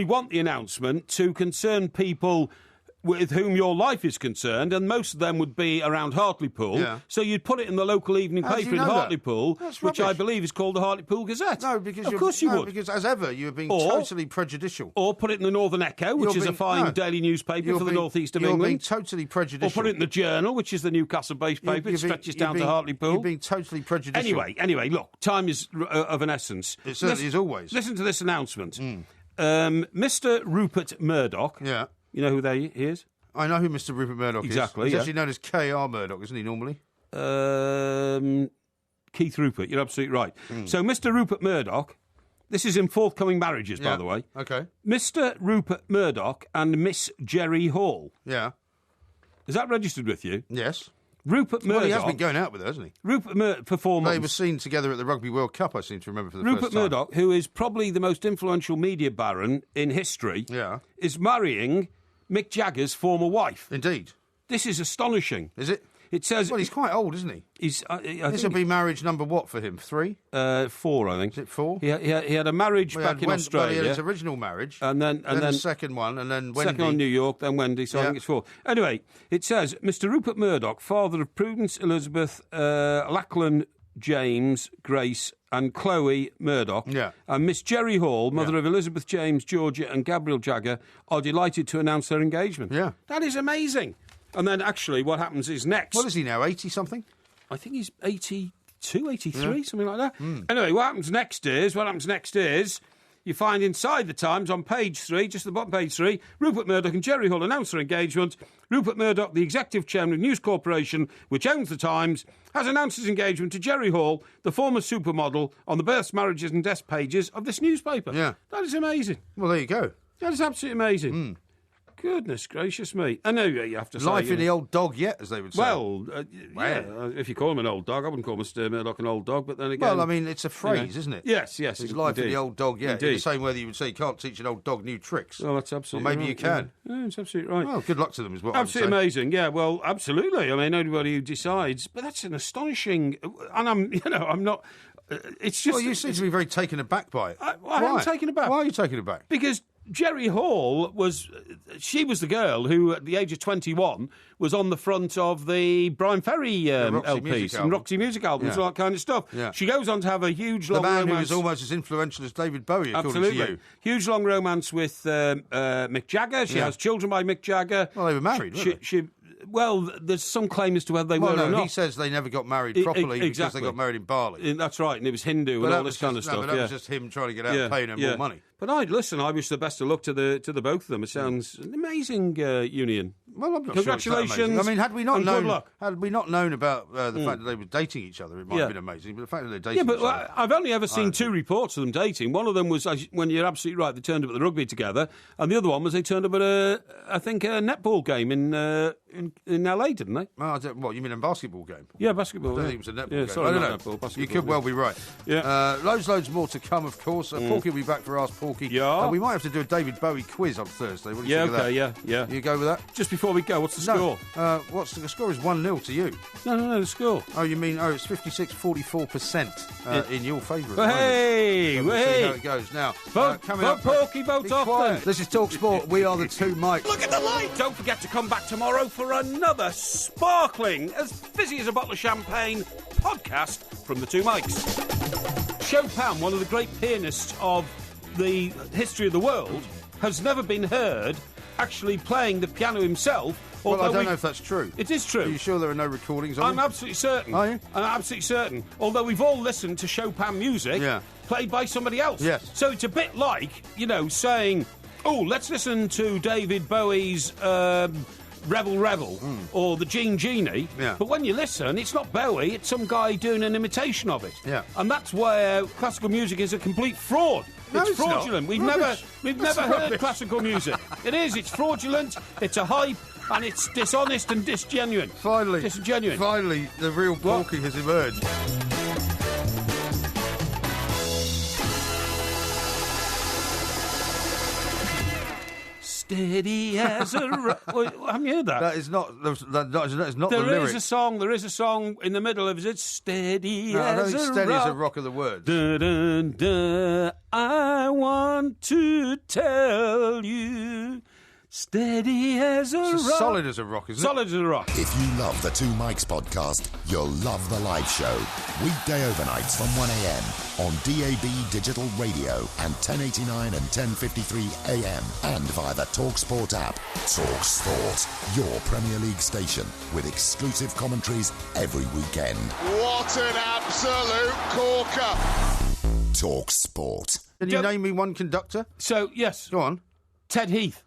want the announcement to concern people with whom your life is concerned, and most of them would be around Hartlepool. Yeah. So you'd put it in the local evening paper in Hartlepool, which I believe is called the Hartlepool Gazette. No, because of course you would. Because as ever, you're being totally prejudicial. Or put it in the Northern Echo, which is a fine daily newspaper for the northeast of England. You're being totally prejudicial. Or put it in the Journal, which is the Newcastle-based paper. It stretches down to Hartlepool. You're being totally prejudicial. Anyway, look, time is of an essence. It certainly is always. Listen to this announcement. Mr. Rupert Murdoch. Yeah. You know who he is? I know who Mr. Rupert Murdoch is. Exactly. He's actually known as K.R. Murdoch, isn't he, normally? Keith Rupert, you're absolutely right. So, Mr. Rupert Murdoch, this is in forthcoming marriages, by the way. Okay. Mr. Rupert Murdoch and Miss Jerry Hall. Yeah. Is that registered with you? Yes. Rupert Murdoch... Well, he has been going out with her, hasn't he? Rupert Murdoch, for 4 months. They were seen together at the Rugby World Cup, I seem to remember, for the Rupert first time. Murdoch, who is probably the most influential media baron in history, is marrying Mick Jagger's former wife. Indeed. This is astonishing. Is it? It says... Well, he's quite old, isn't he? This will be marriage number what for him? 3? 4, I think. Is it 4? He had a marriage back in Australia. He had his original marriage. And then the second one, and then Wendy. Second one in New York, then Wendy, so I think it's 4. Anyway, it says, Mr. Rupert Murdoch, father of Prudence Elizabeth Lachlan James, Grace and Chloe Murdoch, and Miss Jerry Hall, mother of Elizabeth James, Georgia and Gabriel Jagger, are delighted to announce their engagement. Yeah. That is amazing. And then actually what happens is next... What is he now, 80-something? I think he's 82, 83, something like that. Anyway, what happens next is... You find inside the Times on page 3, just at the bottom page 3, Rupert Murdoch and Jerry Hall announce their engagement. Rupert Murdoch, the executive chairman of News Corporation, which owns the Times, has announced his engagement to Jerry Hall, the former supermodel, on the births, marriages and death pages of this newspaper. Yeah. That is amazing. Well, there you go. That is absolutely amazing. Goodness gracious me. I know you have to say... Life in the old dog yet, as they would say. Well, if you call him an old dog, I wouldn't call Mr. Murdoch an old dog, but then again... Well, I mean, it's a phrase, isn't it? Yes. It's life in the old dog yet. In the same way that you would say you can't teach an old dog new tricks. Well, that's absolutely Or maybe you can. Yeah, it's absolutely right. Well, good luck to them is what absolutely I would say. Amazing, yeah, well, absolutely. I mean, anybody who decides... But that's an astonishing... And I'm not... It's just... Well, you seem to be very taken aback by it. I am taken aback. Why are you taken aback? Because... Jerry Hall she was the girl who, at the age of 21, was on the front of the Brian Ferry LPs and Roxy music albums, all that kind of stuff. Yeah. She goes on to have a huge long romance. The man romance. who is almost as influential as David Bowie, according to you. Huge long romance with Mick Jagger. She has children by Mick Jagger. Well, they were married, weren't they? Well, there's some claim as to whether they were or not. He says they never got married properly because they got married in Bali. That's right, and it was Hindu and all this kind of stuff. But that was just him trying to get out and paying her more money. But I wish the best of luck to the both of them. It sounds an amazing union. Well, I'm not Congratulations. Sure it's that amazing. I mean, had we not and known, good luck. had we not known about the fact that they were dating each other, it might have been amazing. But the fact that they're dating each other, I've only ever seen two reports of them dating. One of them was when you're absolutely right, they turned up at the rugby together, and the other one was they turned up at a netball game in LA, didn't they? Oh, what you mean a basketball game? Yeah, basketball. I think it was a netball game. Sorry, I don't know. Netball, basketball, you could well be right. Yeah. Loads more to come, of course. Porky will be back for Ask Porky. Yeah. We might have to do a David Bowie quiz on Thursday. What do you think of that? Yeah. You go with that? Just before we go, what's the score? What's the score? Is 1-0 to you. No, the score. Oh, you mean it's 56-44% in your favour. Hey, so we'll see how it goes now. Vote Porky, vote often. This is Talk Sport. We are the two Mikes. Look at the light. Don't forget to come back tomorrow for another sparkling, as fizzy as a bottle of champagne podcast from the two Mikes. Chopin, one of the great pianists of the history of the world, has never been heard actually playing the piano himself. Well, I don't know if that's true. It is true. Are you sure there are no recordings of I'm it? absolutely certain. Are you? I'm absolutely certain. Although we've all listened to Chopin music played by somebody else. Yes. So it's a bit like, saying, let's listen to David Bowie's Rebel, or the Genie. Yeah. But when you listen, it's not Bowie, it's some guy doing an imitation of it. Yeah. And that's where classical music is a complete fraud. No, it's it's fraudulent. not. We've Rubbish. never heard classical music. It is. It's fraudulent. It's a hype, and it's dishonest and disgenuine. Finally, the real Porky has emerged. Steady as a rock. Haven't you heard that? That is not the lyric. There is a song in the middle of it. Steady I don't as think a steady rock. as a rock of the words. Dun, dun, dun, I want to tell you. Steady as a rock. Solid as a rock, isn't it? Solid as a rock. If you love the Two Mikes podcast, you'll love the live show. Weekday overnights from 1am on DAB Digital Radio and 1089 and 1053 AM and via the TalkSport app. TalkSport, your Premier League station with exclusive commentaries every weekend. What an absolute corker! TalkSport. Can you name me one conductor? So, yes. Go on. Ted Heath.